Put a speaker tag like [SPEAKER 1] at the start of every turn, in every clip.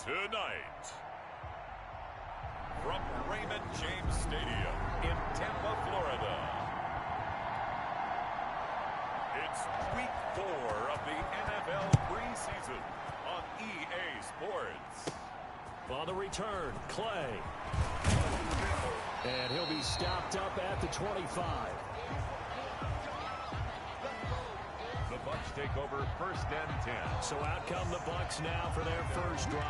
[SPEAKER 1] Tonight, from Raymond James Stadium in Tampa, Florida, it's Week 4 of the NFL preseason on EA Sports.
[SPEAKER 2] On the return, Clay. And he'll be stopped up at the 25.
[SPEAKER 1] The Bucs take over 1st and 10.
[SPEAKER 2] So out come the Bucs now for their first drive.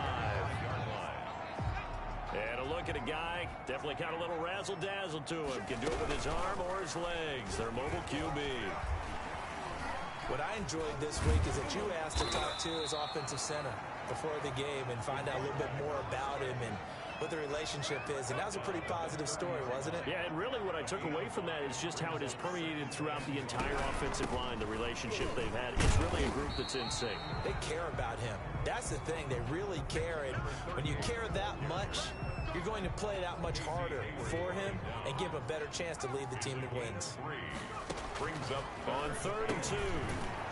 [SPEAKER 2] And a look at a guy, definitely got a little razzle-dazzle to him. Can do it with his arm or his legs. Their mobile QB.
[SPEAKER 3] What I enjoyed this week is that you asked to talk to his offensive center before the game and find out a little bit more about him and what the relationship is. And that was a pretty positive story, wasn't it?
[SPEAKER 2] Yeah, and really what I took away from that is just how it has permeated throughout the entire offensive line, the relationship they've had. It's really a group that's in sync.
[SPEAKER 3] They care about him. That's the thing. They really care. And when you care that much, you're going to play that much harder for him and give him a better chance to lead the team that wins.
[SPEAKER 1] Brings up
[SPEAKER 2] on 3rd and 2.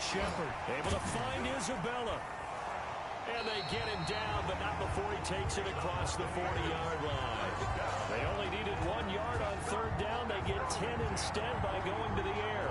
[SPEAKER 2] Shepard able to find Isabella. And they get him down, but not before he takes it across the 40-yard line. They only needed 1 yard on 3rd down. They get 10 instead by going to the air.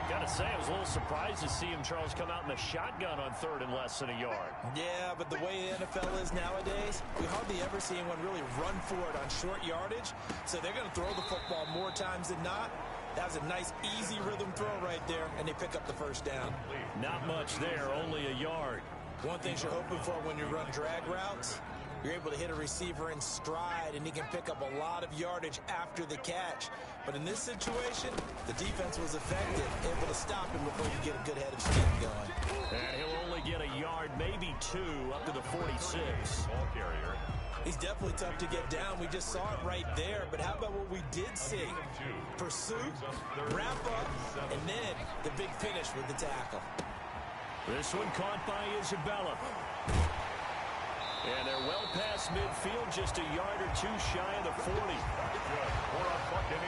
[SPEAKER 2] Got to say, I was a little surprised to see him, Charles, come out in the shotgun on 3rd and less than a yard.
[SPEAKER 3] Yeah, but the way the NFL is nowadays, we hardly ever see anyone really run for it on short yardage. So they're going to throw the football more times than not. That was a nice, easy rhythm throw right there, and they pick up the 1st down.
[SPEAKER 2] Not much there, only a yard.
[SPEAKER 3] One thing you're hoping for when you run drag routes, you're able to hit a receiver in stride, and he can pick up a lot of yardage after the catch. But in this situation, the defense was effective, able to stop him before you get a good head of steam going.
[SPEAKER 2] And he'll only get a yard, maybe 2, up to the 46.
[SPEAKER 1] Ball carrier.
[SPEAKER 3] He's definitely tough to get down. We just saw it right there. But how about what we did see? Pursuit, wrap up, and then the big finish with the tackle.
[SPEAKER 2] This one caught by Isabella. And they're well past midfield, just a yard or 2 shy of the 40.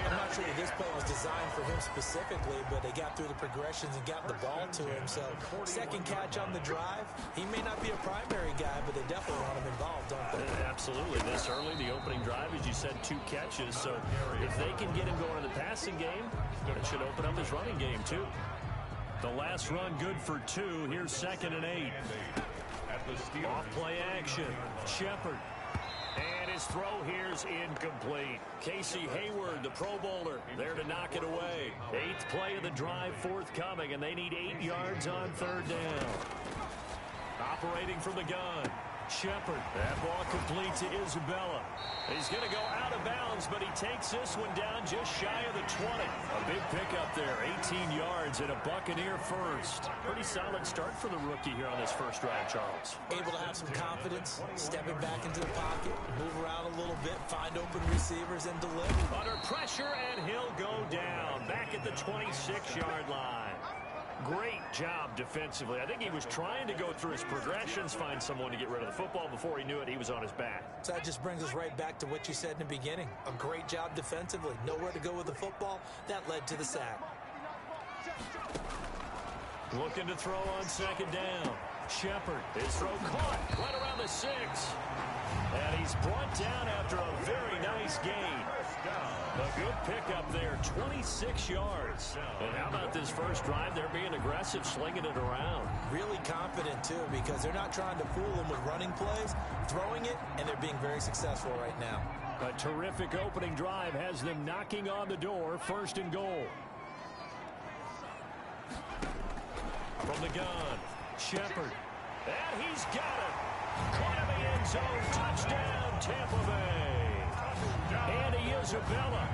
[SPEAKER 3] I'm not sure that this play was designed for him specifically, but they got through the progressions and got the ball to him. So, second catch on the drive. He may not be a primary guy, but they definitely want him involved, don't they?
[SPEAKER 2] Absolutely. This early, the opening drive, as you said, 2 catches. So, if they can get him going in the passing game, it should open up his running game, too. The last run good for 2. Here's 2nd and 8. Off play action. Shepard. And his throw here's incomplete. Casey Hayward, the Pro Bowler, there to knock it away. 8th play of the drive forthcoming, and they need 8 yards on 3rd down. Operating from the gun. Shepard. That ball complete to Isabella. He's going to go out of bounds, but he takes this one down just shy of the 20. A big pickup there, 18 yards and a Buccaneer first. Pretty solid start for the rookie here on this first drive, Charles.
[SPEAKER 3] Able to have some confidence, stepping back into the pocket, move around a little bit, find open receivers, and deliver.
[SPEAKER 2] Under pressure, and he'll go down. Back at the 26-yard line. Great job defensively. I think he was trying to go through his progressions, find someone to get rid of the football. Before he knew it, he was on his back.
[SPEAKER 3] So that just brings us right back to what you said in the beginning. A great job defensively. Nowhere to go with the football. That led to the sack.
[SPEAKER 2] Looking to throw on 2nd down. Shepard. His throw caught right around the 6. And he's brought down after a very nice gain. A good pickup there, 26 yards. And how about this first drive? They're being aggressive, slinging it around.
[SPEAKER 3] Really confident, too, because they're not trying to fool them with running plays, throwing it, and they're being very successful right now.
[SPEAKER 2] A terrific opening drive has them knocking on the door, 1st and goal. From the gun, Shepard. And he's got it. Caught in the end zone. Touchdown, Tampa Bay. Andy Isabella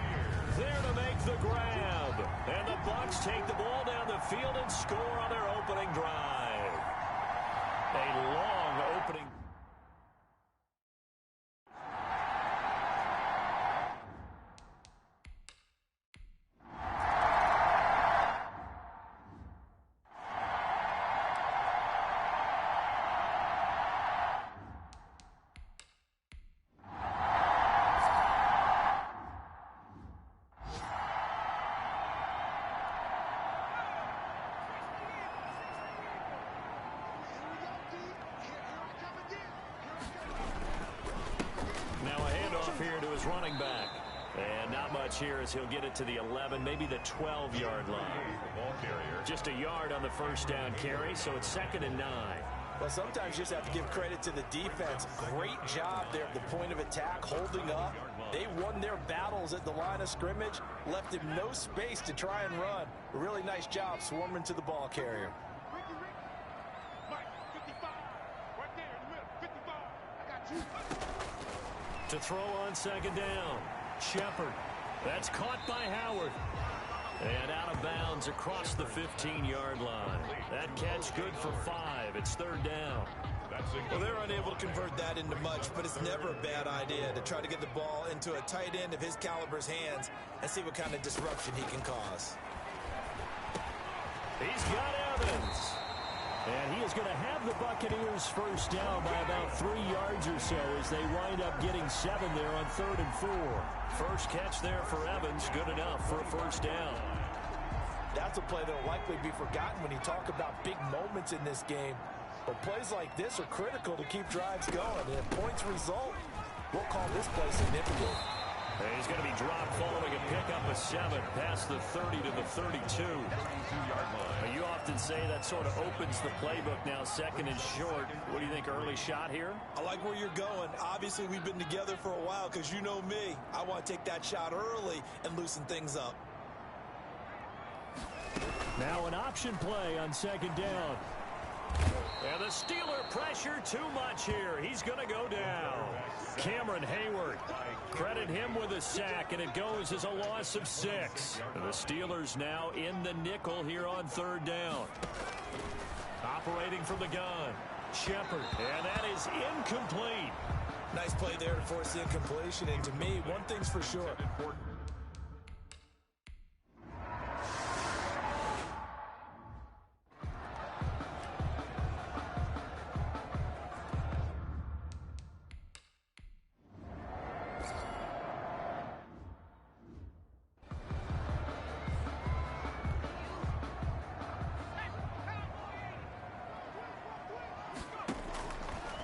[SPEAKER 2] there to make the grab. And the Bucs take the ball down the field and score on their opening drive. A long opening. here to his running back. And not much here as he'll get it to the 11, maybe the 12-yard line. Just a yard on the first down carry, so it's 2nd and 9.
[SPEAKER 3] Well, sometimes you just have to give credit to the defense. Great job there at the point of attack, holding up. They won their battles at the line of scrimmage, left him no space to try and run. A really nice job swarming to the ball carrier.
[SPEAKER 2] To throw on 2nd down, Shepard. That's caught by Howard. And out of bounds across the 15-yard line. That catch good for 5. It's 3rd down.
[SPEAKER 3] Well, they're unable to convert that into much, but it's never a bad idea to try to get the ball into a tight end of his caliber's hands and see what kind of disruption he can cause.
[SPEAKER 2] He's got Evans. And he is going to have the Buccaneers first down by about 3 yards or so as they wind up getting 7 there on 3rd and 4. First catch there for Evans, good enough for a first down.
[SPEAKER 3] That's a play that will likely be forgotten when you talk about big moments in this game. But plays like this are critical to keep drives going. And if points result, we'll call this play significant.
[SPEAKER 2] And he's going to be dropped following a pickup of 7 past the 30 to the 32. You often say that sort of opens the playbook now, 2nd and short. What do you think, early shot here?
[SPEAKER 3] I like where you're going. Obviously, we've been together for a while because you know me. I want to take that shot early and loosen things up.
[SPEAKER 2] Now an option play on 2nd down. And the Steeler pressure too much here. He's going to go down. Cameron Hayward. Credit him with a sack, and it goes as a loss of 6. And the Steelers now in the nickel here on 3rd down. Operating from the gun. Shepard. And that is incomplete.
[SPEAKER 3] Nice play there to force the incompletion. And to me, one thing's for sure.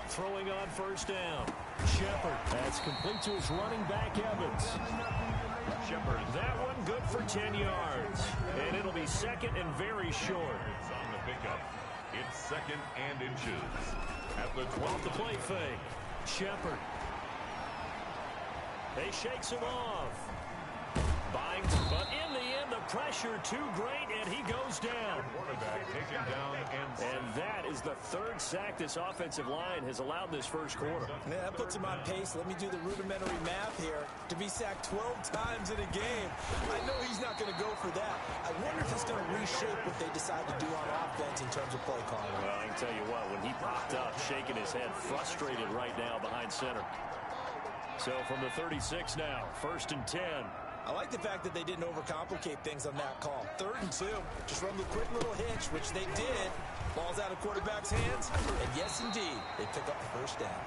[SPEAKER 2] Throwing on first down. Shepard. That's complete to his running back, Evans. Shepard. That one good for 10 yards. And it'll be 2nd and very short.
[SPEAKER 1] On the pickup. It's 2nd and inches. At the 12.
[SPEAKER 2] Off the play fake. Shepard. He shakes him off. Binds, but in the end, the pressure too great, and he goes down.
[SPEAKER 1] Quarterback taken down
[SPEAKER 2] and that is the 3rd sack this offensive line has allowed this first quarter.
[SPEAKER 3] Man, that puts him on pace. Let me do the rudimentary math here. To be sacked 12 times in a game, I know he's not going to go for that. I wonder if it's going to reshape what they decide to do on offense in terms of play calling.
[SPEAKER 2] Well, I can tell you what, when he popped up, shaking his head, frustrated right now behind center. So from the 36 now, 1st and 10.
[SPEAKER 3] I like the fact that they didn't overcomplicate things on that call. 3rd and 2. Just run the quick little hitch, which they did. Ball's out of quarterback's hands. And yes, indeed, they pick up the first down.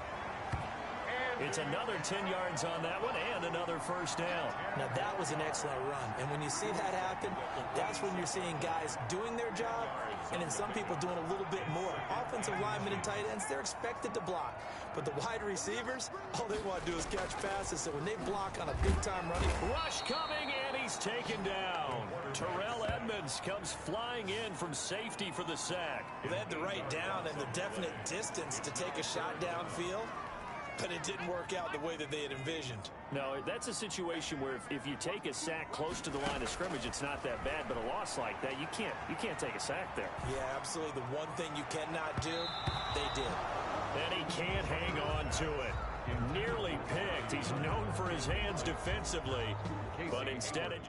[SPEAKER 2] It's another 10 yards on that one and another first down.
[SPEAKER 3] Now, that was an excellent run. And when you see that happen, that's when you're seeing guys doing their job and then some people doing a little bit more. Offensive linemen and tight ends, they're expected to block. But the wide receivers, all they want to do is catch passes. So when they block on a big-time running.
[SPEAKER 2] Rush coming, and he's taken down. Terrell Edmonds comes flying in from safety for the sack.
[SPEAKER 3] They had the right down and the definite distance to take a shot downfield. But it didn't work out the way that they had envisioned.
[SPEAKER 2] No, that's a situation where if you take a sack close to the line of scrimmage, it's not that bad. But a loss like that, you can't take a sack there.
[SPEAKER 3] Yeah, absolutely. The one thing you cannot do, they did.
[SPEAKER 2] And he can't hang on to it. Nearly picked. He's known for his hands defensively, but instead it...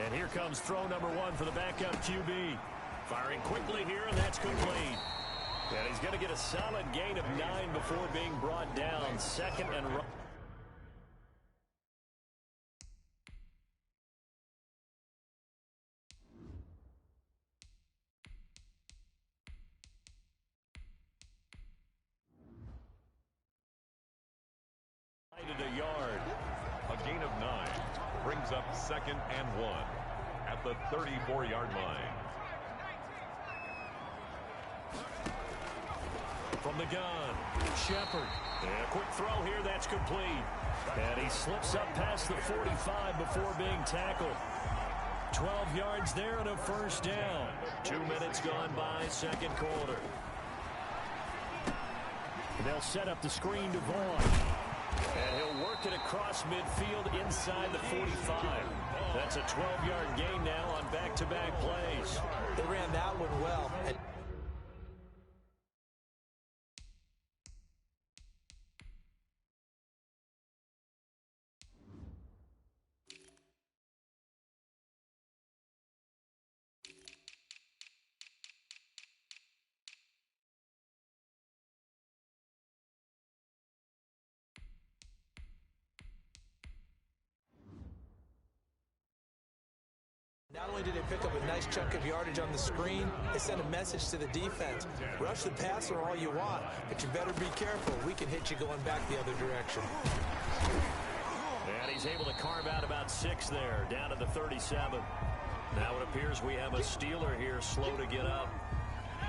[SPEAKER 2] And here comes throw number 1 for the backup QB. Firing quickly here, and that's complete. And he's going to get a solid gain of 9 before being brought down. 2nd and...
[SPEAKER 1] brings up 2nd and 1 at the 34-yard line.
[SPEAKER 2] From the gun, Shepard. And a quick throw here, that's complete. And he slips up past the 45 before being tackled. 12 yards there and a first down. 2 minutes gone by, second quarter. They'll set up the screen to Vaughn. And he'll work it across midfield inside the 45. That's a 12-yard gain now on back-to-back plays.
[SPEAKER 3] They ran that one well. Not only did they pick up a nice chunk of yardage on the screen, they sent a message to the defense. Rush the passer all you want, but you better be careful. We can hit you going back the other direction.
[SPEAKER 2] And he's able to carve out about 6 there, down to the 37. Now it appears we have a Steeler here slow to get up.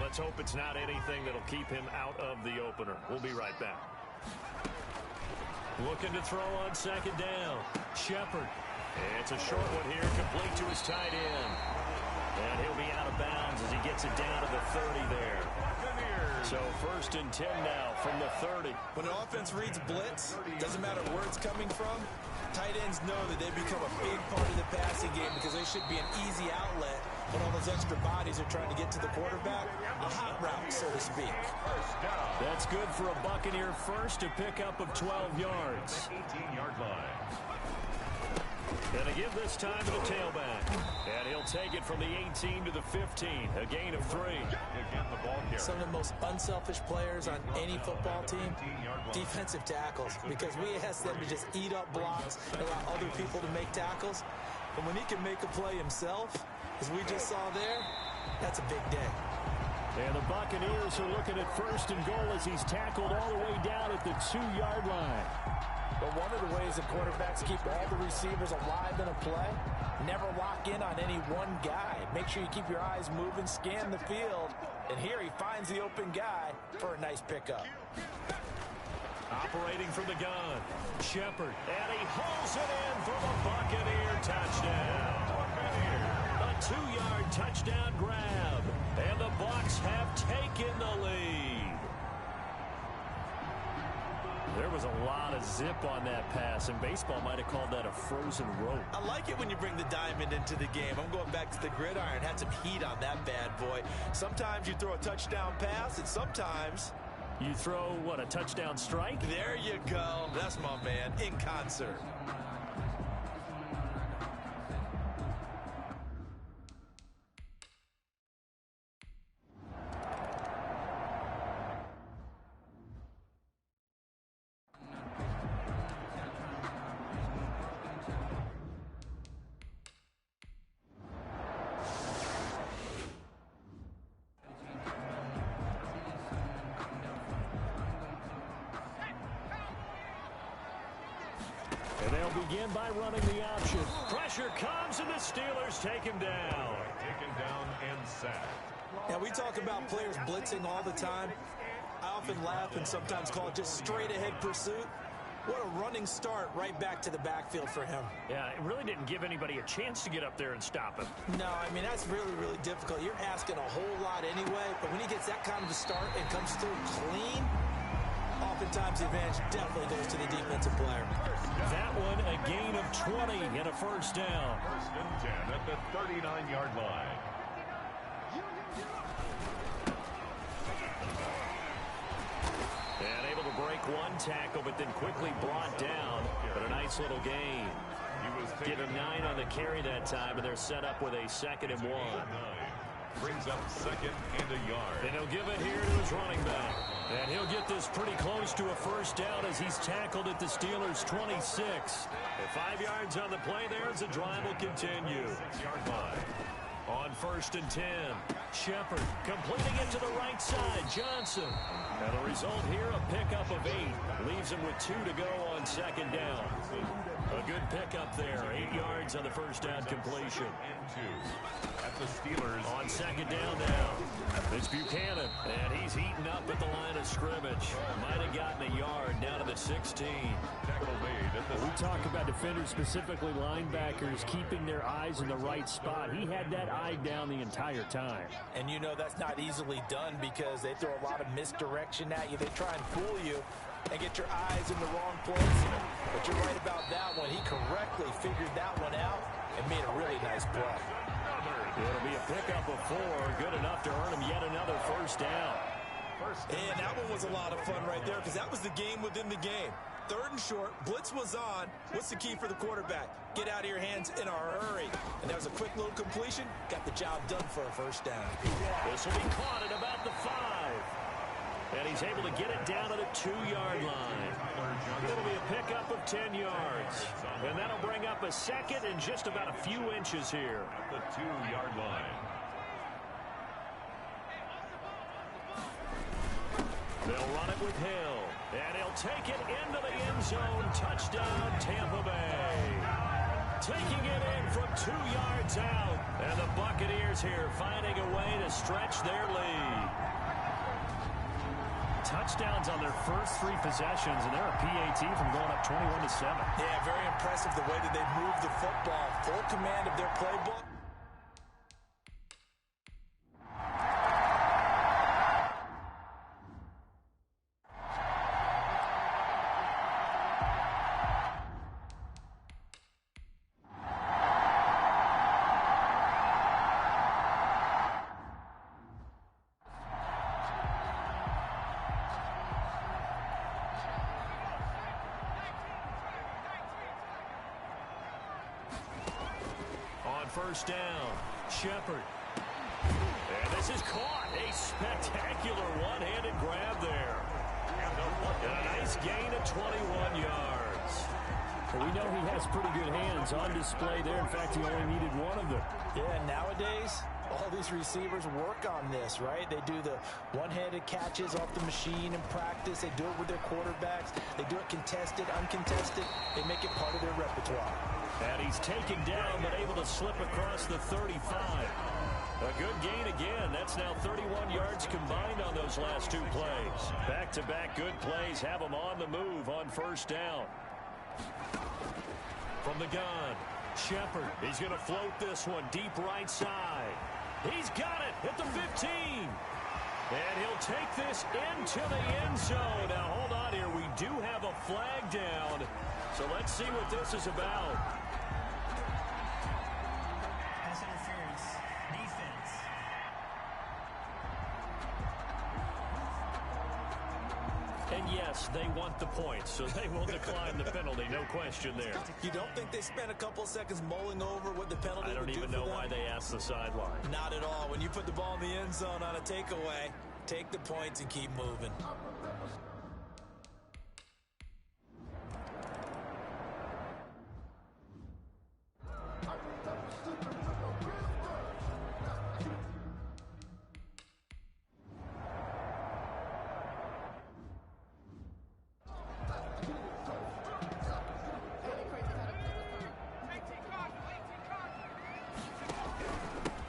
[SPEAKER 2] Let's hope it's not anything that'll keep him out of the opener. We'll be right back. Looking to throw on 2nd down. Shepard. It's a short one here, complete to his tight end. And he'll be out of bounds as he gets it down to the 30 there. So 1st and 10 now from the 30.
[SPEAKER 3] When an offense reads blitz, doesn't matter where it's coming from, tight ends know that they become a big part of the passing game because they should be an easy outlet when all those extra bodies are trying to get to the quarterback. A hot route, so to speak.
[SPEAKER 2] That's good for a Buccaneer first, a pickup of 12 yards.
[SPEAKER 1] 18-yard line.
[SPEAKER 2] And to give this time to the tailback. And he'll take it from the 18 to the 15. A gain of 3.
[SPEAKER 3] Some of the most unselfish players on any football team, defensive tackles. Because we ask them to just eat up blocks and allow other people to make tackles. But when he can make a play himself, as we just saw there, that's a big day.
[SPEAKER 2] And the Buccaneers are looking at 1st and goal as he's tackled all the way down at the 2-yard line.
[SPEAKER 3] But one of the ways that quarterbacks keep all the receivers alive in a play, never lock in on any one guy. Make sure you keep your eyes moving, scan the field, and here he finds the open guy for a nice pickup.
[SPEAKER 2] Operating from the gun, Shepard, and he hauls it in for the Buccaneer touchdown. A 2-yard touchdown grab, and the Bucs have taken the lead. There was a lot of zip on that pass, and baseball might have called that a frozen rope.
[SPEAKER 3] I like it when you bring the diamond into the game. I'm going back to the gridiron. Had some heat on that bad boy. Sometimes you throw a touchdown pass, and sometimes
[SPEAKER 2] you throw, what, a touchdown strike?
[SPEAKER 3] There you go. That's my man, in concert.
[SPEAKER 2] And they'll begin by running the option. Pressure comes, and the Steelers take him down.
[SPEAKER 1] Taken down and sacked.
[SPEAKER 3] Now, we talk about players blitzing all the time. I often laugh and sometimes call it just straight-ahead pursuit. What a running start right back to the backfield for him.
[SPEAKER 2] Yeah, it really didn't give anybody a chance to get up there and stop him.
[SPEAKER 3] No, I mean, that's really, really difficult. You're asking a whole lot anyway, but when he gets that kind of a start and comes through clean, oftentimes the advantage definitely goes to the defensive player.
[SPEAKER 2] That one, a gain of 20 and a first down.
[SPEAKER 1] 1st and 10 at the 39-yard line.
[SPEAKER 2] And able to break one tackle, but then quickly brought down. But a nice little gain. Give him 9 on the carry that time, and they're set up with a 2nd and 1.
[SPEAKER 1] Brings up 2nd and a yard.
[SPEAKER 2] And he'll give it here to his running back. And he'll get this pretty close to a first down as he's tackled at the Steelers' 26. And 5 yards on the play there as the drive will continue.
[SPEAKER 1] 6-yard line.
[SPEAKER 2] On 1st and 10, Shepard completing it to the right side. Johnson. And the result here, a pickup of 8. Leaves him with 2 to go on 2nd down. A good pickup there. 8 yards on the first down completion.
[SPEAKER 1] At the Steelers.
[SPEAKER 2] On 2nd down now. It's Buchanan. And he's heating up at the line of scrimmage. Might have gotten a yard down to the 16.
[SPEAKER 1] Tackle made at the
[SPEAKER 4] We talk about defenders, specifically linebackers, keeping their eyes in the right spot. He had that eye down the entire time.
[SPEAKER 3] And you know that's not easily done because they throw a lot of misdirection at you. They try and fool you and get your eyes in the wrong place. But you're right about that one. He correctly figured that one out and made a really nice play.
[SPEAKER 2] It'll be a pickup of 4. Good enough to earn him yet another first down.
[SPEAKER 3] And that one was a lot of fun right there because that was the game within the game. 3rd and short, blitz was on. What's the key for the quarterback? Get out of your hands in a hurry. And that was a quick little completion. Got the job done for a first down.
[SPEAKER 2] This will be caught at about the 5. And he's able to get it down to the 2-yard line. It'll be a pickup of 10 yards. And that'll bring up a second and just about a few inches here.
[SPEAKER 1] At the 2-yard line.
[SPEAKER 2] They'll run it with Hill. And he'll take it into the end zone. Touchdown, Tampa Bay. Taking it in from 2 yards out. And the Buccaneers here finding a way to stretch their lead. Touchdowns on their first 3 possessions, and they're a PAT from going up 21-7.
[SPEAKER 3] Yeah, very impressive the way that they moved the football. Full command of their playbook.
[SPEAKER 2] First down, Shepard. And this is caught. A spectacular one-handed grab there. And a nice gain of 21 yards.
[SPEAKER 4] Well, we know he has pretty good hands on display there. In fact, he only needed one of them.
[SPEAKER 3] Yeah, nowadays, all these receivers work on this, right? They do the one-handed catches off the machine in practice. They do it with their quarterbacks. They do it contested, uncontested. They make it part of their repertoire.
[SPEAKER 2] And he's taken down, but able to slip across the 35. A good gain again. That's now 31 yards combined on those last 2 plays. Back-to-back good plays have him on the move on first down. From the gun, Shepard. He's going to float this one deep right side. He's got it at the 15. And he'll take this into the end zone. Now, hold on here. We do have a flag down. So let's see what this is about.
[SPEAKER 5] Pass interference. Defense.
[SPEAKER 2] And yes, they want the points, so they will decline the penalty. No question there.
[SPEAKER 3] You don't think they spent a couple seconds mulling over what the penalty
[SPEAKER 2] I don't
[SPEAKER 3] would do
[SPEAKER 2] even
[SPEAKER 3] for
[SPEAKER 2] know
[SPEAKER 3] them?
[SPEAKER 2] why they asked the sideline.
[SPEAKER 3] Not at all. When you put the ball in the end zone on a takeaway, take the points and keep moving.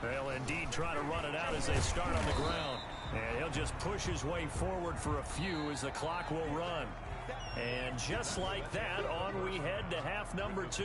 [SPEAKER 2] They'll indeed try to run it out as they start on the ground. And he'll just push his way forward for a few as the clock will run. And just like that, on we head to half number 2.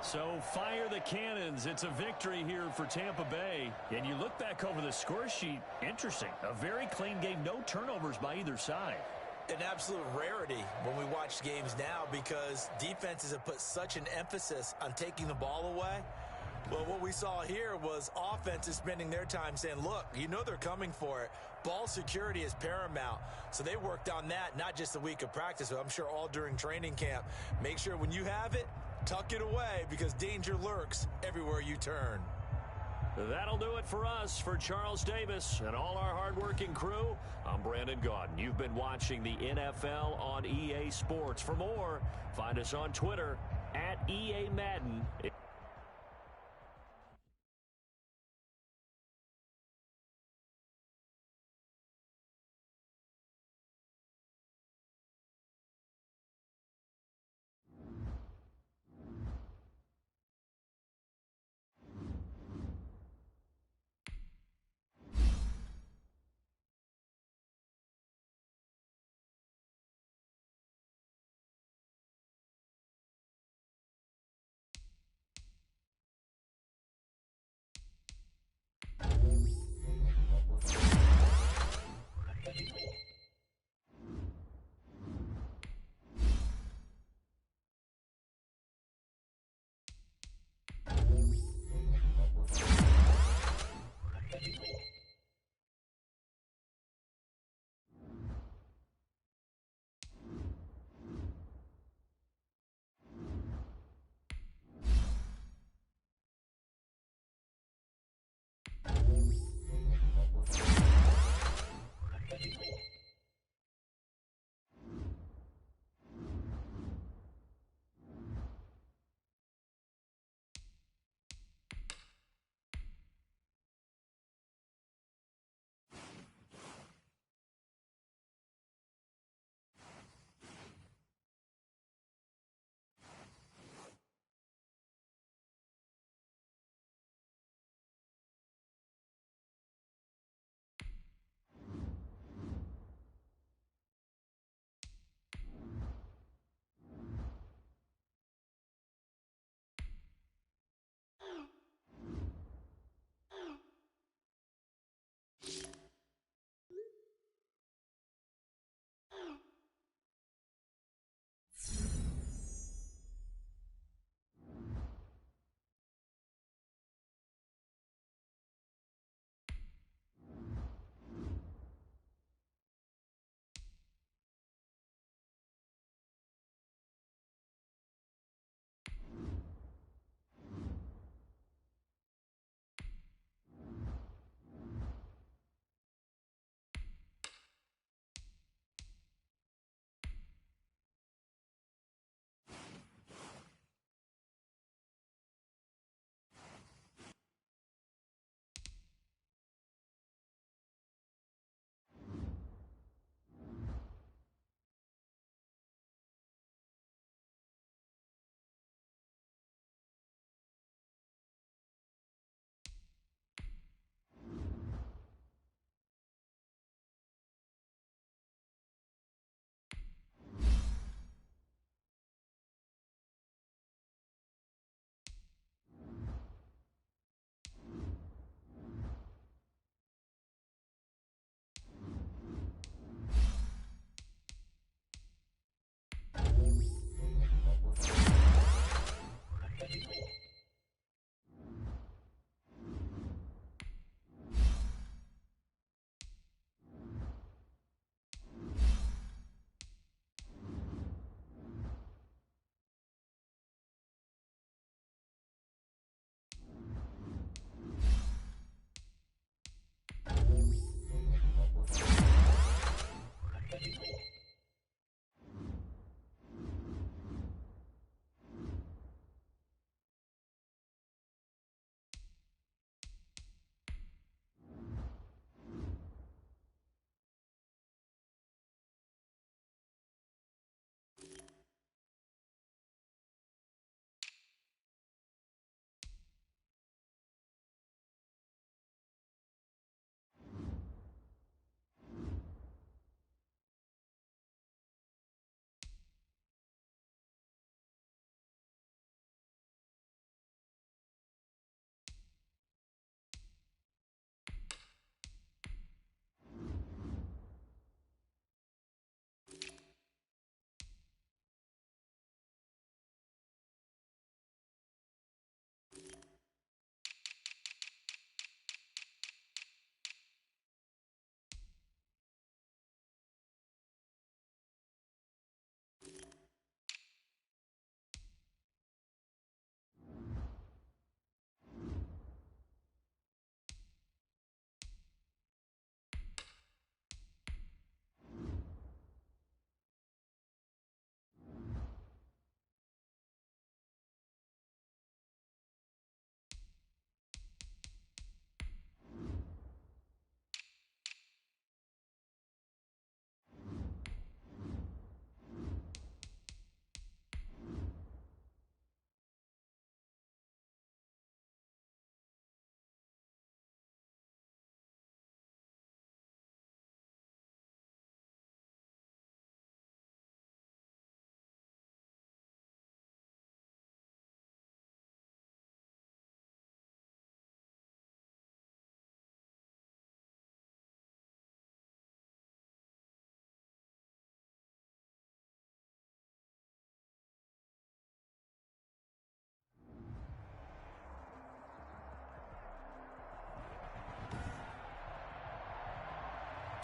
[SPEAKER 2] So fire the cannons. It's a victory here for Tampa Bay. And you look back over the score sheet, interesting. A very clean game, no turnovers by either side.
[SPEAKER 3] An absolute rarity when we watch games now because defenses have put such an emphasis on taking the ball away. Well, what we saw here was offenses spending their time saying, look, you know they're coming for it. Ball security is paramount. So they worked on that, not just a week of practice, but I'm sure all during training camp. Make sure when you have it, tuck it away because danger lurks everywhere you turn.
[SPEAKER 2] That'll do it for us. For Charles Davis and all our hardworking crew, I'm Brandon Gaudin. You've been watching the NFL on EA Sports. For more, find us on Twitter at EA Madden.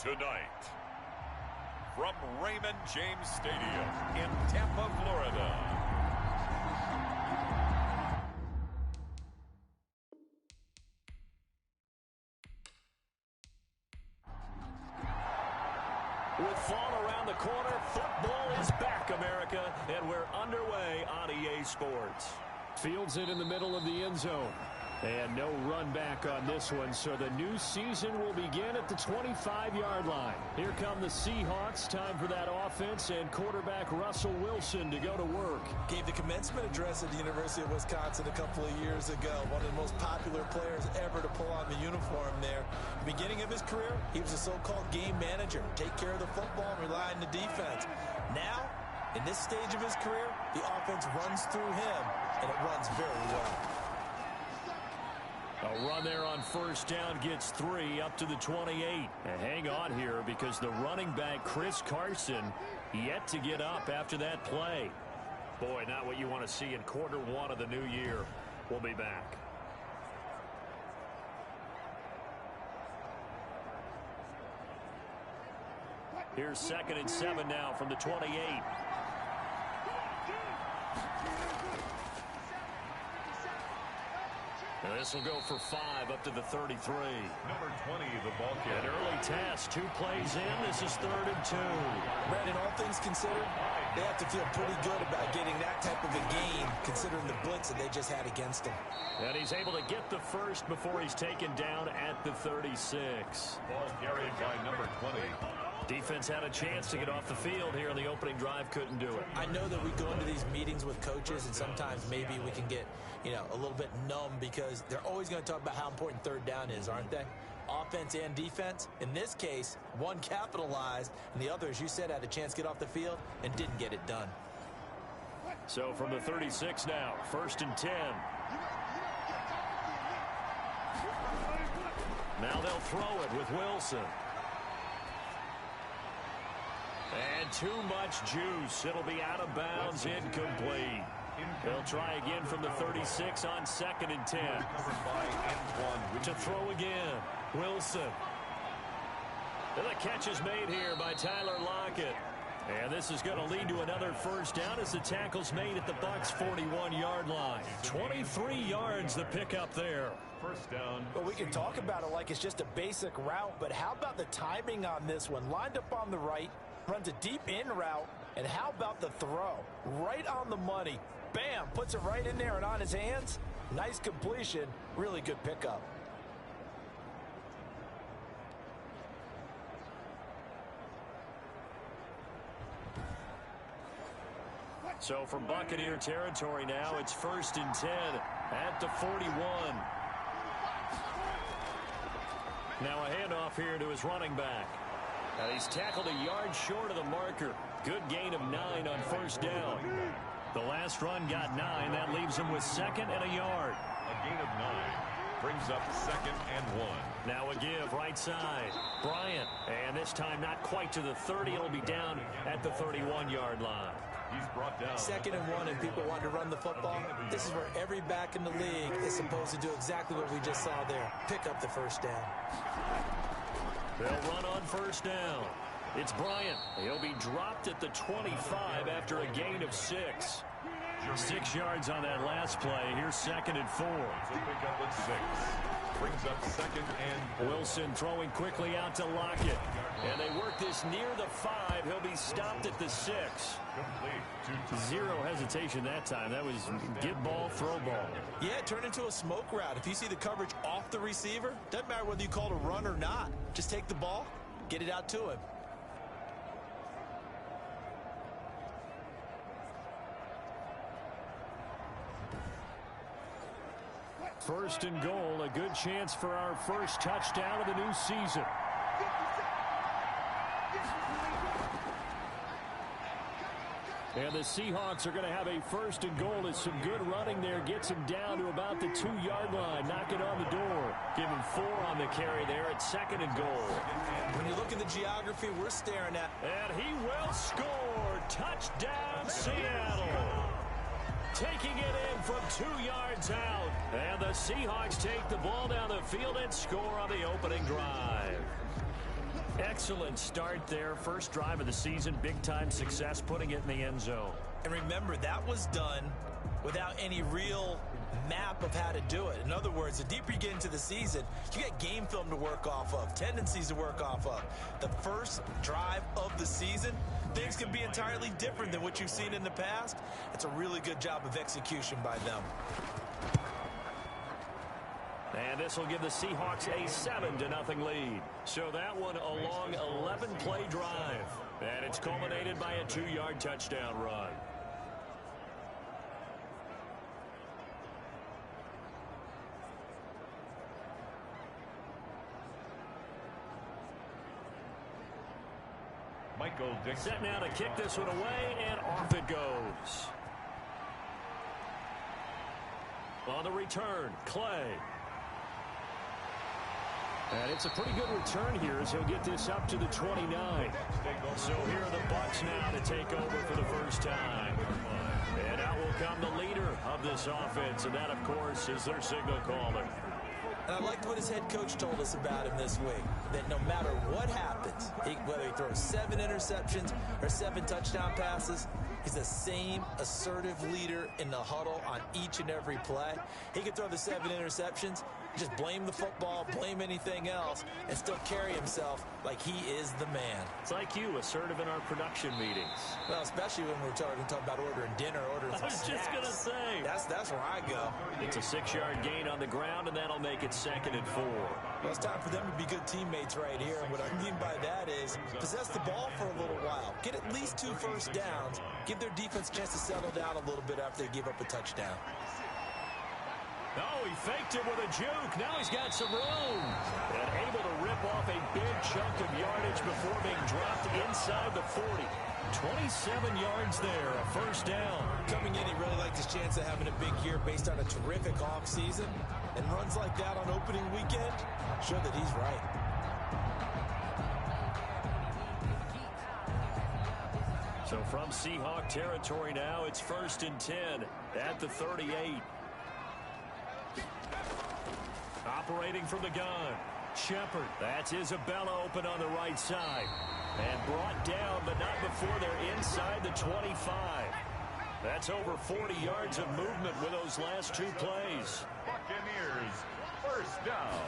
[SPEAKER 1] tonight. From Raymond James Stadium in Tampa, Florida.
[SPEAKER 2] With fall around the corner, football is back, America, and we're underway on EA Sports.
[SPEAKER 4] Fields it in the middle of the end zone. And no run back on this one, so the new season will begin at the 25-yard line. Here come the Seahawks. Time for that offense and quarterback Russell Wilson to go to work.
[SPEAKER 3] Gave the commencement address at the University of Wisconsin a couple of years ago. One of the most popular players ever to pull on the uniform there. Beginning of his career, he was a so-called game manager. Take care of the football and rely on the defense. Now, in this stage of his career, the offense runs through him, and it runs very well.
[SPEAKER 2] A run there on first down gets 3 up to the 28. And hang on here because the running back, Chris Carson, yet to get up after that play. Boy, not what you want to see in quarter one of the new year. We'll be back. Here's 2nd and 7 now from the 28. Now this will go for 5 up to the 33.
[SPEAKER 1] Number 20, the ball carrier.
[SPEAKER 2] An early task, 2 plays in. This is 3rd and 2.
[SPEAKER 3] Brandon, all things considered, they have to feel pretty good about getting that type of a game, considering the blitz that they just had against them.
[SPEAKER 2] And he's able to get the first before he's taken down at the 36.
[SPEAKER 1] Ball carried by number 20.
[SPEAKER 2] Defense had a chance to get off the field here in the opening drive, couldn't do it.
[SPEAKER 3] I know that we go into these meetings with coaches, and sometimes maybe we can get, a little bit numb because they're always going to talk about how important 3rd down is, aren't they? Offense and defense. In this case, one capitalized, and the other, as you said, had a chance to get off the field and didn't get it done.
[SPEAKER 2] So from the 36 now, 1st and 10. Now they'll throw it with Wilson. And too much juice. It'll be out of bounds, incomplete. They'll try again from the 36 on 2nd and 10. To throw again, Wilson. And the catch is made here by Tyler Lockett. And this is going to lead to another first down as the tackle's made at the Bucs' 41-yard line. 23 yards the pickup there.
[SPEAKER 1] First down.
[SPEAKER 3] Well, we can talk about it like it's just a basic route, but how about the timing on this one? Lined up on the right, runs a deep in route, and how about the throw? Right on the money. Bam, puts it right in there and on his hands. Nice completion, really good pickup.
[SPEAKER 2] So from Buccaneer territory now, it's 1st and 10 at the 41. Now a handoff here to his running back. And he's tackled a yard short of the marker. Good gain of 9 on first down. The last run got 9. That leaves him with 2nd and a yard.
[SPEAKER 1] A gain of 9 brings up 2nd and 1.
[SPEAKER 2] Now a give right side. Bryant. And this time not quite to the 30. It'll be down at the 31-yard line.
[SPEAKER 1] He's brought down.
[SPEAKER 3] 2nd and 1, and people want to run the football. This is where every back in the league is supposed to do exactly what we just saw there. Pick up the first down.
[SPEAKER 2] They'll run on first down. It's Bryant. He'll be dropped at the 25 after a gain of 6. 6 yards on that last play. Here's 2nd and 4.
[SPEAKER 1] He'll pick up at 6. Brings up 2nd and 4.
[SPEAKER 2] Wilson throwing quickly out to Lockett. And they work this near the 5. He'll be stopped at the 6.
[SPEAKER 1] Complete.
[SPEAKER 2] Zero hesitation that time. That was get ball, throw ball.
[SPEAKER 3] Yeah, it turned into a smoke route. If you see the coverage off the receiver, doesn't matter whether you call it a run or not. Just take the ball, get it out to him.
[SPEAKER 4] First and goal, a good chance for our first touchdown of the new season. And the Seahawks are going to have a first and goal as some good running there gets him down to about the 2-yard line. Knock it on the door. Give him 4 on the carry there at 2nd and goal.
[SPEAKER 3] When you look at the geography we're staring at.
[SPEAKER 2] And he will score. Touchdown, Seattle. Taking it in from 2 yards out. And the Seahawks take the ball down the field and score on the opening drive. Excellent start there. First drive of the season. Big-time success putting it in the end zone.
[SPEAKER 3] And remember, that was done without any real map of how to do it. In other words, the deeper you get into the season, you get game film to work off of, tendencies to work off of. The first drive of the season, things can be entirely different than what you've seen in the past. It's a really good job of execution by them.
[SPEAKER 2] And this will give the Seahawks a 7-0 lead. So that one a long 11-play drive. And it's culminated by a 2-yard touchdown run.
[SPEAKER 1] Michael Dixon.
[SPEAKER 2] Set now to kick this one away, and off it goes. On the return, Clay. And it's a pretty good return here as he'll get this up to the 29. So here are the Bucs now to take over for the first time. And out will come the leader of this offense, and that, of course, is their signal caller.
[SPEAKER 3] And I liked what his head coach told us about him this week, that no matter what happens, whether he throws 7 interceptions or 7 touchdown passes, he's the same assertive leader in the huddle on each and every play. He can throw the 7 interceptions, just blame the football, blame anything else, and still carry himself like he is the man.
[SPEAKER 2] It's like you, assertive in our production meetings.
[SPEAKER 3] Well, especially when we're talking about ordering dinner, ordering some snacks.
[SPEAKER 2] I was just going to say.
[SPEAKER 3] That's where I go.
[SPEAKER 2] It's a 6-yard gain on the ground, and that'll make it 2nd and 4.
[SPEAKER 3] Well, it's time for them to be good teammates right here. And what I mean by that is possess the ball for a little while. Get at least 2 first downs. Give their defense a chance to settle down a little bit after they give up a touchdown.
[SPEAKER 2] Oh, he faked it with a juke. Now he's got some room. And able to rip off a big chunk of yardage before being dropped inside the 40. 27 yards there, a first down.
[SPEAKER 3] Coming in, he really liked his chance of having a big year based on a terrific offseason. And runs like that on opening weekend show that he's right.
[SPEAKER 2] So from Seahawk territory now, it's 1st and 10 at the 38. Operating from the gun, Shepard. That's Isabella open on the right side. And brought down, but not before they're inside the 25. That's over 40 yards of movement with those last 2 plays.
[SPEAKER 1] Buccaneers, first down.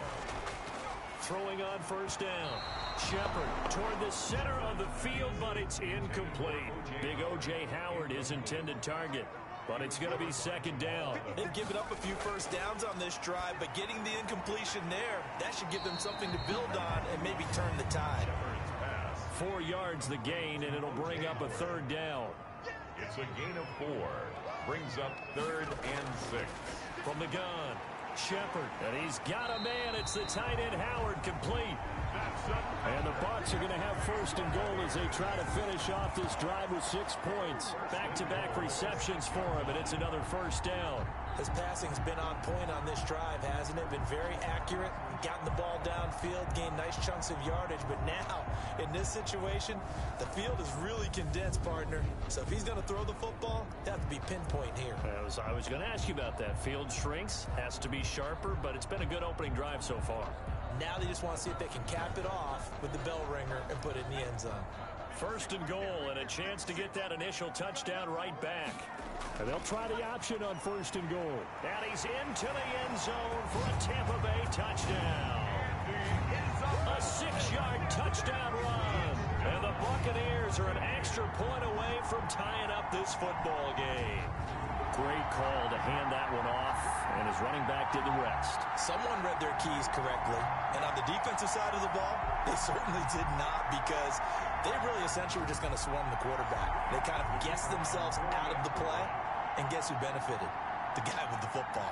[SPEAKER 2] Throwing on first down. Shepard toward the center of the field, but it's incomplete. Big O.J. Howard, his intended target. But it's going to be 2nd down.
[SPEAKER 3] They've given up a few first downs on this drive, but getting the incompletion there, that should give them something to build on and maybe turn the tide.
[SPEAKER 2] 4 yards the gain, and it'll bring up a 3rd down.
[SPEAKER 1] It's a gain of 4. Brings up 3rd and 6.
[SPEAKER 2] From the gun, Shepard. And he's got a man. It's the tight end, Howard, complete. And the Bucs are going to have 1st and goal as they try to finish off this drive with 6 points. Back-to-back receptions for him, and it's another first down.
[SPEAKER 3] His passing's been on point on this drive, hasn't it? Been very accurate, gotten the ball downfield, gained nice chunks of yardage. But now, in this situation, the field is really condensed, partner. So if he's going to throw the football, he'll have to be pinpoint here.
[SPEAKER 2] I was going to ask you about that. Field shrinks, has to be sharper, but it's been a good opening drive so far.
[SPEAKER 3] Now they just want to see if they can cap it off with the bell ringer and put it in the end zone.
[SPEAKER 2] 1st and goal, and a chance to get that initial touchdown right back.
[SPEAKER 4] And they'll try the option on 1st and goal.
[SPEAKER 2] And he's into the end zone for a Tampa Bay touchdown. A 6-yard touchdown run. And the Buccaneers are an extra point away from tying up this football game. Great call to hand that one off, and his running back did the rest.
[SPEAKER 3] Someone read their keys correctly, and on the defensive side of the ball, they certainly did not, because they really essentially were just going to swarm the quarterback. They kind of guessed themselves out of the play, and guess who benefited? The guy with the football.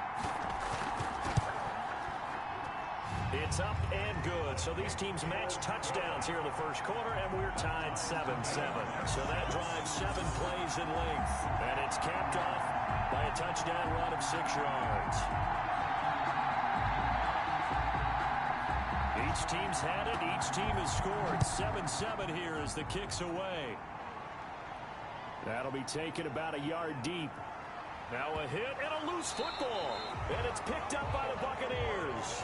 [SPEAKER 2] It's up and good. So these teams match touchdowns here in the first quarter, and we're tied 7-7. So that drives 7 plays in length, and it's capped off by a touchdown run of 6 yards. Each team's had it. Each team has scored. 7-7 here as the kick's away.
[SPEAKER 4] That'll be taken about a yard deep.
[SPEAKER 2] Now a hit and a loose football. And it's picked up by the Buccaneers.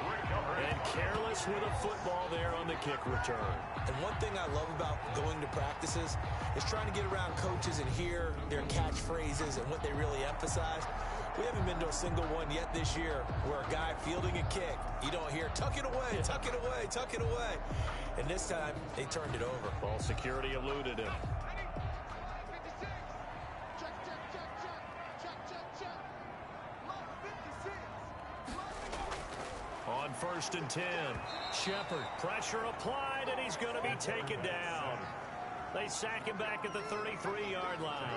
[SPEAKER 2] And careless with a football there on the kick return.
[SPEAKER 3] And one thing I love about going to practices is trying to get around coaches and hear their catchphrases and what they really emphasize. We haven't been to a single one yet this year where a guy fielding a kick, you don't hear, tuck it away, tuck it away, tuck it away. And this time, they turned it over.
[SPEAKER 2] Ball security eluded him. On 1st and 10, Shepard, pressure applied, and he's going to be taken down. They sack him back at the 33-yard line.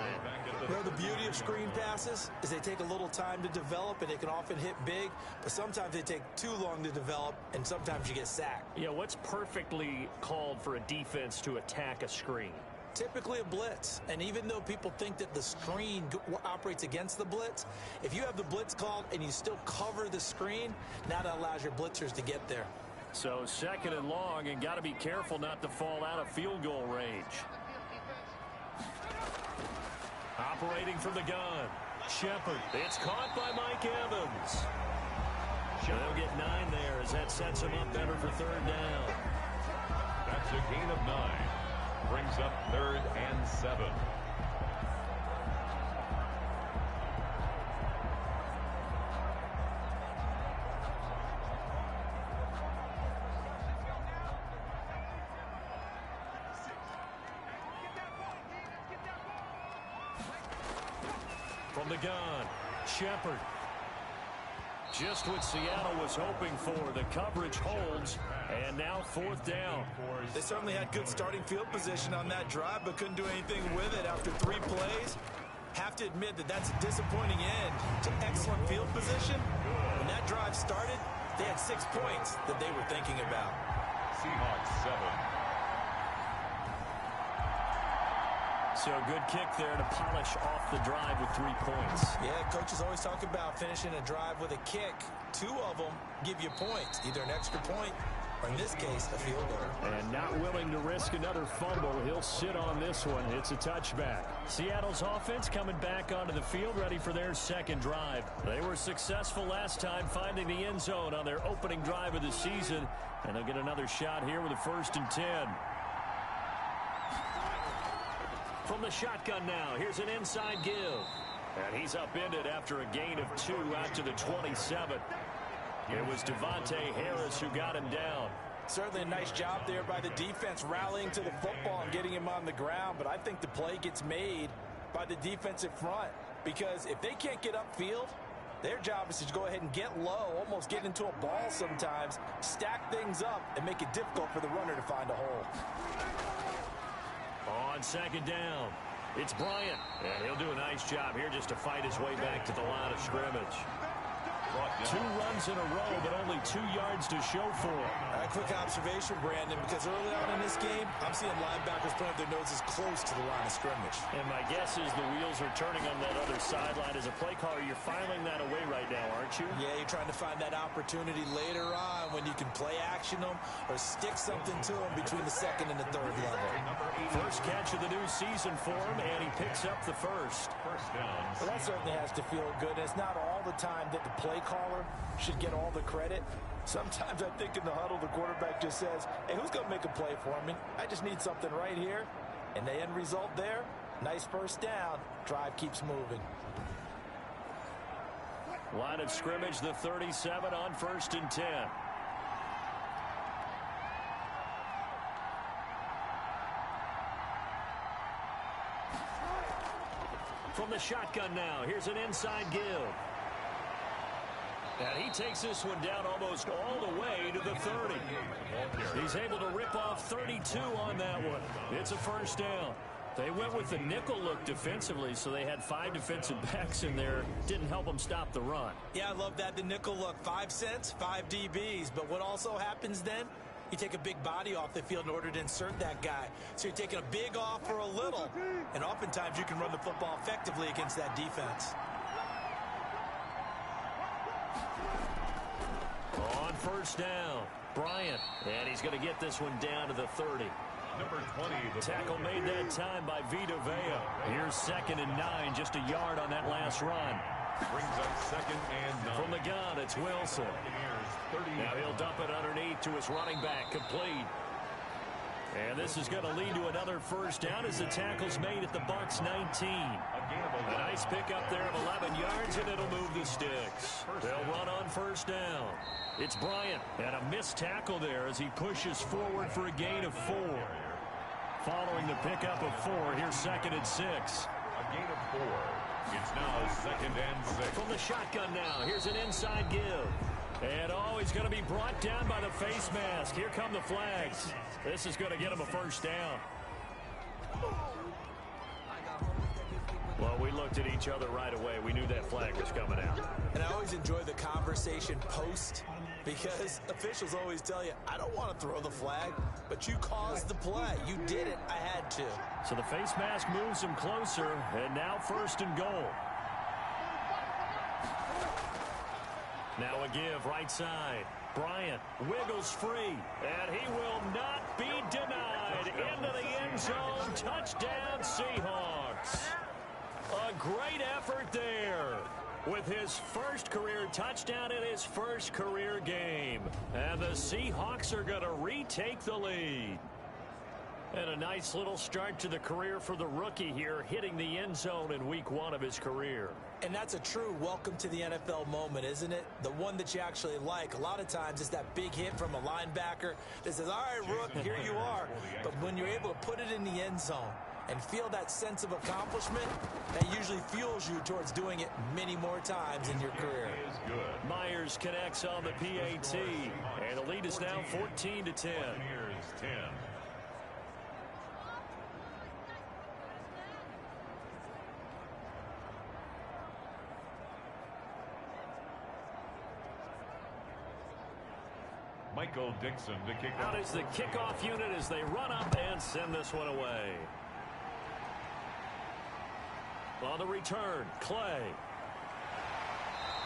[SPEAKER 3] You know, the beauty of screen passes is they take a little time to develop, and they can often hit big, but sometimes they take too long to develop, and sometimes you get sacked.
[SPEAKER 2] Yeah, what's perfectly called for a defense to attack a screen?
[SPEAKER 3] Typically a blitz, and even though people think that the screen operates against the blitz, if you have the blitz called and you still cover the screen, now that allows your blitzers to get there.
[SPEAKER 2] So 2nd and long, and got to be careful not to fall out of field goal range. Operating from the gun, Shepard. It's caught by Mike Evans. They'll get 9 there as that sets him up better for 3rd down.
[SPEAKER 1] That's a gain of 9. Brings up 3rd and 7.
[SPEAKER 2] From the gun, Shepard. Just what Seattle was hoping for. The coverage holds, and now 4th down.
[SPEAKER 3] They certainly had good starting field position on that drive, but couldn't do anything with it after 3 plays. Have to admit that that's a disappointing end to excellent field position. When that drive started, they had 6 points that they were thinking about.
[SPEAKER 1] Seahawks 7.
[SPEAKER 2] So good kick there to polish off the drive with 3 points.
[SPEAKER 3] Yeah, coaches always talk about finishing a drive with a kick. 2 of them give you points, either an extra point or, in this case, a field goal.
[SPEAKER 4] And not willing to risk another fumble. He'll sit on this one. It's a touchback.
[SPEAKER 2] Seattle's offense coming back onto the field, ready for their 2nd drive. They were successful last time finding the end zone on their opening drive of the season, and they'll get another shot here with a 1st and 10. From the shotgun now, here's an inside give. And he's upended after a gain of 2 out to the 27. It was Devontae Harris who got him down.
[SPEAKER 3] Certainly a nice job there by the defense rallying to the football and getting him on the ground, but I think the play gets made by the defensive front, because if they can't get upfield, their job is to go ahead and get low, almost get into a ball sometimes, stack things up, and make it difficult for the runner to find a hole.
[SPEAKER 2] On 2nd down, it's Bryant, and he'll do a nice job here just to fight his way back to the line of scrimmage. 2 runs in a row, but only 2 yards to show for it.
[SPEAKER 3] A quick observation, Brandon, because early on in this game, I'm seeing linebackers putting their noses close to the line of scrimmage.
[SPEAKER 2] And my guess is the wheels are turning on that other sideline. As a play caller, you're filing that away right now, aren't you?
[SPEAKER 3] Yeah, you're trying to find that opportunity later on when you can play action them or stick something to them between the 2nd and the 3rd level.
[SPEAKER 2] First catch of the new season for him, and he picks up the 1st.
[SPEAKER 3] Well, that certainly has to feel good. It's not all the time that the play caller should get all the credit. Sometimes I think in the huddle, the quarterback just says, hey, who's going to make a play for me? I just need something right here. And the end result there, nice 1st down. Drive keeps moving.
[SPEAKER 2] Line of scrimmage, the 37 on 1st and 10. From the shotgun now, here's an inside give. And he takes this one down almost all the way to the 30. He's able to rip off 32 on that one. It's a 1st down. They went with the nickel look defensively, so they had 5 defensive backs in there. Didn't help them stop the run.
[SPEAKER 3] Yeah, I love that, the nickel look. 5 cents, 5 DBs. But what also happens then, you take a big body off the field in order to insert that guy. So you're taking a big off for a little. And oftentimes you can run the football effectively against that defense.
[SPEAKER 2] On 1st down, Bryant. And he's going to get this one down to the 30.
[SPEAKER 1] Number 20. The
[SPEAKER 2] tackle made that time by Vita Vea. Here's 2nd and 9, just a yard on that last run.
[SPEAKER 1] Brings up second and 9.
[SPEAKER 2] From the gun, it's Wilson. Now he'll dump it underneath to his running back, complete. And this is going to lead to another first down as the tackle's made at the Bucs 19. A nice pickup there of 11 yards, and it'll move the sticks. They'll run on first down. It's Bryant, and a missed tackle there as he pushes forward for a gain of 4. Following the pickup of 4, here's second and 6.
[SPEAKER 1] A gain of 4. It's now second and 6.
[SPEAKER 2] From the shotgun now, here's an inside give. And he's going to be brought down by the face mask. Here come the flags. This is going to get him a first down. Well, we looked at each other right away. We knew that flag was coming out.
[SPEAKER 3] And I always enjoy the conversation post because officials always tell you, I don't want to throw the flag, but you caused the play. You did it. I had to.
[SPEAKER 2] So the face mask moves him closer, and now first and goal. Now a give right side. Bryant wiggles free, and he will not be denied. Into the end zone. Touchdown, Seahawks. A great effort there with his first career touchdown in his first career game. And the Seahawks are going to retake the lead. And a nice little start to the career for the rookie here, hitting the end zone in week 1 of his career.
[SPEAKER 3] And that's a true welcome to the NFL moment, isn't it? The one that you actually like. A lot of times it's that big hit from a linebacker that says, all right, Rook, here you are. But when you're able to put it in the end zone and feel that sense of accomplishment, that usually fuels you towards doing it many more times in your career.
[SPEAKER 2] Myers connects on the PAT, and the lead is now 14-10.
[SPEAKER 1] Here's 10. Michael Dixon to kick
[SPEAKER 2] Out
[SPEAKER 1] off.
[SPEAKER 2] is the kickoff unit as they run up and send this one away. On the return, Clay.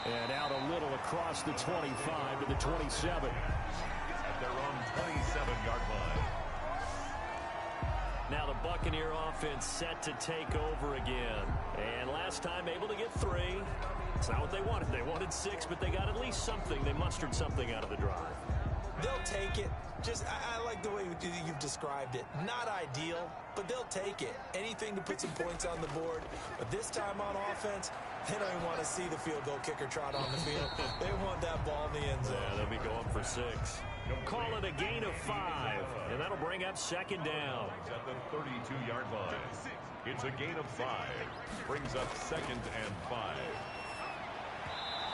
[SPEAKER 2] And out a little across the 25 to the 27.
[SPEAKER 1] At their own 27-yard line.
[SPEAKER 2] Now the Buccaneer offense set to take over again. And last time able to get 3. It's not what they wanted. They wanted 6, but they got at least something. They mustered something out of the drive.
[SPEAKER 3] They'll take it. I like the way you've described it. Not ideal, but they'll take it. Anything to put some points on the board. But this time on offense, they don't even want to see the field goal kicker trot on the field. They want that ball in the end zone.
[SPEAKER 2] Yeah, they'll be going for 6. Call it a gain of 5, and that'll bring up second down.
[SPEAKER 1] At the 32-yard line. It's a gain of 5. Brings up second and 5.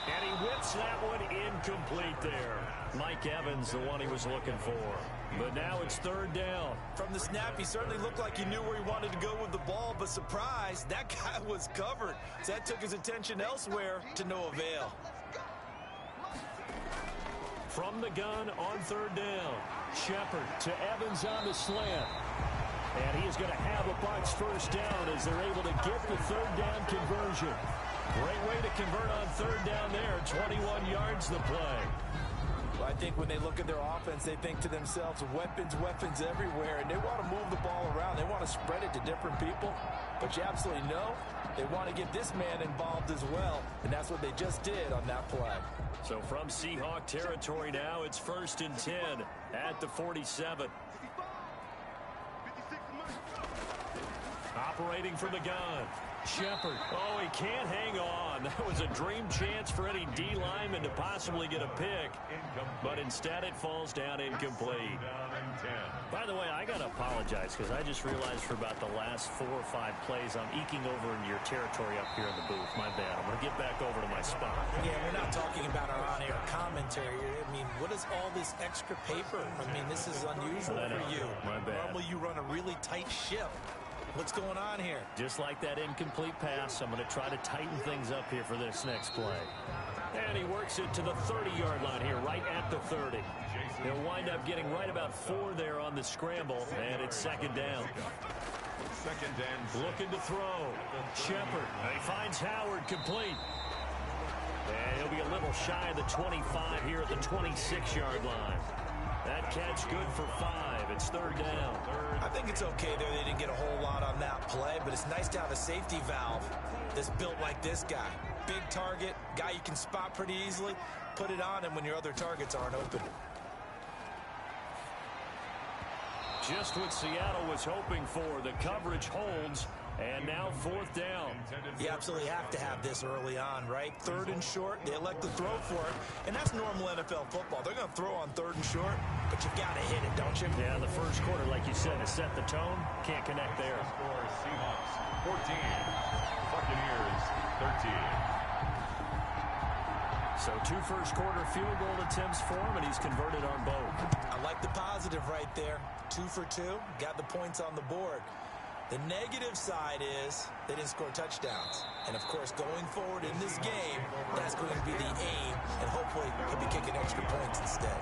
[SPEAKER 2] And he whips that one incomplete there. Mike Evans, the one he was looking for. But now it's third down.
[SPEAKER 3] From the snap, he certainly looked like he knew where he wanted to go with the ball, but surprise, that guy was covered. So that took his attention elsewhere to no avail.
[SPEAKER 2] From the gun on third down. Shepard to Evans on the slant. And he is going to have a Bucs first down as they're able to get the third down conversion. Great way to convert on third down there. 21 yards the play.
[SPEAKER 3] Well, I think when they look at their offense, they think to themselves, weapons everywhere, and they want to move the ball around. They want to spread it to different people. But you absolutely know they want to get this man involved as well, and that's what they just did on that play.
[SPEAKER 2] So from Seahawk territory now, it's first and 10 at the 47. Operating from the gun. Shepard. Oh, he can't hang on. That was a dream chance for any D lineman to possibly get a pick. But instead it falls down incomplete. By the way, I got to apologize because I just realized for about the last 4 or 5 plays I'm eking over into your territory up here in the booth. My bad. I'm going to get back over to my spot.
[SPEAKER 3] Yeah, we're not talking about our on-air commentary. I mean, what is all this extra paper? I mean, this is unusual for you.
[SPEAKER 2] My bad.
[SPEAKER 3] Normally you run a really tight ship. What's going on here?
[SPEAKER 2] Just like that incomplete pass, I'm going to try to tighten things up here for this next play. And he works it to the 30-yard line here, right at the 30. He'll wind up getting right about 4 there on the scramble, and it's second down.
[SPEAKER 1] Second and
[SPEAKER 2] looking to throw. Shepard. He finds Howard complete. And he'll be a little shy of the 25 here at the 26-yard line. That catch good for 5. It's 3rd down.
[SPEAKER 3] I think it's okay there. They didn't get a whole lot on that play, but it's nice to have a safety valve that's built like this guy. Big target, guy you can spot pretty easily. Put it on him when your other targets aren't open.
[SPEAKER 2] Just what Seattle was hoping for. The coverage holds, and now 4th down.
[SPEAKER 3] You absolutely have to have this early on, right? 3rd and short, they elect to throw for it, and that's normal NFL football. They're going to throw on 3rd and short, but you've got to hit it, don't you?
[SPEAKER 2] Yeah, the first quarter, like you said, to set the tone, can't connect there.
[SPEAKER 1] Seahawks 14, Buccaneers 13.
[SPEAKER 2] So 2 first-quarter field goal attempts for him, and he's converted on both.
[SPEAKER 3] I like the positive right there. 2 for 2, got the points on the board. The negative side is they didn't score touchdowns. And, of course, going forward in this game, that's going to be the aim, and hopefully he'll be kicking extra points instead.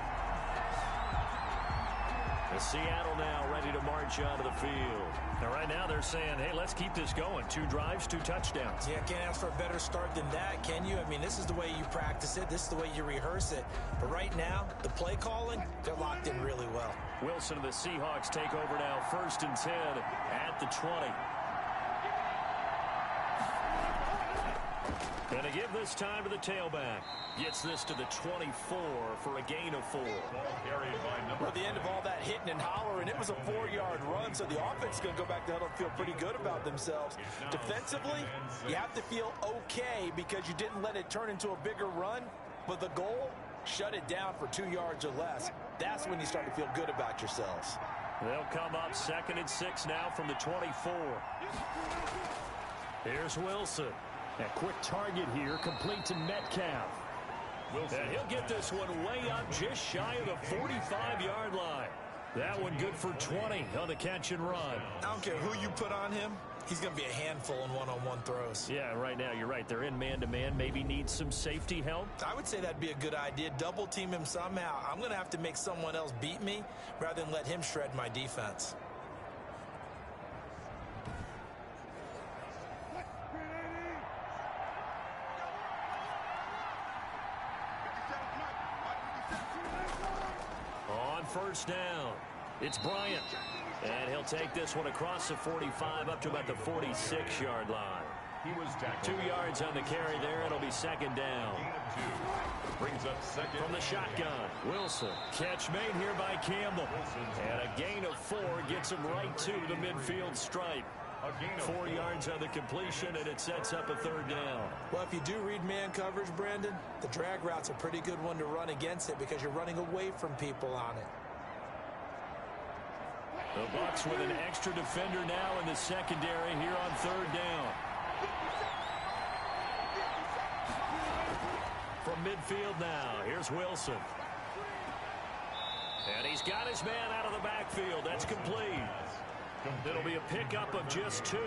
[SPEAKER 2] The Seattle now ready to march onto the field. Now, right now they're saying, hey, let's keep this going. 2 drives, 2 touchdowns.
[SPEAKER 3] Yeah, can't ask for a better start than that, can you? I mean, this is the way you practice it. This is the way you rehearse it. But right now, the play calling, they're locked in really well.
[SPEAKER 2] Wilson and the Seahawks take over now, 1st and 10 at the 20. Gonna give this time to the tailback. Gets this to the 24 for a gain of 4.
[SPEAKER 3] Well, at the end of all that hitting and hollering, it was a 4-yard run, so the offense is going to go back to huddle and feel pretty good about themselves. Defensively, you have to feel okay because you didn't let it turn into a bigger run, but the goal, shut it down for 2 yards or less. That's when you start to feel good about yourselves.
[SPEAKER 2] They'll come up 2nd and 6 now from the 24. Here's Wilson.
[SPEAKER 4] A quick target here, complete to Metcalf.
[SPEAKER 2] And he'll get this one way up just shy of the 45-yard line. That one good for 20 on the catch and run.
[SPEAKER 3] I don't care who you put on him. He's going to be a handful in one-on-one throws.
[SPEAKER 2] Yeah, right now you're right. They're in man-to-man. Maybe needs some safety help.
[SPEAKER 3] I would say that'd be a good idea. Double team him somehow. I'm going to have to make someone else beat me rather than let him shred my defense.
[SPEAKER 2] On 1st down, it's Bryant. And he'll take this one across the 45 up to about the 46-yard line.
[SPEAKER 1] He was tackled.
[SPEAKER 2] 2 yards on the carry there. It'll be 2nd down.
[SPEAKER 1] Brings up 2nd.
[SPEAKER 2] From the shotgun, Wilson. Catch made here by Campbell. And a gain of 4 gets him right to the midfield stripe. 4 yards on the completion, and it sets up a 3rd down.
[SPEAKER 3] Well, if you do read man coverage, Brandon, the drag route's a pretty good one to run against it because you're running away from people on it.
[SPEAKER 2] The Bucs with an extra defender now in the secondary here on 3rd down. From midfield now, here's Wilson. And he's got his man out of the backfield. That's complete. It'll be a pickup of just 2,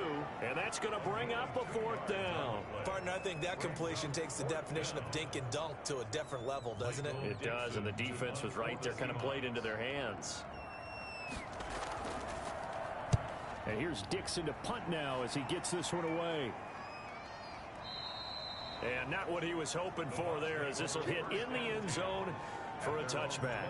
[SPEAKER 2] and that's going to bring up a 4th down.
[SPEAKER 3] Partner, I think that completion takes the definition of dink and dunk to a different level, doesn't it?
[SPEAKER 2] It does, and the defense was right there, kind of played into their hands.
[SPEAKER 4] And here's Dixon to punt now as he gets this one away.
[SPEAKER 2] And not what he was hoping for there, as this will hit in the end zone for a touchback.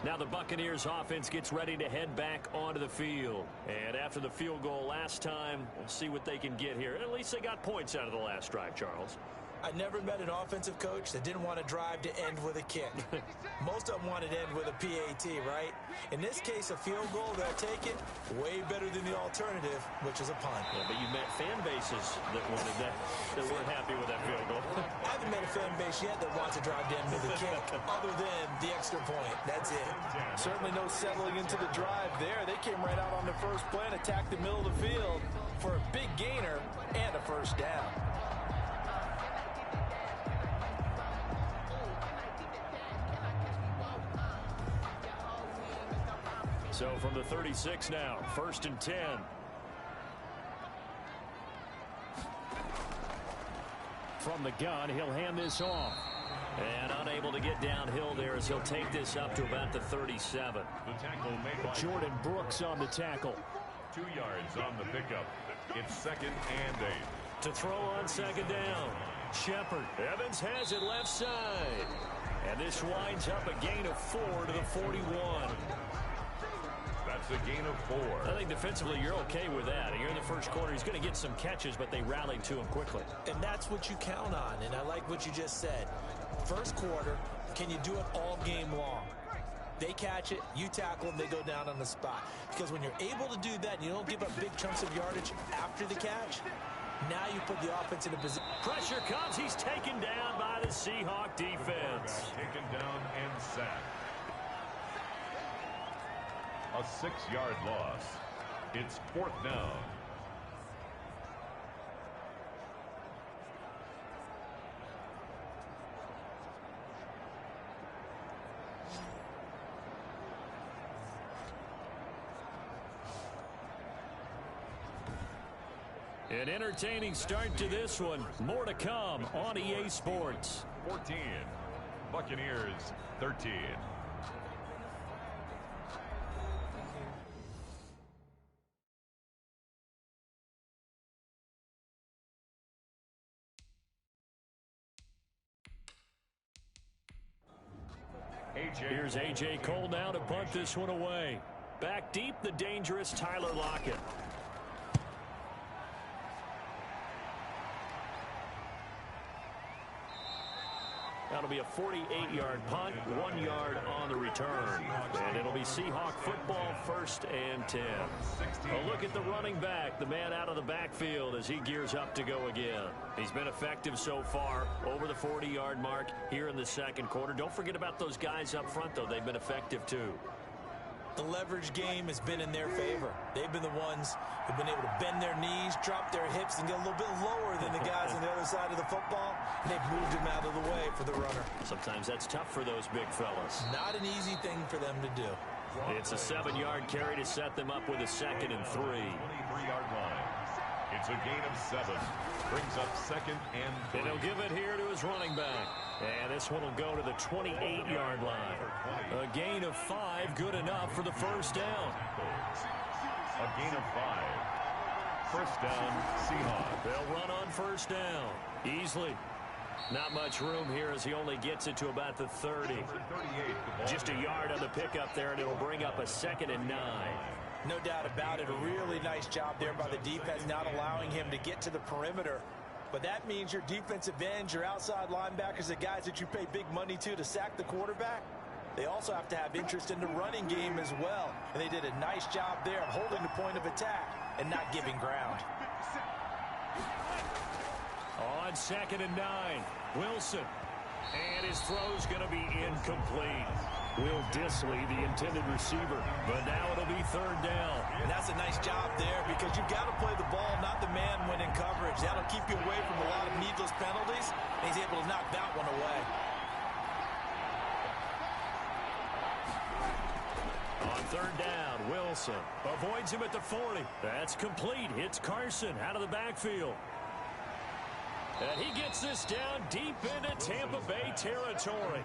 [SPEAKER 2] Now the Buccaneers offense gets ready to head back onto the field. And after the field goal last time, we'll see what they can get here. At least they got points out of the last drive, Charles.
[SPEAKER 3] I never met an offensive coach that didn't want to drive to end with a kick. Most of them wanted to end with a PAT, right? In this case, a field goal, they'll take it way better than the alternative, which is a punt.
[SPEAKER 2] Yeah, but you met fan bases that wanted that weren't happy with that field goal.
[SPEAKER 3] I haven't met a fan base yet that wants to drive to end with a kick, other than the extra point. That's it.
[SPEAKER 6] Certainly no settling into the drive there. They came right out on the first play and attacked the middle of the field for a big gainer and a 1st down.
[SPEAKER 2] So from the 36 now, 1st and 10.
[SPEAKER 4] From the gun, he'll hand this off.
[SPEAKER 2] And unable to get downhill there as he'll take this up to about the 37.
[SPEAKER 1] The tackle made by
[SPEAKER 4] Jordan Brooks on the tackle.
[SPEAKER 1] 2 yards on the pickup. It's 2nd and 8.
[SPEAKER 2] To throw on 2nd down. Shepard. Evans has it left side. And this winds up a gain of 4 to the 41.
[SPEAKER 1] That's a gain of 4.
[SPEAKER 2] I think defensively you're okay with that. Here in the first quarter, he's going to get some catches, but they rallied to him quickly.
[SPEAKER 3] And that's what you count on, and I like what you just said. First quarter, can you do it all game long? They catch it, you tackle them, they go down on the spot. Because when you're able to do that, and you don't give up big chunks of yardage after the catch, now you put the offense in a position.
[SPEAKER 2] Pressure comes. He's taken down by the Seahawk defense.
[SPEAKER 1] Taken down and sacked. A 6-yard loss. It's 4th down.
[SPEAKER 2] An entertaining start to this one. More to come on EA Sports.
[SPEAKER 1] 14. Buccaneers 13.
[SPEAKER 2] Here's A.J. Cole now to punt this one away. Back deep, the dangerous Tyler Lockett. That'll be a 48-yard punt, 1 yard on the return. And it'll be Seahawk football, 1st and 10. A look at the running back, the man out of the backfield as he gears up to go again. He's been effective so far, over the 40-yard mark here in the second quarter. Don't forget about those guys up front, though. They've been effective, too.
[SPEAKER 3] The leverage game has been in their favor. They've been the ones who've been able to bend their knees, drop their hips, and get a little bit lower than the guys on the other side of the football. And they've moved him out of the way for the runner.
[SPEAKER 2] Sometimes that's tough for those big fellas.
[SPEAKER 3] Not an easy thing for them to do.
[SPEAKER 2] It's a 7-yard carry to set them up with a 2nd and 3.
[SPEAKER 1] 23-yard line. It's a gain of 7. Brings up 2nd and 3.
[SPEAKER 2] And he'll give it here to his running back. And this one will go to the 28-yard line. A gain of 5, good enough for the first down.
[SPEAKER 1] A gain of 5. First down, Seahawks.
[SPEAKER 2] They'll run on first down. Easily. Not much room here as he only gets it to about the 30. Just a yard on the pickup there, and it'll bring up a 2nd and 9.
[SPEAKER 3] No doubt about it. A really nice job there by the defense, not allowing him to get to the perimeter. But that means your defensive ends, your outside linebackers, the guys that you pay big money to sack the quarterback, they also have to have interest in the running game as well. And they did a nice job there of holding the point of attack and not giving ground.
[SPEAKER 2] On 2nd and 9, Wilson. And his throw's going to be incomplete. Will Disley, the intended receiver. But now it'll be 3rd down.
[SPEAKER 3] And that's a nice job there because you've got to play the ball, not the man when in coverage. That'll keep you away from a lot of needless penalties. And he's able to knock that one away.
[SPEAKER 2] On 3rd down, Wilson avoids him at the 40. That's complete. Hits Carson out of the backfield. And he gets this down deep into Tampa Bay territory.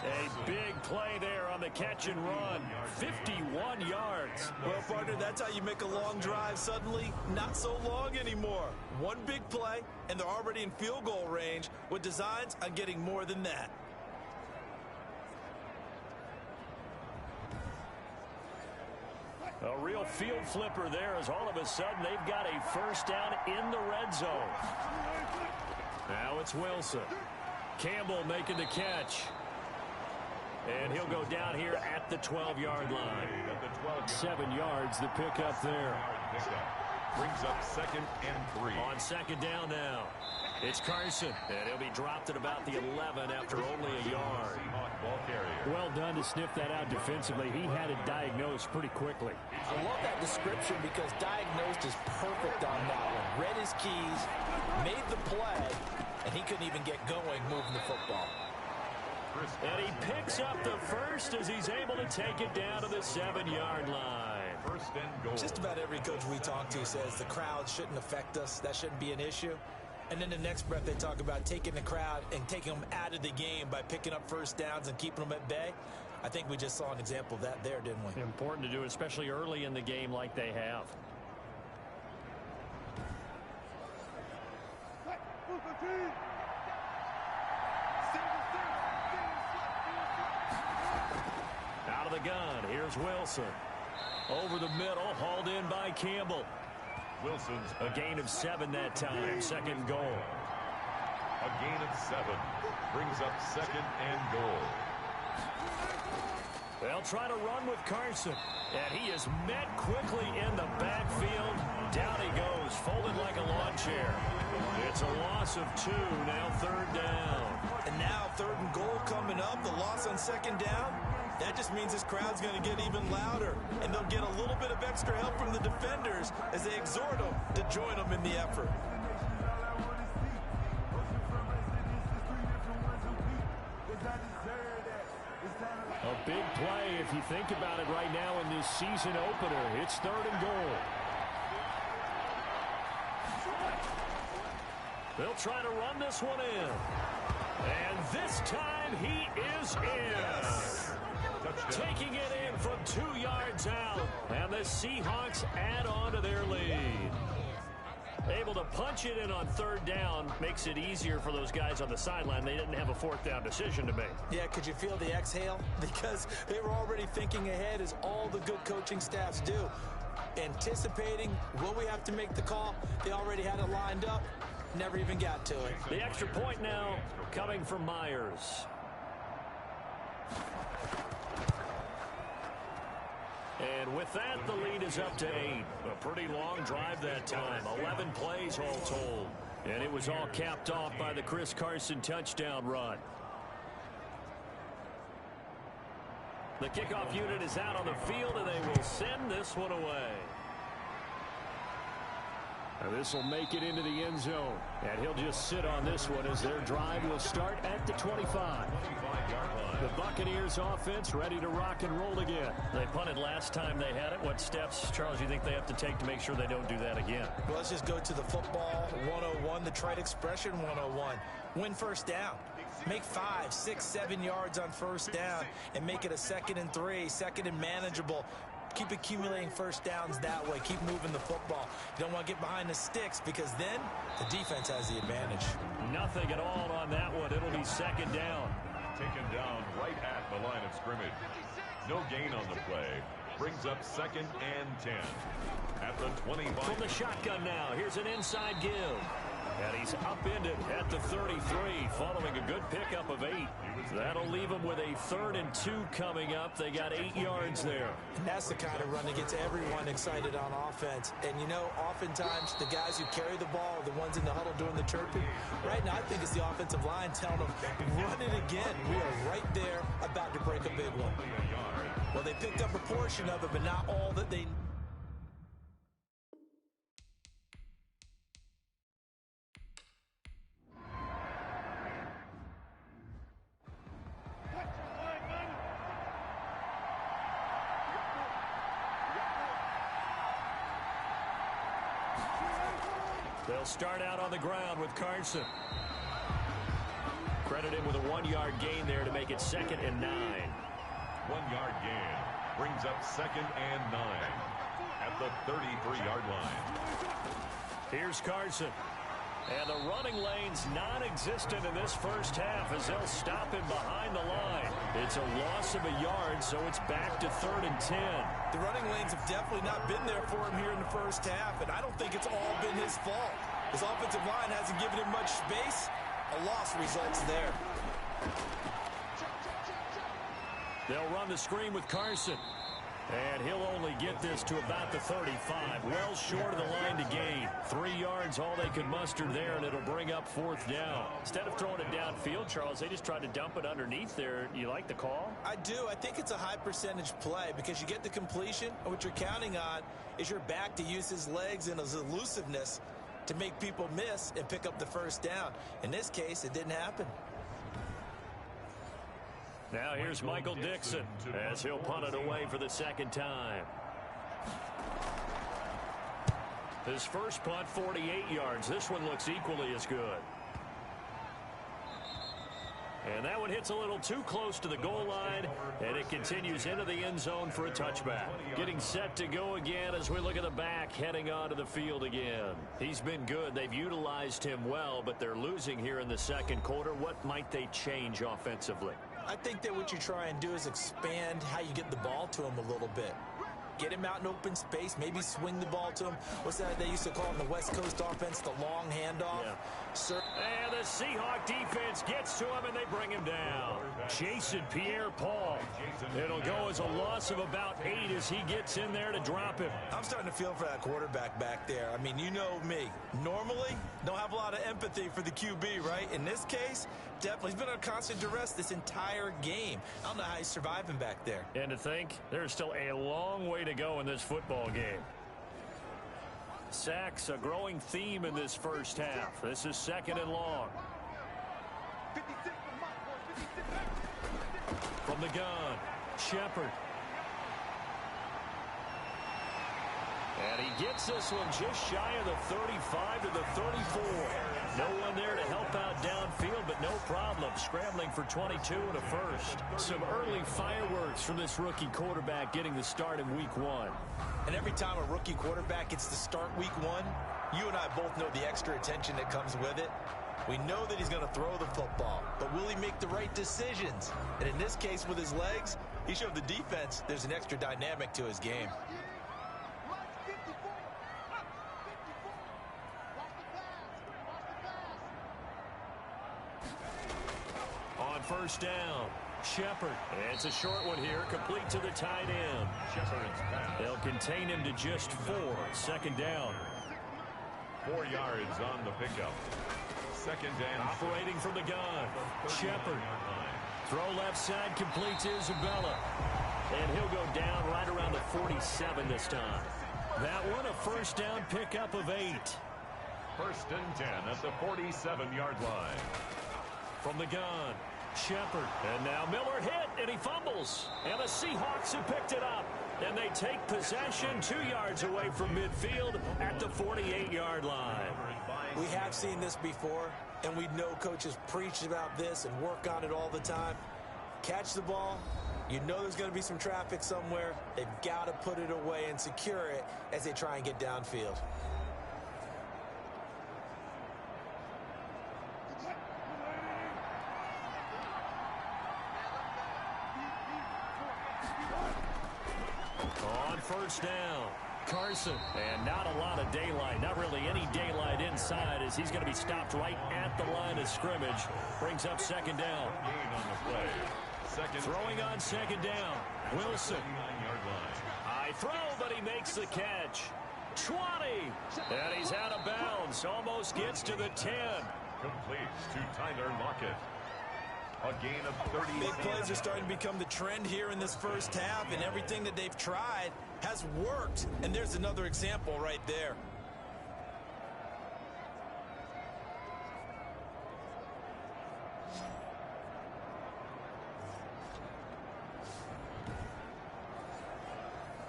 [SPEAKER 2] A big play there on the catch and run. 51 yards.
[SPEAKER 3] Well, partner, that's how you make a long drive suddenly not so long anymore. One big play, and they're already in field goal range with designs on getting more than that.
[SPEAKER 2] A real field flipper there as all of a sudden they've got a first down in the red zone. Now it's Wilson. Campbell making the catch. And he'll go down here at the 12-yard line.
[SPEAKER 4] 7 yards, the pickup there.
[SPEAKER 1] Brings up 2nd and 3.
[SPEAKER 2] On 2nd down now. It's Carson. And he'll be dropped at about the 11 after only a yard.
[SPEAKER 4] Well done to sniff that out defensively. He had it diagnosed pretty quickly.
[SPEAKER 3] I love that description because diagnosed is perfect on that one. Read his keys, made the play, and he couldn't even get going moving the football.
[SPEAKER 2] And he picks up the first as he's able to take it down to the 7-yard line.
[SPEAKER 1] First and goal.
[SPEAKER 3] Just about every coach we talk to says the crowd shouldn't affect us. That shouldn't be an issue. And then the next breath they talk about taking the crowd and taking them out of the game by picking up first downs and keeping them at bay. I think we just saw an example of that there, didn't we?
[SPEAKER 2] Important to do, especially early in the game like they have. the gun. Here's Wilson. Over the middle, hauled in by Campbell.
[SPEAKER 1] Wilson's
[SPEAKER 2] A gain of 7 that time. Second goal.
[SPEAKER 1] a gain of 7. Brings up second and goal.
[SPEAKER 2] They'll try to run with Carson. And he is met quickly in the backfield. Down he goes, folded like a lawn chair. It's a loss of 2, now third down.
[SPEAKER 3] And now third and goal coming up, the loss on second down. That just means this crowd's going to get even louder, and they'll get a little bit of extra help from the defenders as they exhort them to join them in the effort.
[SPEAKER 4] A big play if you think about it right now in this season opener. It's third and goal.
[SPEAKER 2] They'll try to run this one in. And this time he is in. Taking it in from 2 yards out. And the Seahawks add on to their lead. Able to punch it in on third down makes it easier for those guys on the sideline. They didn't have a fourth down decision to make.
[SPEAKER 3] Yeah, could you feel the exhale? Because they were already thinking ahead, as all the good coaching staffs do. Anticipating, will we have to make the call? They already had it lined up. Never even got to it.
[SPEAKER 2] The extra point now coming from Myers. And with that, the lead is up to 8. A pretty long drive that time. 11 plays all told. And it was all capped off by the Chris Carson touchdown run. The kickoff unit is out on the field, and they will send this one away.
[SPEAKER 4] Now this will make it into the end zone. And he'll just sit on this one as their drive will start at the 25. The Buccaneers offense ready to rock and roll again.
[SPEAKER 2] They punted last time they had it. What steps, Charles, you think they have to take to make sure they don't do that again?
[SPEAKER 3] Well, let's just go to the football 101, the trite expression 101. Win first down. Make 5, 6, 7 yards on first down and make it a 2nd and 3, 2nd and manageable. Keep accumulating first downs that way. Keep moving the football. You don't want to get behind the sticks, because then the defense has the advantage.
[SPEAKER 2] Nothing at all on that one. It'll be second down.
[SPEAKER 1] Taken down right at the line of scrimmage. No gain on the play. Brings up second and 10. At the 25.
[SPEAKER 2] From the shotgun now. Here's an inside give. And he's upended at the 33, following a good pickup of 8. That'll leave him with a 3rd and 2 coming up. They got 8 yards there.
[SPEAKER 3] And that's the kind of run that gets everyone excited on offense. And, you know, oftentimes the guys who carry the ball are the ones in the huddle doing the chirping. Right now, I think it's the offensive line telling them, run it again. We are right there about to break a big one. Well, they picked up a portion of it, but not all that they...
[SPEAKER 2] They'll start out on the ground with Carson. Credit him with a 1-yard gain there to make it 2nd and 9.
[SPEAKER 1] 1-yard gain. Brings up 2nd and 9. At the 33-yard line.
[SPEAKER 2] Here's Carson. And the running lane's non-existent in this first half as they'll stop him behind the line. It's a loss of a yard, so it's back to 3rd and 10.
[SPEAKER 3] The running lanes have definitely not been there for him here in the first half, and I don't think it's all been his fault. His offensive line hasn't given him much space. A loss results there.
[SPEAKER 2] They'll run the screen with Carson. And he'll only get this to about the 35. Well short of the line to gain. 3 yards, all they could muster there, and it'll bring up 4th down. Instead of throwing it downfield, Charles, they just tried to dump it underneath there. You like the call?
[SPEAKER 3] I do. I think it's a high percentage play because you get the completion, and what you're counting on is your back to use his legs and his elusiveness to make people miss and pick up the first down. In this case, it didn't happen.
[SPEAKER 2] Now here's Michael Dixon as he'll punt it away for the 2nd time. His first punt, 48 yards. This one looks equally as good. And that one hits a little too close to the goal line, and it continues into the end zone for a touchback. Getting set to go again as we look at the back, heading onto the field again. He's been good. They've utilized him well, but they're losing here in the second quarter. What might they change offensively?
[SPEAKER 3] I think that what you try and do is expand how you get the ball to him a little bit. Get him out in open space, maybe swing the ball to him. What's that they used to call in the West Coast offense, the long handoff?
[SPEAKER 2] Yeah. And the Seahawk defense gets to him, and they bring him down. Jason Pierre-Paul. It'll go as a loss of about 8 as he gets in there to drop him.
[SPEAKER 3] I'm starting to feel for that quarterback back there. I mean, you know me. Normally, don't have a lot of empathy for the QB, right? In this case, definitely. He's been on constant duress this entire game. I don't know how he's surviving back there.
[SPEAKER 2] And to think, there's still a long way to go in this football game. Sacks, a growing theme in this first half. This is 2nd and long. From the gun, Shepard. And he gets this one just shy of the 35 to the 34. No one there to help out downfield, but no problem. Scrambling for 22 and a first. Some early fireworks from this rookie quarterback getting the start in week 1.
[SPEAKER 3] And every time a rookie quarterback gets to start week 1, you and I both know the extra attention that comes with it. We know that he's going to throw the football, but will he make the right decisions? And in this case with his legs, he showed the defense there's an extra dynamic to his game.
[SPEAKER 2] On first down, Shepard. It's a short one here, complete to the tight end. They'll contain him to just 4. 2nd down.
[SPEAKER 1] 4 yards on the pickup. 2nd and
[SPEAKER 2] operating from the gun. Shepard. Throw left side, complete to Isabella. And he'll go down right around the 47 this time. That one a first down pickup of 8.
[SPEAKER 1] 1st and 10 at the 47-yard line.
[SPEAKER 2] From the gun, Shepard. And now Miller hit, and he fumbles. And the Seahawks have picked it up. And they take possession 2 yards away from midfield at the 48-yard line.
[SPEAKER 3] We have seen this before, and we know coaches preach about this and work on it all the time. Catch the ball. You know there's going to be some traffic somewhere. They've got to put it away and secure it as they try and get downfield.
[SPEAKER 2] On first down, Carson. And not a lot of daylight. Not really any daylight inside as he's going to be stopped right at the line of scrimmage. Brings up 2nd down.
[SPEAKER 1] Gain on the play.
[SPEAKER 2] Throwing on 2nd down. Wilson. High throw, but he makes the catch. 20. And he's out of bounds. Almost gets to the 10.
[SPEAKER 1] Complete to Tyler Lockett. A gain of 30.
[SPEAKER 3] Big plays are starting to become the trend here in this first half, and everything that they've tried has worked. And there's another example right there.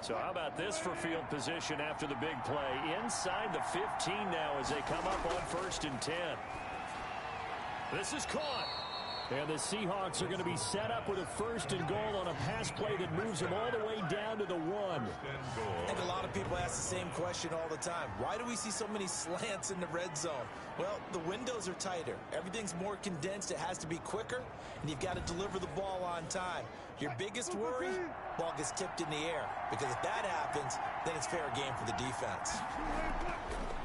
[SPEAKER 2] So how about this for field position after the big play? Inside the 15 now as they come up on 1st and 10. This is caught. And the Seahawks are going to be set up with a 1st and goal on a pass play that moves them all the way down to the 1.
[SPEAKER 3] I think a lot of people ask the same question all the time. Why do we see so many slants in the red zone? Well, the windows are tighter. Everything's more condensed. It has to be quicker, and you've got to deliver the ball on time. Your biggest worry, ball gets tipped in the air. Because if that happens, then it's fair game for the defense.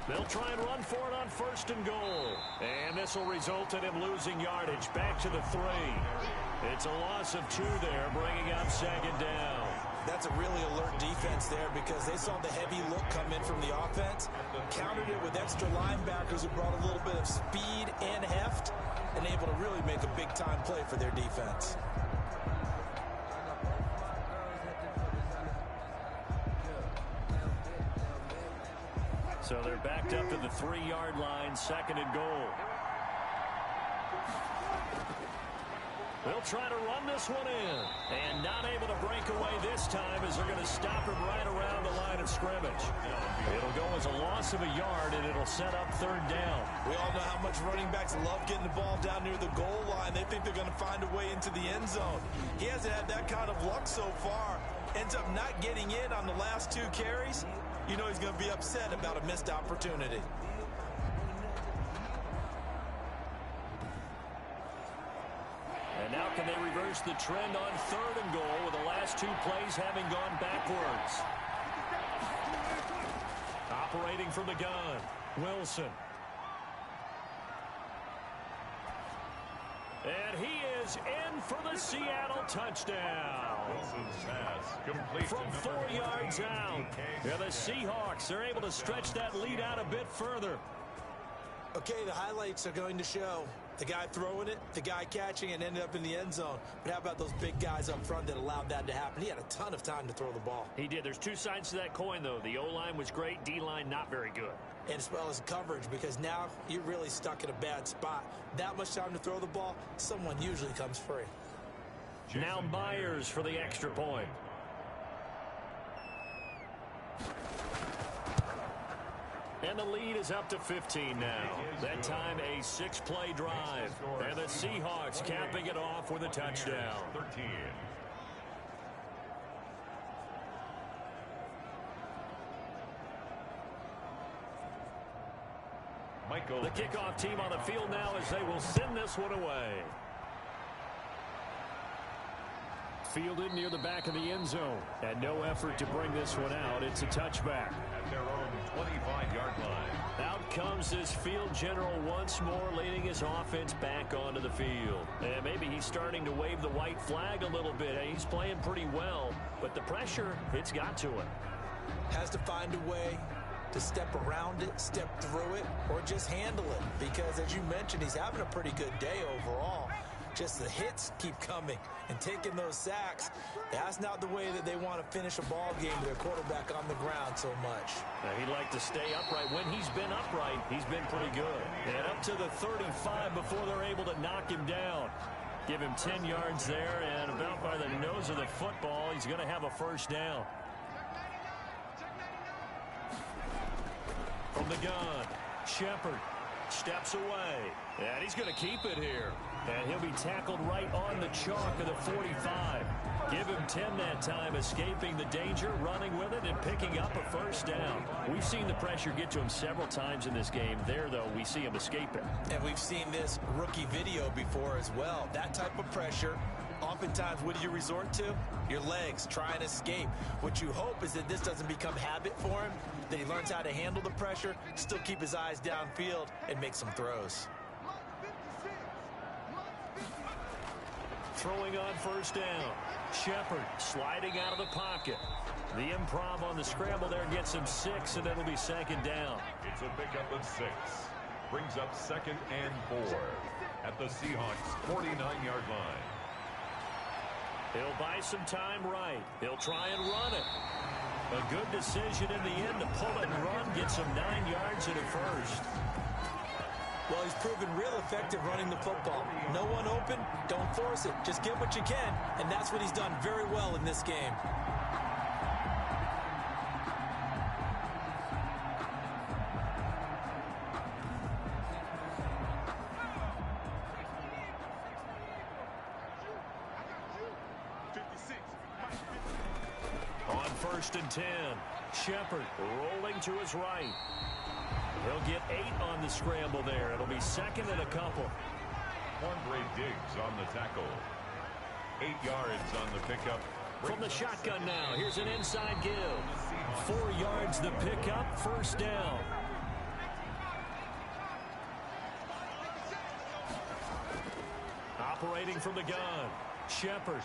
[SPEAKER 2] They'll try and run for it on 1st and goal. And this will result in him losing yardage back to the 3. It's a loss of 2 there, bringing up 2nd down.
[SPEAKER 3] That's a really alert defense there because they saw the heavy look come in from the offense, countered it with extra linebackers who brought a little bit of speed and heft, and able to really make a big-time play for their defense.
[SPEAKER 2] So they're backed up to the 3-yard line, 2nd and goal. They'll try to run this one in. And not able to break away this time as they're going to stop him right around the line of scrimmage. It'll go as a loss of a yard, and it'll set up 3rd down.
[SPEAKER 3] We all know how much running backs love getting the ball down near the goal line. They think they're going to find a way into the end zone. He hasn't had that kind of luck so far. Ends up not getting in on the last 2 carries. You know he's going to be upset about a missed opportunity.
[SPEAKER 2] And Now can they reverse the trend on 3rd and goal with the last 2 plays having gone backwards? Operating from the gun, Wilson. And he is in for the Seattle touchdown.
[SPEAKER 1] Wilson's pass complete
[SPEAKER 2] From 4 yards out. Yeah, the Seahawks are able to stretch that lead out a bit further.
[SPEAKER 3] Okay, the highlights are going to show the guy throwing it, the guy catching it, ended up in the end zone. But how about those big guys up front that allowed that to happen? He had a ton of time to throw the ball.
[SPEAKER 2] He did. There's 2 sides to that coin, though. The O-line was great. D-line not very good.
[SPEAKER 3] And as well as coverage, because now you're really stuck in a bad spot. That much time to throw the ball, someone usually comes free.
[SPEAKER 2] Now Myers for the extra point. And the lead is up to 15 now. That time a 6-play drive. And the Seahawks capping it off with a touchdown.
[SPEAKER 1] 13.
[SPEAKER 2] The kickoff team on the field now as they will send this one away.
[SPEAKER 4] Fielded near the back of the end zone. And no effort to bring this one out. It's a touchback.
[SPEAKER 1] At their own 25-yard line.
[SPEAKER 2] Out comes this field general once more, leading his offense back onto the field. And maybe he's starting to wave the white flag a little bit. He's playing pretty well, but the pressure, it's got to him.
[SPEAKER 3] Has to find a way to step around it, step through it, or just handle it. Because, as you mentioned, he's having a pretty good day overall. Just the hits keep coming and taking those sacks. That's not the way that they want to finish a ball game with their quarterback on the ground so much.
[SPEAKER 2] Now, he'd like to stay upright. When he's been upright, he's been pretty good. And up to the 35 before they're able to knock him down. Give him 10 yards there, and about by the nose of the football, he's going to have a first down. From the gun, Shepard steps away, and he's going to keep it here. And he'll be tackled right on the chalk of the 45. Give him 10 that time, escaping the danger, running with it, and picking up a first down. We've seen the pressure get to him several times in this game. There, though, we see him escape it.
[SPEAKER 3] And we've seen this rookie video before as well. That type of pressure, oftentimes, what do you resort to? Your legs, try and escape. What you hope is that this doesn't become habit for him, that he learns how to handle the pressure, still keep his eyes downfield, and make some throws.
[SPEAKER 2] Throwing on first down. Shepard sliding out of the pocket. The improv on the scramble there gets him 6, and it'll be second down.
[SPEAKER 1] It's a pickup of 6. Brings up 2nd and 4 at the Seahawks' 49-yard line.
[SPEAKER 2] He'll buy some time right. He'll try and run it. A good decision in the end to pull it and run. Gets him 9 yards and a first.
[SPEAKER 3] Well, he's proven real effective running the football. No one open, don't force it. Just get what you can, and that's what he's done very well in this game.
[SPEAKER 2] On 1st and 10, Shepard rolling to his right. He'll get 8 on the scramble there. It'll be 2nd and a couple.
[SPEAKER 1] Andre Diggs on the tackle. 8 yards on the pickup.
[SPEAKER 2] From the shotgun now, here's an inside give. 4 yards the pickup, first down. Operating from the gun, Shepard.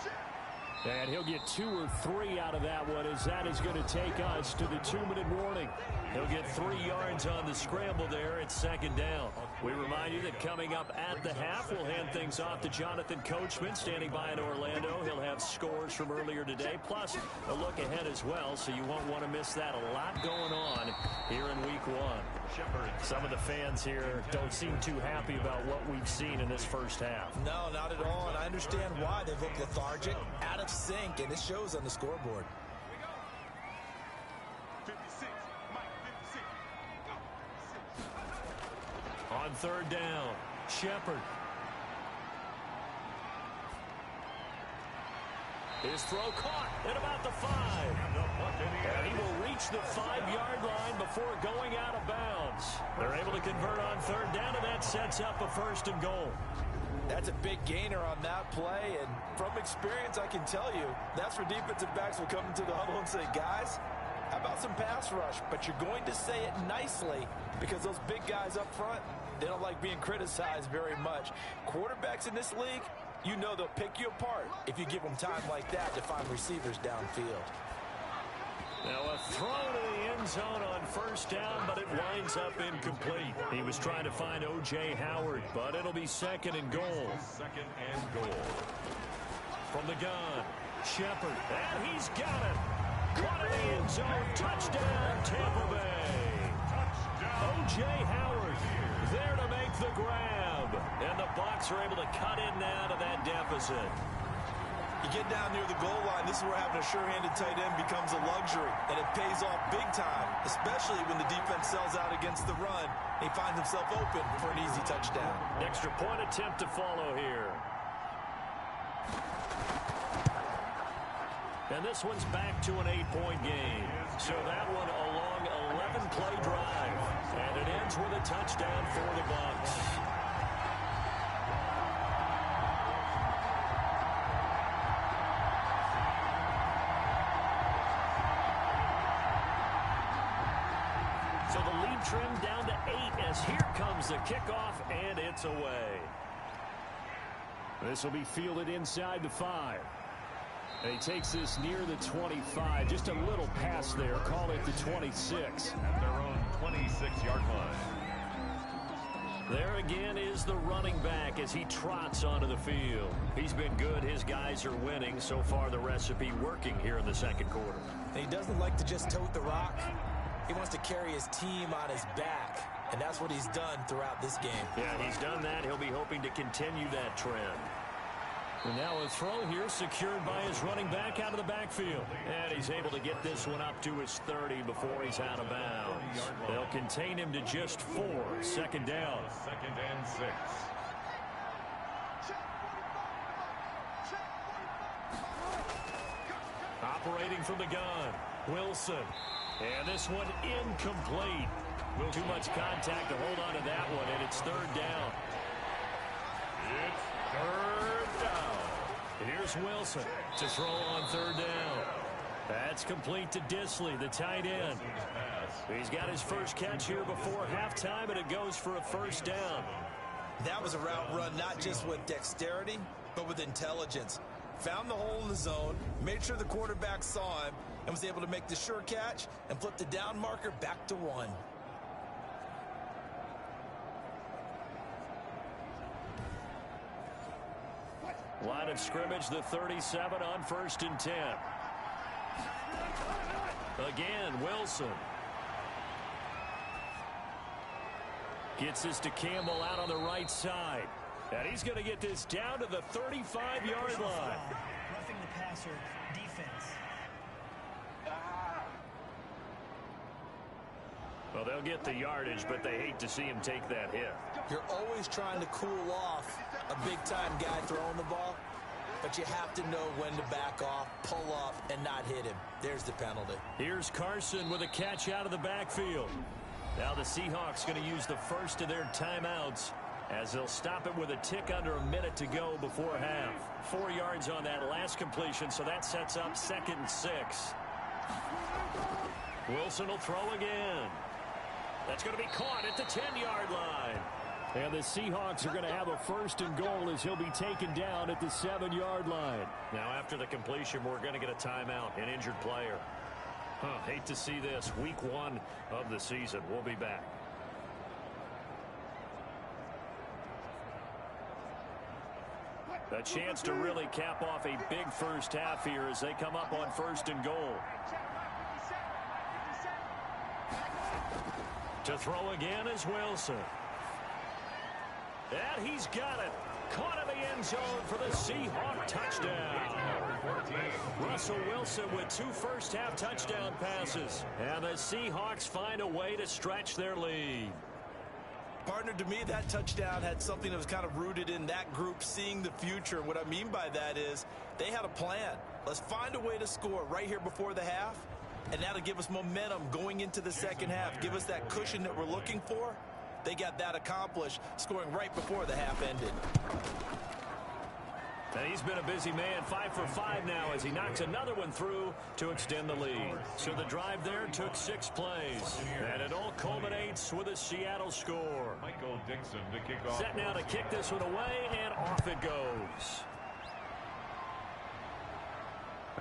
[SPEAKER 2] And he'll get 2 or 3 out of that one, as that is going to take us to the 2-minute warning. He'll get 3 yards on the scramble there at 2nd down. We remind you that coming up at the half, we'll hand things off to Jonathan Coachman, standing by in Orlando. He'll have scores from earlier today, plus a look ahead as well, so you won't want to miss that. A lot going on here in Week 1. Some of the fans here don't seem too happy about what we've seen in this first half.
[SPEAKER 3] No, not at all, and I understand why. They look lethargic, out of sync, and it shows on the scoreboard.
[SPEAKER 2] On 3rd down, Shepard. His throw caught at about the 5. And he will reach the 5-yard line before going out of bounds. They're able to convert on 3rd down, and that sets up a 1st and goal.
[SPEAKER 6] That's a big gainer on that play, and from experience, I can tell you, that's where defensive backs will come into the huddle and say, guys, how about some pass rush? But you're going to say it nicely because those big guys up front, they don't like being criticized very much. Quarterbacks in this league, you know they'll pick you apart if you give them time like that to find receivers downfield.
[SPEAKER 2] Now a throw to the end zone on first down, but it winds up incomplete. He was trying to find O.J. Howard, but it'll be second and goal.
[SPEAKER 1] Second and goal.
[SPEAKER 2] From the gun, Shepard, and he's got it. Caught in the end zone, touchdown, Tampa Bay. O.J. Howard there to make the grab, and the Bucs are able to cut in now to that deficit.
[SPEAKER 6] You get down near the goal line, this is where having a sure-handed tight end becomes a luxury, and it pays off big time, especially when the defense sells out against the run. He finds himself open for an easy touchdown.
[SPEAKER 2] Extra point attempt to follow here. And this one's back to an 8-point game. So that one a long 11-play drive, and it ends with a touchdown for the Bucs. So the lead trimmed down to 8 as here comes the kickoff, and it's away.
[SPEAKER 4] This will be fielded inside the 5. And he takes this near the 25. Just a little pass there. Call it the 26.
[SPEAKER 1] At their own 26-yard line.
[SPEAKER 2] There again is the running back as he trots onto the field. He's been good. His guys are winning. So far, the recipe working here in the second quarter.
[SPEAKER 3] And he doesn't like to just tote the rock. He wants to carry his team on his back, and that's what he's done throughout this game.
[SPEAKER 2] Yeah, he's done that. He'll be hoping to continue that trend.
[SPEAKER 4] And now a throw here secured by his running back out of the backfield.
[SPEAKER 2] And he's able to get this one up to his 30 before he's out of bounds.
[SPEAKER 4] They'll contain him to just 4. Second down.
[SPEAKER 1] Second and 6.
[SPEAKER 2] Operating from the gun, Wilson. And this one incomplete. Too much contact to hold on to that one, and it's third down.
[SPEAKER 1] It's third down.
[SPEAKER 2] Here's Wilson to throw on third down. That's complete to Disley, the tight end. He's got his first catch here before halftime, and it goes for a first down.
[SPEAKER 3] That was a route run not just with dexterity, but with intelligence. Found the hole in the zone, made sure the quarterback saw him, and was able to make the sure catch and flip the down marker back to 1.
[SPEAKER 2] Line of scrimmage, the 37 on first and 10. Again, Wilson. Gets this to Campbell out on the right side. And he's going to get this down to the 35-yard line.
[SPEAKER 5] Roughing the passer, defense.
[SPEAKER 2] Well, they'll get the yardage, but they hate to see him take that hit.
[SPEAKER 3] You're always trying to cool off a big-time guy throwing the ball, but you have to know when to back off, pull up, and not hit him. There's the penalty.
[SPEAKER 2] Here's Carson with a catch out of the backfield. Now the Seahawks going to use the first of their timeouts as they'll stop it with a tick under a minute to go before half. 4 yards on that last completion, so that sets up second and 6. Wilson will throw again. That's going to be caught at the 10-yard line.
[SPEAKER 4] And the Seahawks are going to have a first and goal as he'll be taken down at the 7-yard line.
[SPEAKER 2] Now after the completion, we're going to get a timeout, an injured player. Hate to see this. Week 1 of the season. We'll be back. A chance to really cap off a big first half here as they come up on first and goal. To throw again is Wilson. And he's got it. Caught in the end zone for the Seahawk touchdown. Russell Wilson with 2 first-half touchdown passes. And the Seahawks find a way to stretch their lead.
[SPEAKER 3] Partner, to me, that touchdown had something that was kind of rooted in that group seeing the future. What I mean by that is they had a plan. Let's find a way to score right here before the half, and that'll give us momentum going into the second half, give us that cushion that we're looking for, they got that accomplished, scoring right before the half ended.
[SPEAKER 2] And he's been a busy man, 5 for 5 now as he knocks another one through to extend the lead. So the drive there took 6 plays. And it all culminates with a Seattle score.
[SPEAKER 1] Michael Dixon to kick off.
[SPEAKER 2] Set now to kick this one away, and off it goes.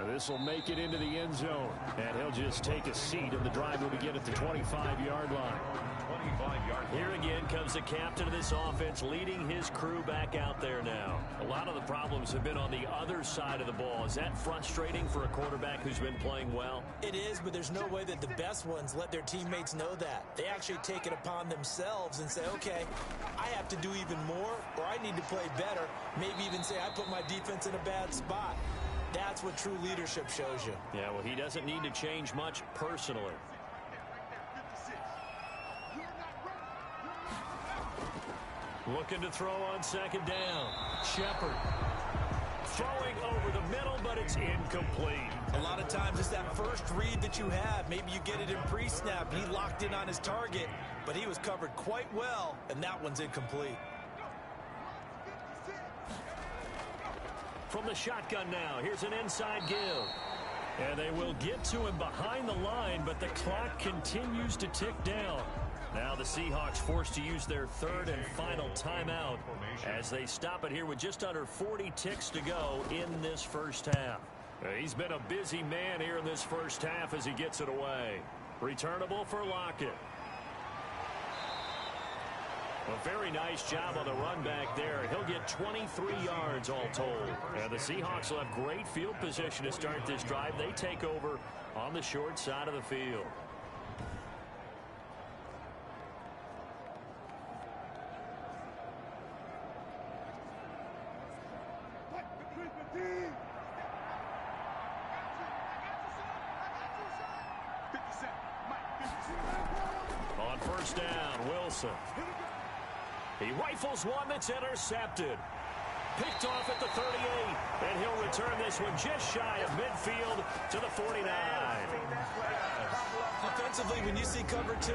[SPEAKER 4] This will make it into the end zone. And he'll just take a seat, and the drive will begin at the 25-yard line.
[SPEAKER 1] 25-yard line.
[SPEAKER 2] Here again comes the captain of this offense, leading his crew back out there now. A lot of the problems have been on the other side of the ball. Is that frustrating for a quarterback who's been playing well?
[SPEAKER 3] It is, but there's no way that the best ones let their teammates know that. They actually take it upon themselves and say, okay, I have to do even more, or I need to play better. Maybe even say I put my defense in a bad spot. That's what true leadership shows you.
[SPEAKER 2] Yeah, well, he doesn't need to change much personally. Looking to throw on second down. Shepard throwing over the middle, but it's incomplete.
[SPEAKER 3] A lot of times it's that first read that you have. Maybe you get it in pre-snap. He locked in on his target, but he was covered quite well, and that one's incomplete.
[SPEAKER 2] From the shotgun now, here's an inside give. And they will get to him behind the line, but the clock continues to tick down. Now the Seahawks forced to use their third and final timeout as they stop it here with just under 40 ticks to go in this first half. He's been a busy man here in this first half as he gets it away. Returnable for Lockett. A very nice job on the run back there. He'll get 23 yards all told. And the Seahawks will have great field position to start this drive. They take over on the short side of the field. On first down, Wilson. He rifles one that's intercepted. Picked off at the 38. And he'll return this one just shy of midfield to the 49.
[SPEAKER 3] Offensively, when you see cover two,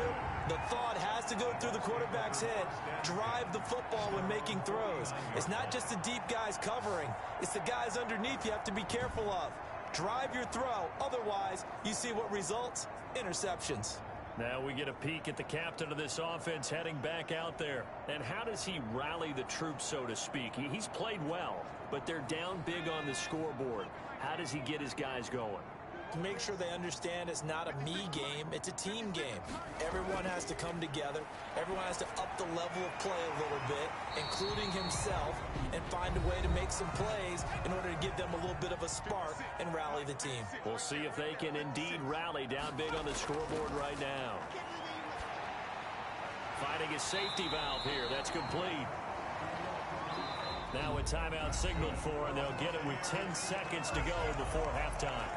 [SPEAKER 3] the thought has to go through the quarterback's head. Drive the football when making throws. It's not just the deep guys covering. It's the guys underneath you have to be careful of. Drive your throw. Otherwise, you see what results? Interceptions.
[SPEAKER 2] Now we get a peek at the captain of this offense heading back out there. And how does he rally the troops, so to speak? He's played well, but they're down big on the scoreboard. How does he get his guys going?
[SPEAKER 3] To make sure they understand it's not a me game, it's a team game. Everyone has to come together. Everyone has to up the level of play a little bit, including himself, and find a way to make some plays in order to give them a little bit of a spark and rally the team.
[SPEAKER 2] We'll see if they can indeed rally down big on the scoreboard right now. Finding a safety valve here. That's complete. Now a timeout signaled for, and they'll get it with 10 seconds to go before halftime.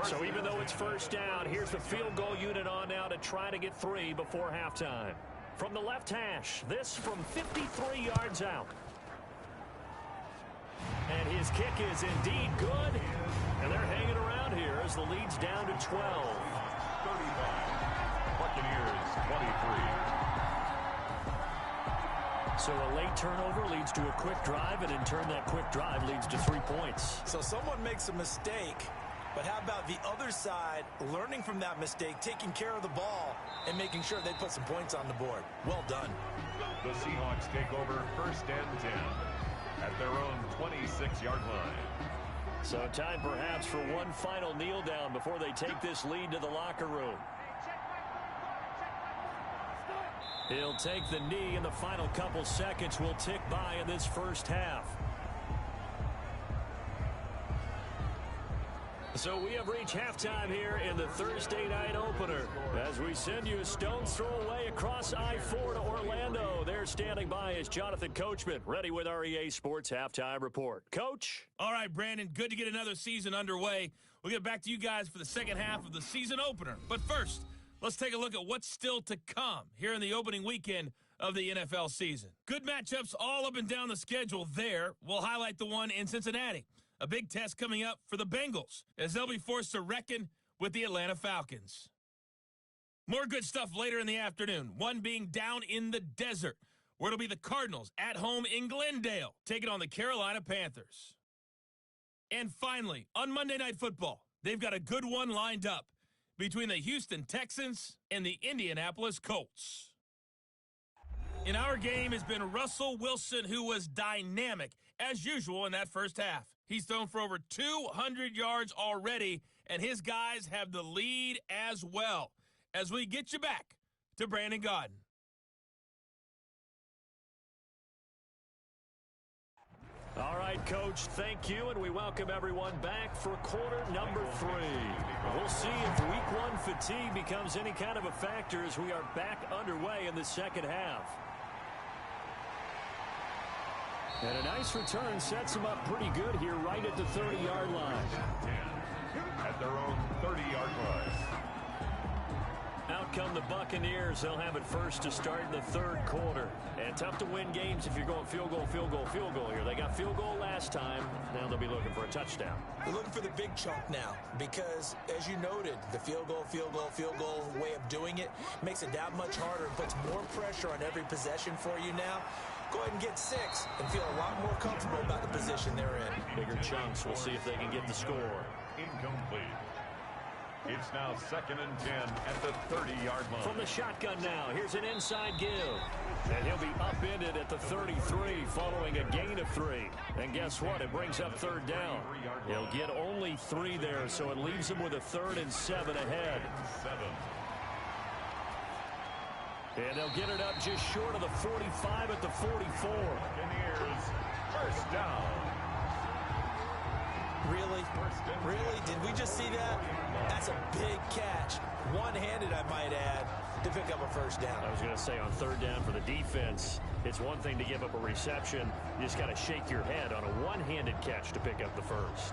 [SPEAKER 2] So even though it's first down, here's the field goal unit on now to try to get 3 before halftime. From the left hash, this from 53 yards out. And his kick is indeed good. And they're hanging around here as the lead's down to 12.
[SPEAKER 1] 35. Buccaneers 23.
[SPEAKER 2] So a late turnover leads to a quick drive, and in turn that quick drive leads to 3 points.
[SPEAKER 3] So someone makes a mistake, but how about the other side learning from that mistake, taking care of the ball, and making sure they put some points on the board? Well done.
[SPEAKER 1] The Seahawks take over first and 10 at their own 26-yard line.
[SPEAKER 2] So time perhaps for one final kneel down before they take this lead to the locker room. He'll take the knee, and the final couple seconds will tick by in this first half. So we have reached halftime here in the Thursday night opener as we send you a stone's throw away across I-4 to Orlando. There standing by is Jonathan Coachman, ready with our EA Sports Halftime Report. Coach?
[SPEAKER 7] All right, Brandon, good to get another season underway. We'll get back to you guys for the second half of the season opener. But first, let's take a look at what's still to come here in the opening weekend of the NFL season. Good matchups all up and down the schedule there. We'll highlight the one in Cincinnati. A big test coming up for the Bengals as they'll be forced to reckon with the Atlanta Falcons. More good stuff later in the afternoon, one being down in the desert, where it'll be the Cardinals at home in Glendale, taking on the Carolina Panthers. And finally, on Monday Night Football, they've got a good one lined up between the Houston Texans and the Indianapolis Colts. In our game has been Russell Wilson, who was dynamic, as usual, in that first half. He's thrown for over 200 yards already, and his guys have the lead as well. As we get you back to Brandon Gaudin.
[SPEAKER 4] All right, Coach, thank you, and we welcome everyone back for quarter number 3. We'll see if week 1 fatigue becomes any kind of a factor as we are back underway in the second half. And a nice return sets them up pretty good here right at the 30-yard line.
[SPEAKER 1] At their own 30-yard line.
[SPEAKER 4] Out come the Buccaneers. They'll have it first to start the third quarter. And tough to win games if you're going field goal, field goal, field goal here. They got field goal last time. Now they'll be looking for a touchdown.
[SPEAKER 3] They're looking for the big chunk now because, as you noted, the field goal way of doing it makes it that much harder and puts more pressure on every possession for you now. Go ahead and get 6 and feel a lot more comfortable about the position they're in.
[SPEAKER 4] Bigger chunks. We'll see if they can get the score.
[SPEAKER 1] Incomplete. It's now 2nd and 10 at the 30-yard line.
[SPEAKER 4] From the shotgun now, here's an inside give. And he'll be upended at the 33 following a gain of 3. And guess what? It brings up 3rd down. He'll get only 3 there, so it leaves him with a 3rd and 7 ahead. And they'll get it up just short of the 45 at the 44.
[SPEAKER 1] Buccaneers, first down.
[SPEAKER 3] Really? Really? Did we just see that? That's a big catch. One-handed, I might add, to pick up a first down.
[SPEAKER 4] I was going to say on 3rd down for the defense, it's one thing to give up a reception. You just got to shake your head on a one-handed catch to pick up the first.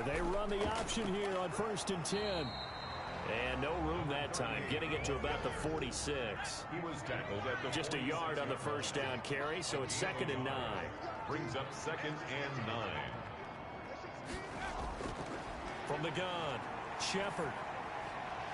[SPEAKER 4] They run the option here on 1st and 10. And no room that time, getting it to about the 46.
[SPEAKER 1] He was tackled at the
[SPEAKER 4] just a yard on the first down carry, so it's 2nd and 9.
[SPEAKER 1] Brings up 2nd and 9.
[SPEAKER 4] From the gun, Shepard.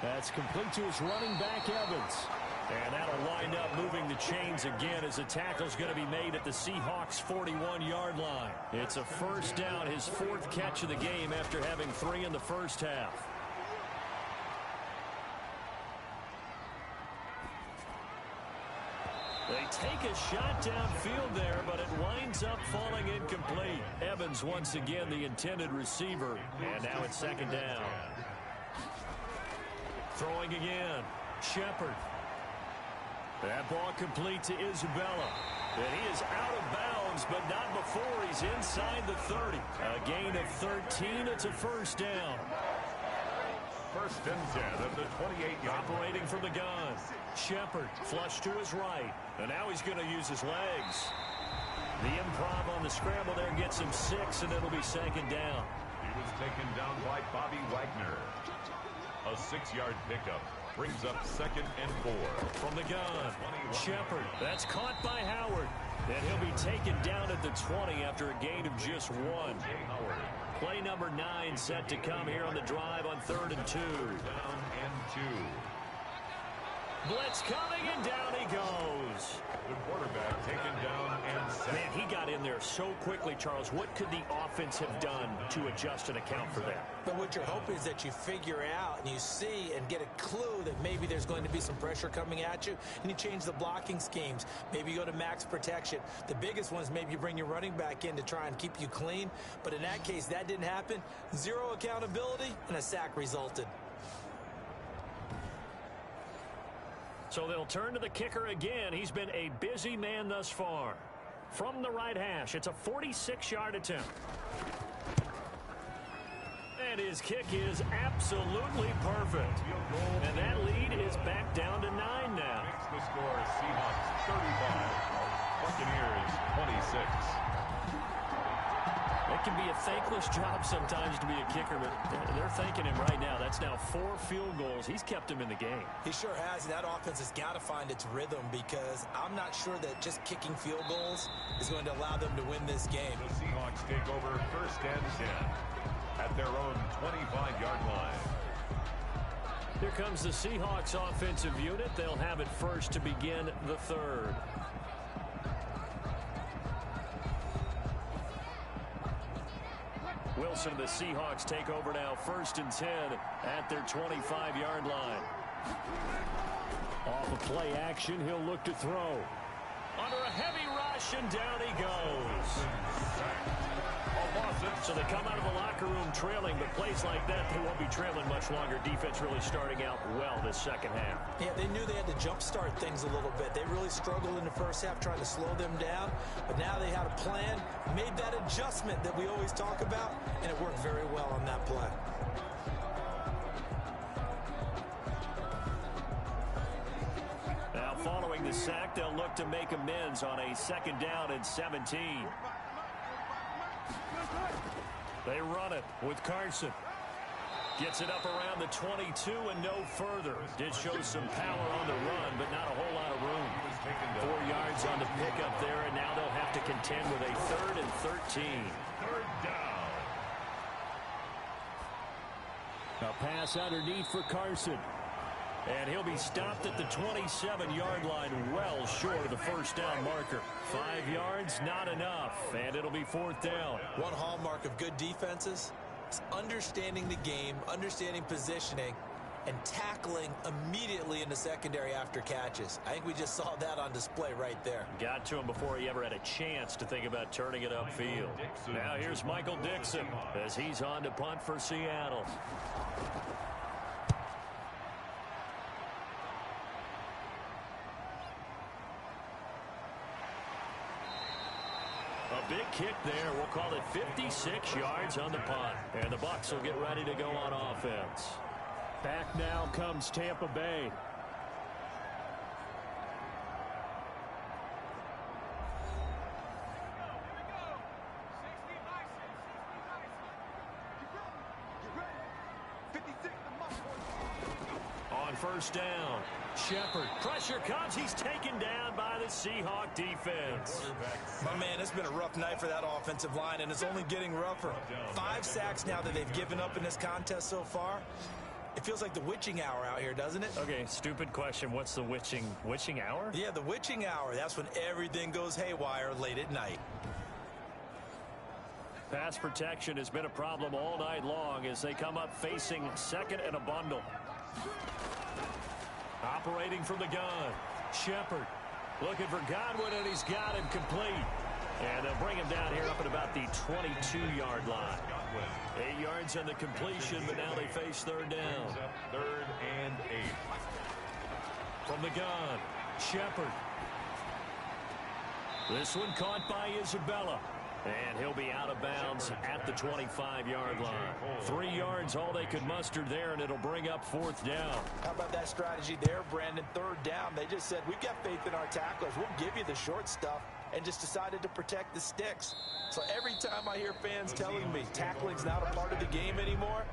[SPEAKER 4] That's complete to his running back, Evans. And that'll wind up moving the chains again as the tackle's going to be made at the Seahawks' 41-yard line. It's a first down, his 4th catch of the game after having 3 in the first half. They take a shot downfield there, but it winds up falling incomplete. Evans once again the intended receiver, and now it's 2nd down. Throwing again, Shepard. That ball complete to Isabella. And he is out of bounds, but not before he's inside the 30. A gain of 13. It's a first down.
[SPEAKER 1] 1st and 10 at the 28-yard.
[SPEAKER 4] Operating from the gun. Shepard flush to his right. And now he's going to use his legs. The improv on the scramble there gets him 6, and it'll be 2nd down.
[SPEAKER 1] He was taken down by Bobby Wagner. A 6-yard pickup. Brings up 2nd and 4.
[SPEAKER 4] From the gun, Shepard. That's caught by Howard. And he'll be taken down at the 20 after a gain of just 1. Play number 9 set to come here on the drive on 3rd and 2.
[SPEAKER 1] Down and 2.
[SPEAKER 4] Blitz coming, and down he goes.
[SPEAKER 1] The quarterback taken down and set.
[SPEAKER 4] Man, he got in there so quickly, Charles. What could the offense have done to adjust and account for that?
[SPEAKER 3] But what you're hoping is that you figure out and you see and get a clue that maybe there's going to be some pressure coming at you, and you change the blocking schemes. Maybe you go to max protection. The biggest one is maybe you bring your running back in to try and keep you clean. But in that case, that didn't happen. 0 accountability, and a sack resulted.
[SPEAKER 4] So they'll turn to the kicker again. He's been a busy man thus far. From the right hash, it's a 46-yard attempt. And his kick is absolutely perfect. And that lead is back down to 9 now.
[SPEAKER 1] Makes the score Seahawks 35. Buccaneers 26.
[SPEAKER 2] It can be a thankless job sometimes to be a kicker, but they're thanking him right now. That's now 4 field goals. He's kept him in the game.
[SPEAKER 3] He sure has, and that offense has got to find its rhythm because I'm not sure that just kicking field goals is going to allow them to win this game.
[SPEAKER 1] The Seahawks take over 1st and 10 at their own 25-yard line.
[SPEAKER 2] Here comes the Seahawks offensive unit. They'll have it first to begin the 3rd. Wilson and the Seahawks take over now 1st and 10 at their 25-yard line.
[SPEAKER 4] Off of play action, he'll look to throw.
[SPEAKER 2] Under a heavy rush, and down he goes. So they come out of the locker room trailing, but plays like that, they won't be trailing much longer. Defense really starting out well this second half.
[SPEAKER 3] Yeah, they knew they had to jumpstart things a little bit. They really struggled in the first half trying to slow them down, but now they had a plan, made that adjustment that we always talk about, and it worked very well on that play.
[SPEAKER 2] Now following the sack, they'll look to make amends on a 2nd down and 17. They run it with Carson. Gets it up around the 22 and no further. Did show some power on the run, but not a whole lot of room. 4 yards on the pickup there, and now they'll have to contend with a 3rd and 13.
[SPEAKER 1] 3rd down.
[SPEAKER 4] A pass underneath for Carson.
[SPEAKER 2] And he'll be stopped at the 27-yard line, well short of the 1st down marker. 5 yards, not enough, and it'll be 4th down.
[SPEAKER 3] One hallmark of good defenses is understanding the game, understanding positioning, and tackling immediately in the secondary after catches. I think we just saw that on display right there.
[SPEAKER 2] Got to him before he ever had a chance to think about turning it upfield. Now here's Michael Dixon as he's on to punt for Seattle. A big kick there. We'll call it 56 yards on the punt. And the Bucs will get ready to go on offense.
[SPEAKER 4] Back now comes Tampa Bay.
[SPEAKER 2] On 1st down, Shepard. Pressure comes. He's taken down by the Seahawk defense.
[SPEAKER 3] My man, it's been a rough night for that offensive line, and it's only getting rougher. 5 sacks now that they've given up in this contest so far. It feels like the witching hour out here, doesn't it?
[SPEAKER 2] Okay, stupid question. What's the witching hour?
[SPEAKER 3] Yeah, the witching hour. That's when everything goes haywire late at night.
[SPEAKER 2] Pass protection has been a problem all night long as they come up facing 2nd and a bundle. Operating from the gun, Shepard looking for Godwin, and he's got him complete. And they'll bring him down here up at about the 22-yard line. 8 yards on the completion, but now they face 3rd down.
[SPEAKER 1] 3rd and 8.
[SPEAKER 2] From the gun, Shepard. This one caught by Isabella. And he'll be out of bounds at the 25-yard line. 3 yards, all they could muster there, and it'll bring up 4th down.
[SPEAKER 3] How about that strategy there, Brandon? 3rd down. They just said, we've got faith in our tacklers. We'll give you the short stuff, and just decided to protect the sticks. So every time I hear fans telling me tackling's not a part of the game anymore,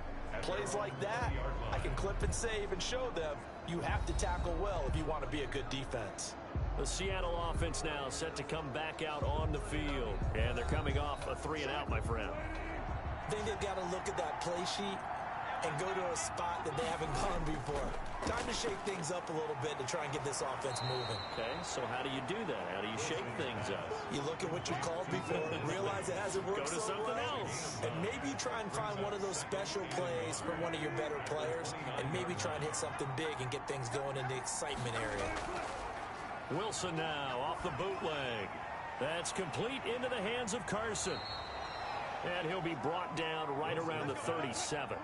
[SPEAKER 3] plays like that, I can clip and save and show them you have to tackle well if you want to be a good defense.
[SPEAKER 2] The Seattle offense now set to come back out on the field. And they're coming off a 3-and-out, my friend.
[SPEAKER 3] I think they've got to look at that play sheet and go to a spot that they haven't gone before. Time to shake things up a little bit to try and get this offense moving.
[SPEAKER 2] Okay, so how do you do that? How do you shake things up?
[SPEAKER 3] You look at what you called before, realize it hasn't worked
[SPEAKER 2] Go to
[SPEAKER 3] so
[SPEAKER 2] something
[SPEAKER 3] well,
[SPEAKER 2] else.
[SPEAKER 3] and maybe try and find one of those special plays from one of your better players, and maybe try and hit something big and get things going in the excitement area.
[SPEAKER 2] Wilson now off the bootleg. That's complete into the hands of Carson. And he'll be brought down right around the 37.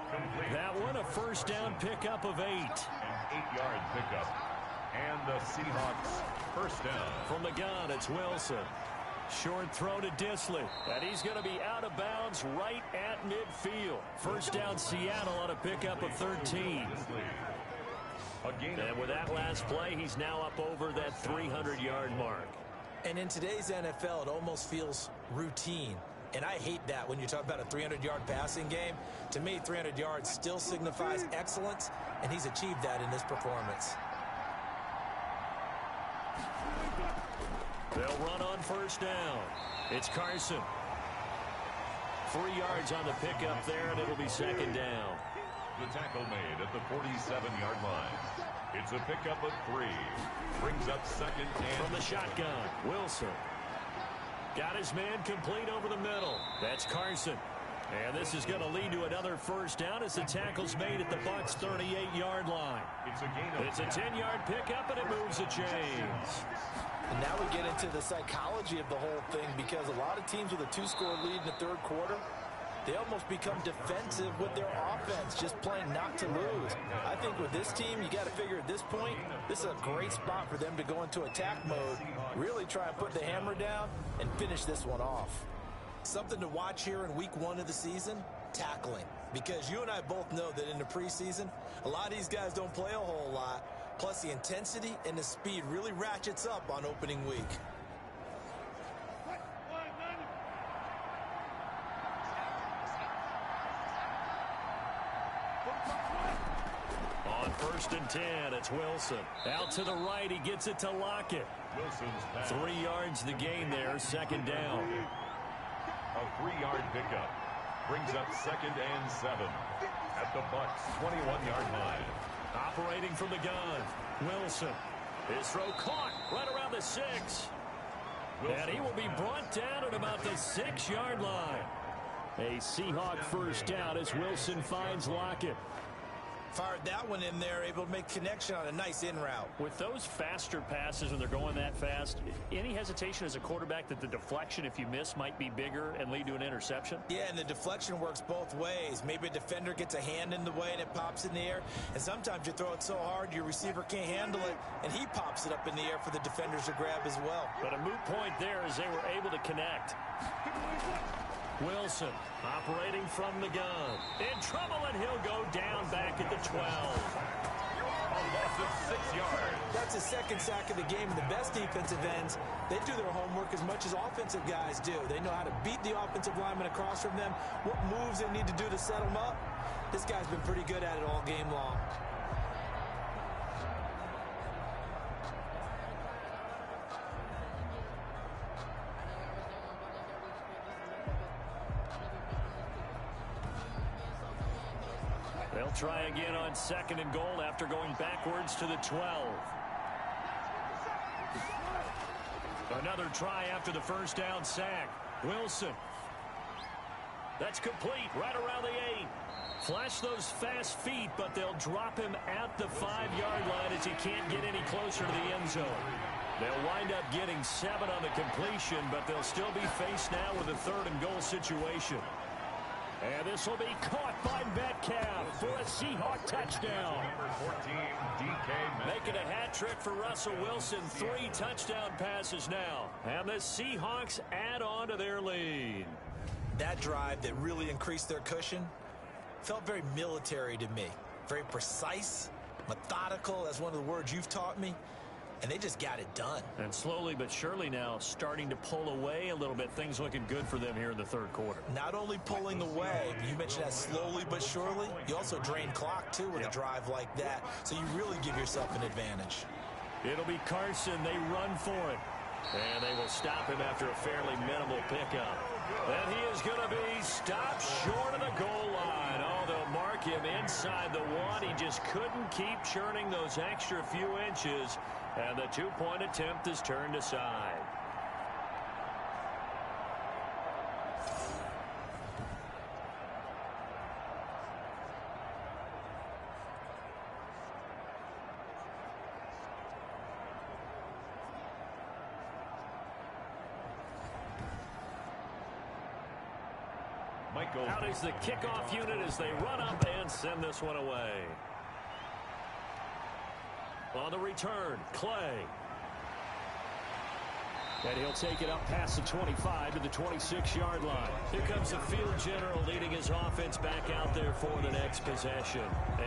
[SPEAKER 2] That one, a 1st down pickup of 8.
[SPEAKER 1] An 8-yard pickup. And the Seahawks 1st down.
[SPEAKER 2] From the gun, it's Wilson. Short throw to Disley. And he's going to be out of bounds right at midfield. 1st down Seattle on a pickup of 13. And with that last play, he's now up over that 300-yard mark.
[SPEAKER 3] And in today's NFL, it almost feels routine. And I hate that when you talk about a 300-yard passing game. To me, 300 yards still signifies excellence, and he's achieved that in this performance.
[SPEAKER 4] They'll run on first down. It's Carson. 3 yards on the pickup there, and it'll be second down.
[SPEAKER 1] The tackle made at the 47-yard line. It's a pickup of 3. Brings up second and...
[SPEAKER 4] From the shotgun, Wilson. Got his man complete over the middle. That's Carson. And this is going to lead to another first down as the tackle's made at the Bucs' 38-yard line. It's a 10-yard pickup, and it moves the chains.
[SPEAKER 6] And now we get into the psychology of the whole thing, because a lot of teams with a 2-score lead in the third quarter, they almost become defensive with their offense, just playing not to lose. I think with this team, you got to figure at this point, this is a great spot for them to go into attack mode, really try and put the hammer down and finish this one off.
[SPEAKER 3] Something to watch here in week 1 of the season, tackling. Because you and I both know that in the preseason, a lot of these guys don't play a whole lot. Plus, the intensity and the speed really ratchets up on opening week.
[SPEAKER 4] On first and 10, it's Wilson. Out to the right, he gets it to Lockett. 3 yards the gain there, second down.
[SPEAKER 1] A 3-yard pickup. Brings up second and 7 at the Bucs' 21-yard line.
[SPEAKER 4] Operating from the gun, Wilson. His throw caught right around the 6. And he will be brought down at about the 6-yard line. A Seahawk first down as Wilson finds Lockett.
[SPEAKER 3] Fired that one in there, able to make connection on a nice in route.
[SPEAKER 2] With those faster passes when they're going that fast, any hesitation as a quarterback that the deflection, if you miss, might be bigger and lead to an interception?
[SPEAKER 3] Yeah, and the deflection works both ways. Maybe a defender gets a hand in the way and it pops in the air. And sometimes you throw it so hard your receiver can't handle it, and he pops it up in the air for the defenders to grab as well.
[SPEAKER 2] But a moot point there as they were able to connect.
[SPEAKER 4] Wilson operating from the gun. In trouble, and he'll go down back at the 12.
[SPEAKER 1] A loss of 6 yards.
[SPEAKER 3] That's the second sack of the game. The best defensive ends, they do their homework as much as offensive guys do. They know how to beat the offensive lineman across from them, what moves they need to do to set them up. This guy's been pretty good at it all game long.
[SPEAKER 4] They'll try again on second and goal after going backwards to the 12. Another try after the first down sack. Wilson. That's complete right around the 8. Flash those fast feet, but they'll drop him at the 5-yard line as he can't get any closer to the end zone. They'll wind up getting 7 on the completion, but they'll still be faced now with a third and goal situation. And this will be caught by Metcalf for a Seahawk touchdown.
[SPEAKER 1] Number 14, DK Metcalf.
[SPEAKER 4] Making a hat trick for Russell Wilson. 3 touchdown passes now. And the Seahawks add on to their lead.
[SPEAKER 3] That drive that really increased their cushion felt very military to me. Very precise, methodical, that's one of the words you've taught me. And they just got it done.
[SPEAKER 2] And slowly but surely now starting to pull away a little bit. Things looking good for them here in the third quarter.
[SPEAKER 3] Not only pulling away, you mentioned that slowly but surely. You also drain clock, too, with a drive like that. So you really give yourself an advantage.
[SPEAKER 4] It'll be Carson. They run for it. And they will stop him after a fairly minimal pickup. And he is going to be stopped short of the goal line. Oh, they'll mark him inside the 1. He just couldn't keep churning those extra few inches. And the 2-point attempt is turned aside.
[SPEAKER 1] Michael.
[SPEAKER 2] Out is the kickoff unit as they run up and send this one away. On the return, Clay. And he'll take it up past the 25 to the 26-yard line. Here comes the field general leading his offense back out there for the next possession.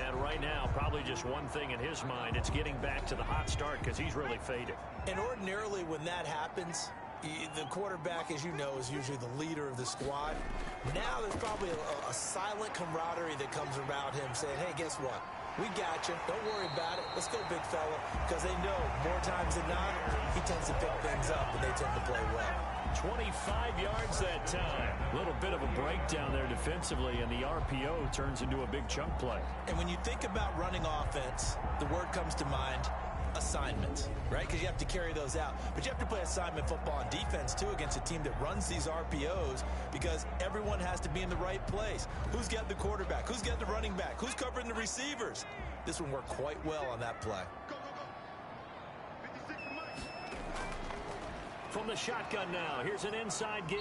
[SPEAKER 2] And right now, probably just one thing in his mind. It's getting back to the hot start because he's really faded.
[SPEAKER 3] And ordinarily when that happens, The quarterback, as you know, is usually the leader of the squad. Now there's probably a silent camaraderie that comes around him saying, hey, guess what? We got you. Don't worry about it. Let's go, big fella. Because they know more times than not, he tends to pick things up, and they tend to play well.
[SPEAKER 4] 25 yards that time. A little bit of a breakdown there defensively, and the RPO turns into a big chunk play.
[SPEAKER 3] And when you think about running offense, the word comes to mind, assignments, right? Because you have to carry those out. But you have to play assignment football on defense, too, against a team that runs these RPOs because everyone has to be in the right place. Who's got the quarterback? Who's got the running back? Who's covering the receivers? This one worked quite well on that play.
[SPEAKER 4] From the shotgun now, here's an inside give.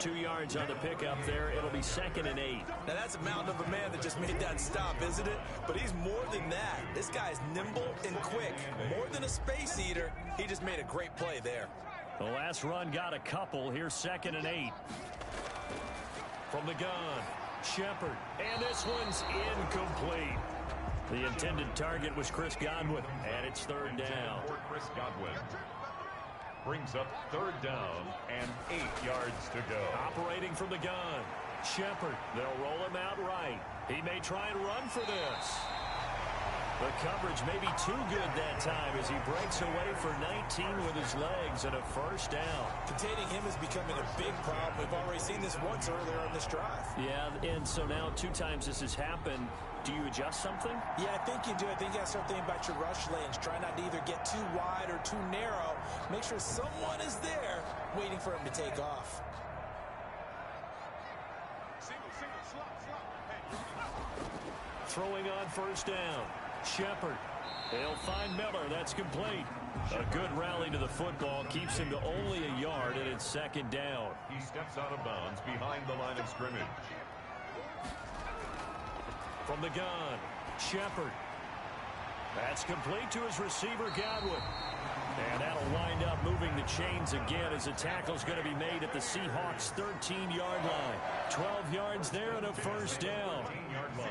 [SPEAKER 4] 2 yards on the pickup there. It'll be 2nd and 8.
[SPEAKER 3] Now, that's a mountain of a man that just made that stop, isn't it? But he's more than that. This guy's nimble and quick. More than a space eater, he just made a great play there.
[SPEAKER 4] The last run got a couple. Here's 2nd and 8. From the gun, Shepard. And this one's incomplete. The intended target was Chris Godwin, and it's 3rd down.
[SPEAKER 1] For Chris Godwin. Brings up 3rd down and 8 yards to go.
[SPEAKER 4] Operating from the gun, Shepard. They'll roll him out right. He may try and run for this. The coverage may be too good that time as he breaks away for 19 with his legs and a 1st down.
[SPEAKER 3] Containing him is becoming a big problem. We've already seen this once earlier on this drive.
[SPEAKER 4] Yeah, and so now 2 times this has happened. Do you adjust something?
[SPEAKER 3] Yeah, I think you do. I think you got to start thinking about your rush lanes. Try not to either get too wide or too narrow. Make sure someone is there waiting for him to take off.
[SPEAKER 4] Throwing on 1st down. Shepard. They'll find Miller. That's complete. A good rally to the football keeps him to only a yard, and it's 2nd down.
[SPEAKER 1] He steps out of bounds behind the line of scrimmage.
[SPEAKER 4] From the gun, Shepard. That's complete to his receiver, Godwin. And that'll wind up moving the chains again as a tackle's going to be made at the Seahawks' 13-yard line. 12 yards there and a 1st down.
[SPEAKER 1] 13-yard line.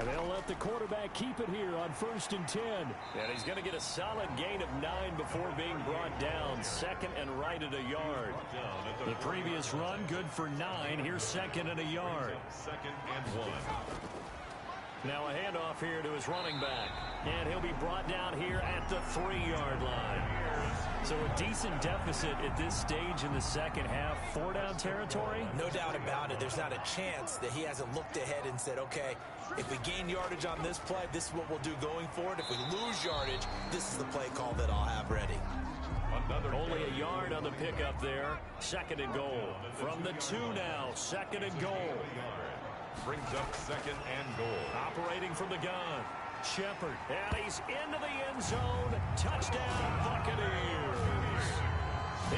[SPEAKER 4] And they'll let the quarterback keep it here on 1st and 10. And he's going to get a solid gain of 9 before being brought down. 2nd and right at a yard. The previous run, good for 9. Here's 2nd and a yard.
[SPEAKER 1] 2nd and 1.
[SPEAKER 4] Now a handoff here to his running back. And he'll be brought down here at the 3-yard line. So a decent deficit at this stage in the second half. 4-down territory?
[SPEAKER 3] No doubt about it. There's not a chance that he hasn't looked ahead and said, okay, if we gain yardage on this play, this is what we'll do going forward. If we lose yardage, this is the play call that I'll have ready.
[SPEAKER 4] Only a yard on the pickup there. 2nd and goal. From the 2 now. 2nd and goal.
[SPEAKER 1] Brings up 2nd and goal.
[SPEAKER 4] Operating from the gun. Shepard. And he's into the end zone. Touchdown, Buccaneers.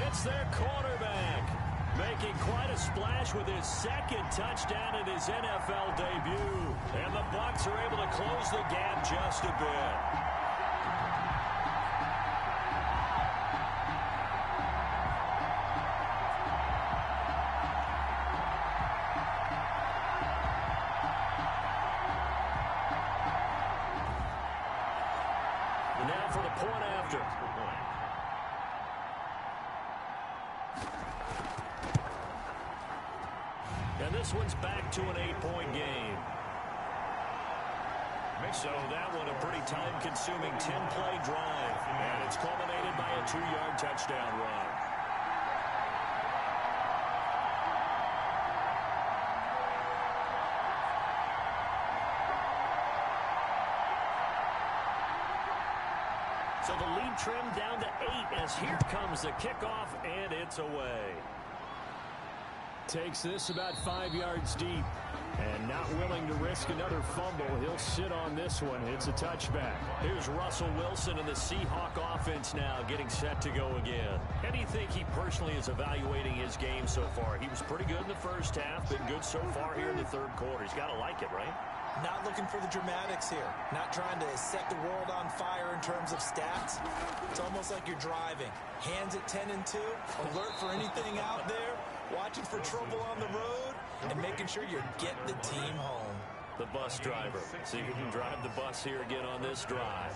[SPEAKER 4] It's their quarterback, making quite a splash with his 2nd touchdown in his NFL debut. And the Bucs are able to close the gap just a bit. Now for the point after. And this one's back to an 8-point game. So that one a pretty time-consuming 10-play drive. And it's culminated by a 2-yard touchdown run. So the lead trimmed down to 8 as here comes the kickoff, and it's away. Takes this about 5 yards deep. And not willing to risk another fumble, he'll sit on this one. It's a touchback. Here's Russell Wilson and the Seahawk offense now getting set to go again. How do you think he personally is evaluating his game so far? He was pretty good in the first half, been good so far here in the 3rd quarter. He's got to like it, right?
[SPEAKER 3] Not looking for the dramatics here. Not trying to set the world on fire in terms of stats. It's almost like you're driving. Hands at 10 and 2, alert for anything out there, watching for trouble on the road, and making sure you get the team home.
[SPEAKER 4] the bus driver. See if he can drive the bus here again on this drive.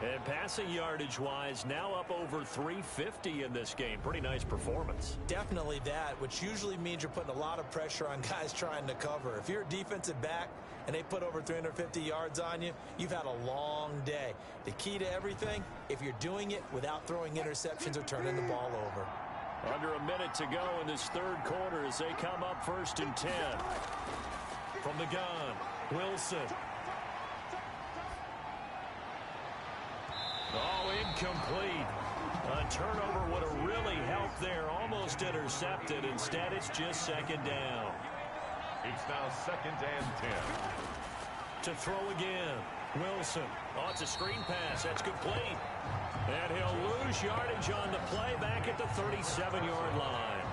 [SPEAKER 4] And passing yardage-wise, now up over 350 in this game. Pretty nice performance.
[SPEAKER 3] Definitely that, which usually means you're putting a lot of pressure on guys trying to cover. If you're a defensive back and they put over 350 yards on you, you've had a long day. The key to everything, if you're doing it without throwing interceptions or turning the ball over.
[SPEAKER 4] Under a minute to go in this third quarter as they come up 1st and 10. From the gun, Wilson. Oh, incomplete. A turnover would have really helped there. Almost intercepted. Instead, it's just 2nd down.
[SPEAKER 1] It's now 2nd and 10.
[SPEAKER 4] To throw again. Wilson. Oh, it's a screen pass. That's complete. And he'll lose yardage on the play back at the 37-yard line.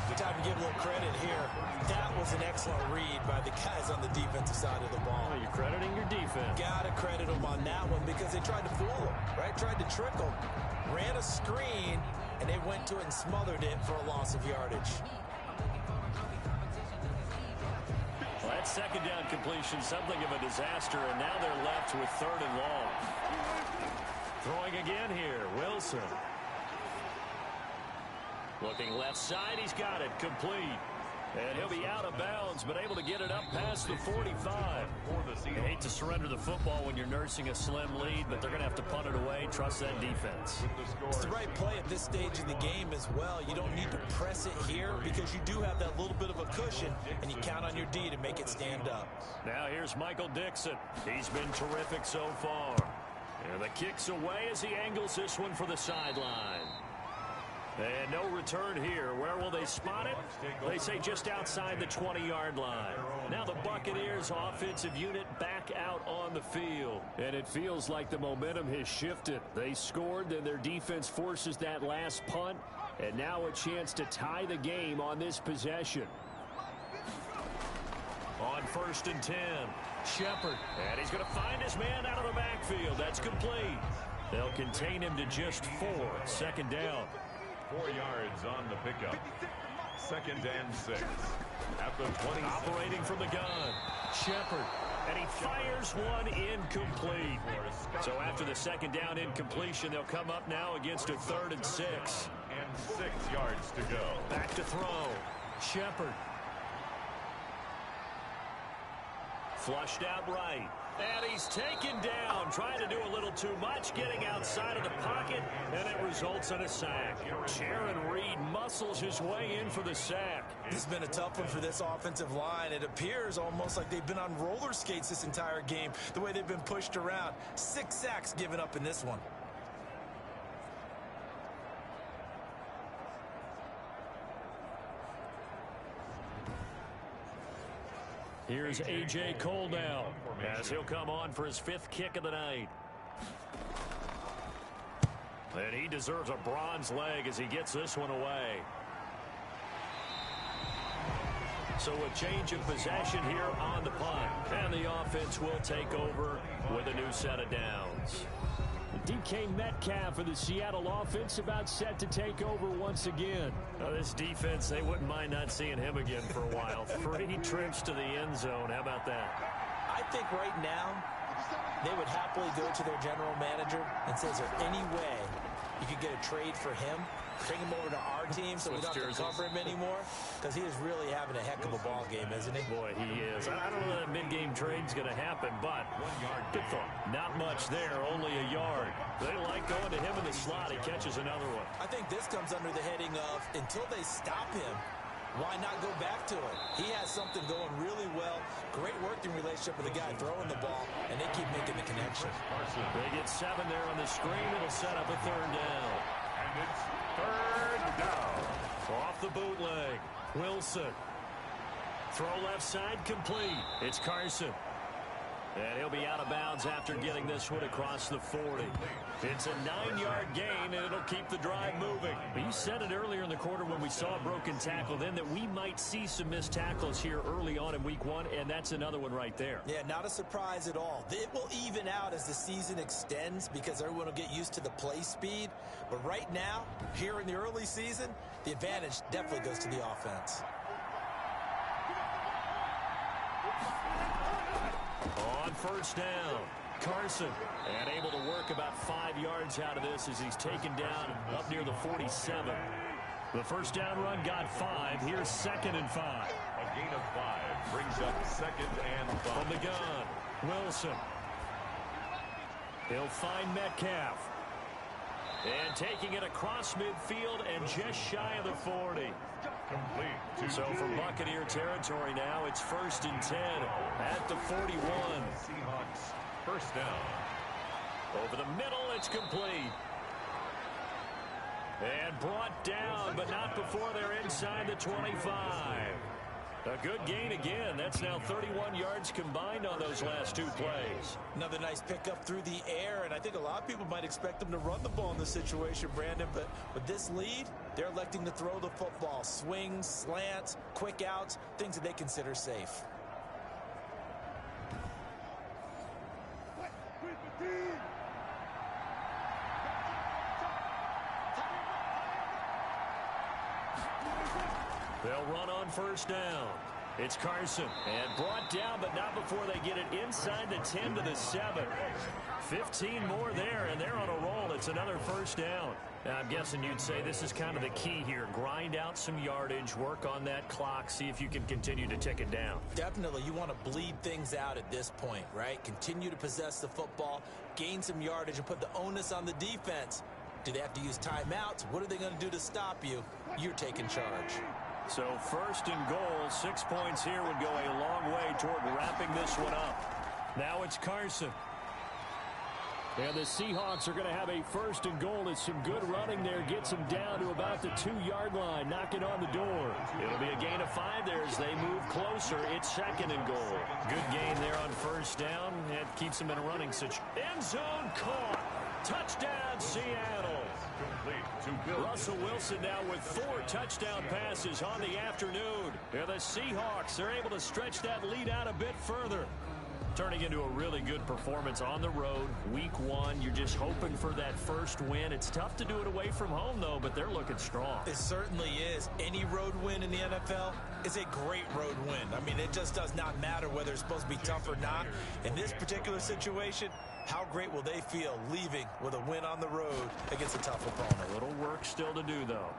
[SPEAKER 3] Good time to give a little credit here. That was an excellent read by the guys on the defensive side of the ball.
[SPEAKER 4] Oh, you're crediting your defense.
[SPEAKER 3] Got to credit them on that one because they tried to fool him, right? Tried to trick him. Ran a screen, and they went to it and smothered it for a loss of yardage.
[SPEAKER 4] Well, that 2nd down completion, something of a disaster, and now they're left with 3rd and long. Throwing again here, Wilson. Looking left side, he's got it, complete. And he'll be out of bounds, but able to get it up past the 45. You hate to surrender the football when you're nursing a slim lead, but they're going to have to punt it away. Trust that defense.
[SPEAKER 3] It's the right play at this stage of the game as well. You don't need to press it here because you do have that little bit of a cushion, and you count on your D to make it stand up.
[SPEAKER 4] Now here's Michael Dixon. He's been terrific so far. And the kick's away as he angles this one for the sideline. And no return here. Where will they spot it? They say just outside the 20-yard line. Now the Buccaneers offensive unit back out on the field. And it feels like the momentum has shifted. They scored, then their defense forces that last punt. And now a chance to tie the game on this possession. On 1st and 10, Shepard. And he's going to find his man out of the backfield. That's complete. They'll contain him to just 4. 2nd down.
[SPEAKER 1] 4 yards on the pickup. 2nd and 6. At the 20.
[SPEAKER 4] Operating from the gun. Shepard. And he fires one incomplete. So after the 2nd down incompletion, they'll come up now against a 3rd and 6.
[SPEAKER 1] And 6 yards to go.
[SPEAKER 4] Back to throw. Shepard. Flushed out right. And he's taken down, trying to do a little too much, getting outside of the pocket, and it results in a sack. Jaron Reed muscles his way in for the sack.
[SPEAKER 3] This has been a tough one for this offensive line. It appears almost like they've been on roller skates this entire game, the way they've been pushed around. 6 sacks given up in this one.
[SPEAKER 4] Here's A.J. Cole now, as he'll come on for his 5th kick of the night. And he deserves a bronze leg as he gets this one away. So a change of possession here on the punt. And the offense will take over with a new set of downs. DK Metcalf for the Seattle offense about set to take over once again. Now this defense, they wouldn't mind not seeing him again for a while. 3 trips to the end zone. How about that?
[SPEAKER 3] I think right now they would happily go to their general manager and say, is there any way you could get a trade for him? Bring him over to our team so we don't have to cover him anymore, because he is really having a heck of a ball game, isn't he?
[SPEAKER 4] Boy, he is. I don't know that mid-game trade's going to happen, but good thought. Not much there, only a yard. They like going to him in the slot. He catches another one.
[SPEAKER 3] I think this comes under the heading of, until they stop him, why not go back to it? He has something going really well. Great working relationship with the guy throwing the ball, and they keep making the connection.
[SPEAKER 4] They get 7 there on the screen. It'll set up a 3rd down.
[SPEAKER 1] And it's 3rd down.
[SPEAKER 4] Off the bootleg. Wilson. Throw left side complete. It's Carson. And he'll be out of bounds after getting this one across the 40. It's a 9-yard gain, and it'll keep the drive moving. You said it earlier in the quarter when we saw a broken tackle then that we might see some missed tackles here early on in week 1, and that's another one right there.
[SPEAKER 3] Yeah, not a surprise at all. It will even out as the season extends because everyone will get used to the play speed. But right now, here in the early season, the advantage definitely goes to the offense.
[SPEAKER 4] On first down, Carson. And able to work about 5 yards out of this as he's taken down up near the 47. The first down run got 5. Here's 2nd and 5.
[SPEAKER 1] A gain of 5 brings up 2nd and 5.
[SPEAKER 4] From the gun, Wilson. He'll find Metcalf. And taking it across midfield and just shy of the 40.
[SPEAKER 1] Complete.
[SPEAKER 4] So from Buccaneer territory now, it's 1st and 10 at the 41.
[SPEAKER 1] Seahawks first down.
[SPEAKER 4] Over the middle, it's complete. And brought down, but not before they're inside the 25. A good gain again. That's now 31 yards combined on those last 2 plays.
[SPEAKER 3] Another nice pickup through the air, and I think a lot of people might expect them to run the ball in this situation, Brandon, but with this lead, they're electing to throw the football. Swings, slants, quick outs, things that they consider safe.
[SPEAKER 4] They'll run on first down. It's Carson. And brought down, but not before they get it inside the 10 to the 7. 15 more there, and they're on a roll. It's another first down. Now, I'm guessing you'd say this is kind of the key here. Grind out some yardage, work on that clock, see if you can continue to tick it down.
[SPEAKER 3] Definitely, you want to bleed things out at this point, right? Continue to possess the football, gain some yardage, and put the onus on the defense. Do they have to use timeouts? What are they going to do to stop you? You're taking charge.
[SPEAKER 4] So 1st and goal, 6 points here would go a long way toward wrapping this one up. Now it's Carson. And the Seahawks are going to have a 1st and goal. It's some good running there. Gets them down to about the 2-yard line. Knocking on the door. It'll be a gain of 5 there as they move closer. It's 2nd and goal. Good gain there on first down. It keeps them in a running situation. End zone caught. Touchdown, Seattle. Russell Wilson now with 4 touchdown passes on the afternoon. And the Seahawks are able to stretch that lead out a bit further. Turning into a really good performance on the road. Week 1, you're just hoping for that first win. It's tough to do it away from home, though, but they're looking strong.
[SPEAKER 3] It certainly is. Any road win in the NFL is a great road win. I mean, it just does not matter whether it's supposed to be tough or not. In this particular situation, how great will they feel leaving with a win on the road against a tough opponent?
[SPEAKER 4] A little work still to do, though.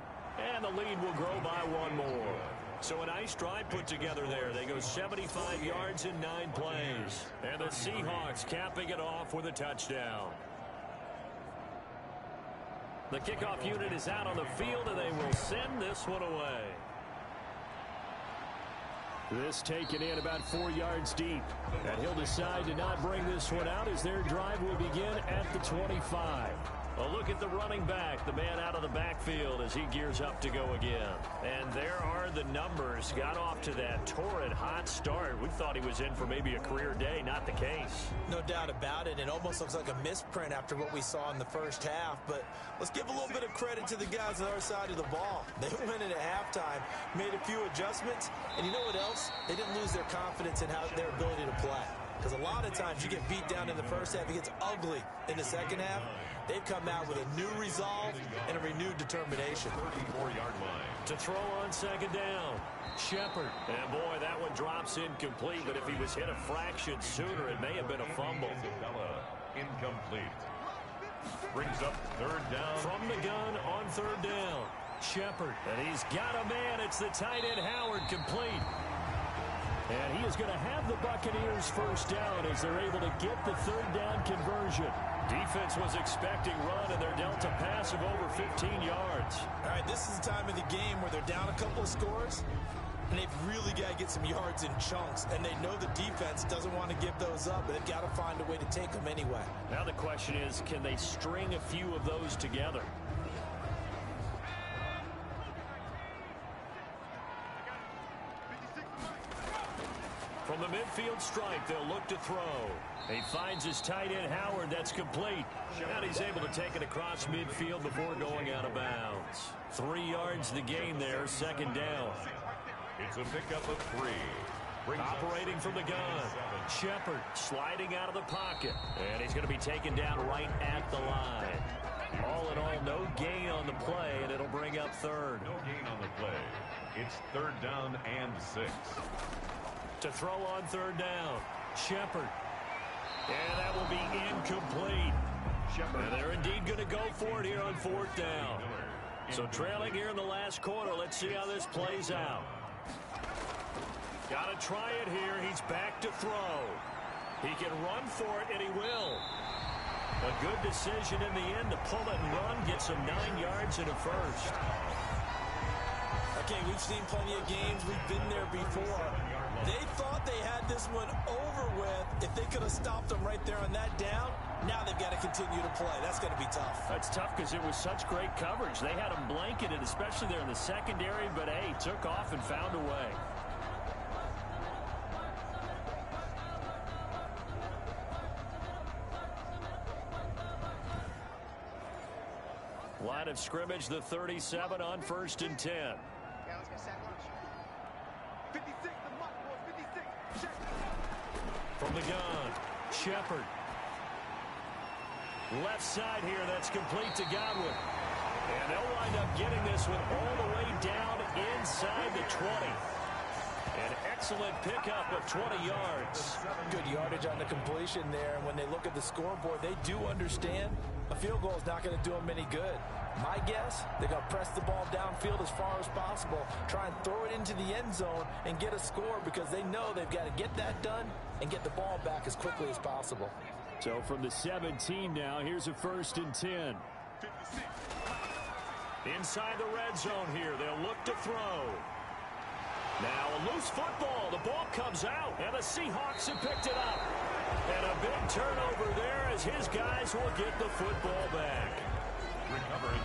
[SPEAKER 4] And the lead will grow by 1 more. So a nice drive put together there. They go 75 yards in 9 plays. And the Seahawks capping it off with a touchdown. The kickoff unit is out on the field, and they will send this one away. This taken in about 4 yards deep. And he'll decide to not bring this one out as their drive will begin at the 25. A look at the running back, the man out of the backfield as he gears up to go again. And there are the numbers. Got off to that torrid hot start. We thought he was in for maybe a career day. Not the case.
[SPEAKER 3] No doubt about it. It almost looks like a misprint after what we saw in the first half. But let's give a little bit of credit to the guys on our side of the ball. They went in at halftime, made a few adjustments. And you know what else? They didn't lose their confidence in their ability to play. Because a lot of times you get beat down in the first half. It gets ugly in the second half. They've come out with a new resolve and a renewed determination.
[SPEAKER 1] 34-yard line.
[SPEAKER 4] To throw on second down. Shepard. And boy, that one drops incomplete, but if he was hit a fraction sooner, it may have been a fumble.
[SPEAKER 1] Incomplete. Brings up 3rd down.
[SPEAKER 4] From the gun on 3rd down. Shepard. And he's got a man. It's the tight end Howard, complete. And he is going to have the Buccaneers first down as they're able to get the 3rd down conversion. Defense was expecting run, and they're dealt a pass of over 15 yards.
[SPEAKER 3] All right, this is the time of the game where they're down a couple of scores, and they've really got to get some yards in chunks, and they know the defense doesn't want to give those up, but they've got to find a way to take them anyway.
[SPEAKER 4] Now the question is, can they string a few of those together? From the midfield stripe, they'll look to throw. He finds his tight end, Howard. That's complete. And he's able to take it across midfield before going out of bounds. 3 yards the gain there, 2nd down.
[SPEAKER 1] It's a pickup of 3.
[SPEAKER 4] Operating from the gun. Shepard sliding out of the pocket. And he's going to be taken down right at the line. All in all, no gain on the play, and it'll bring up 3rd.
[SPEAKER 1] No gain on the play. It's 3rd down and 6.
[SPEAKER 4] To throw on 3rd down. Shepard
[SPEAKER 2] And that will be incomplete. And they're indeed going to go for it here on 4th down. So trailing here in the last quarter. Let's see how this plays out. Got to try it here. He's back to throw. He can run for it, and he will. A good decision in the end to pull it and run. Gets him 9 yards and a first.
[SPEAKER 3] Okay, we've seen plenty of games. We've been there before. They thought they had this one over with. If they could have stopped them right there on that down, now they've got to continue to play. That's going to be tough.
[SPEAKER 2] That's tough because it was such great coverage. They had them blanketed, especially there in the secondary, but, hey, took off and found a way. Line of scrimmage, the 37 on 1st and 10. From the gun, Shepard. Left side here, that's complete to Godwin. And they'll wind up getting this one all the way down inside the 20. An excellent pickup of 20 yards.
[SPEAKER 3] Good yardage on the completion there. And when they look at the scoreboard, they do understand a field goal is not going to do them any good. My guess, they're going to press the ball downfield as far as possible, try and throw it into the end zone and get a score because they know they've got to get that done and get the ball back as quickly as possible.
[SPEAKER 4] So from the 17 now, here's a 1st and 10.
[SPEAKER 2] Inside the red zone here, they'll look to throw. Now a loose football. The ball comes out, and the Seahawks have picked it up. And a big turnover there as his guys will get the football back.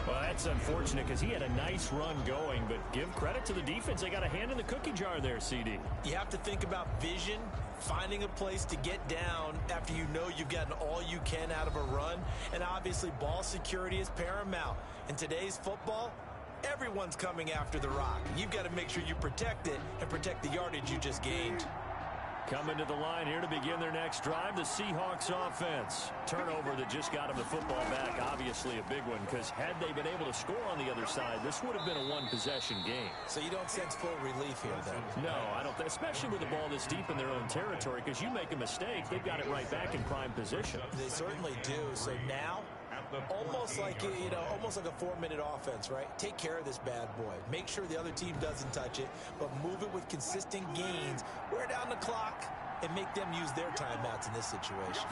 [SPEAKER 2] Well, that's unfortunate because he had a nice run going, but give credit to the defense. They got a hand in the cookie jar there, CD.
[SPEAKER 3] You have to think about vision, finding a place to get down after you know you've gotten all you can out of a run. And obviously, ball security is paramount. In today's football, everyone's coming after the rock. You've got to make sure you protect it and protect the yardage you just gained.
[SPEAKER 2] Coming to the line here to begin their next drive, the Seahawks offense. Turnover that just got them the football back, obviously a big one, because had they been able to score on the other side, this would have been a one-possession game.
[SPEAKER 3] So you don't sense full relief here, then?
[SPEAKER 2] No, I don't. Especially with the ball this deep in their own territory, because you make a mistake, they've got it right back in prime position.
[SPEAKER 3] They certainly do. So now, almost like a 4-minute offense, right? Take care of this bad boy. Make sure the other team doesn't touch it, but move it with consistent gains. Wear down the clock and make them use their timeouts in this situation.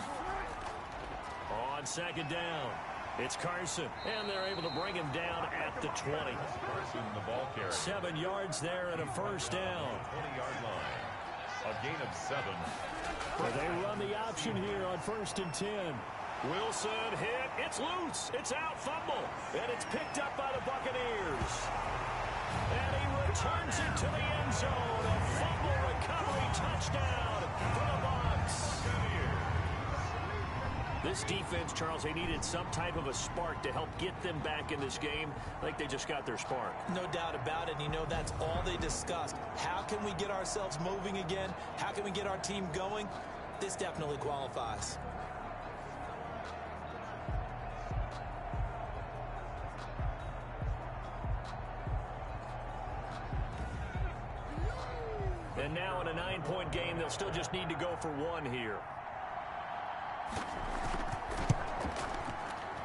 [SPEAKER 2] On 2nd down, it's Carson, and they're able to bring him down at the 20.
[SPEAKER 1] Carson, the ball carrier.
[SPEAKER 2] 7 yards there and a 1st down.
[SPEAKER 1] 20-yard line. A gain of 7.
[SPEAKER 4] Well, they run the option here on 1st and 10.
[SPEAKER 2] Wilson hit. It's loose. It's out. Fumble. And it's picked up by the Buccaneers. And he returns it to the end zone. A fumble recovery touchdown for the Bucs. This defense, Charles, they needed some type of a spark to help get them back in this game. I think they just got their spark.
[SPEAKER 3] No doubt about it. And that's all they discussed. How can we get ourselves moving again? How can we get our team going? This definitely qualifies.
[SPEAKER 2] And now in a 9-point game, they'll still just need to go for 1 here.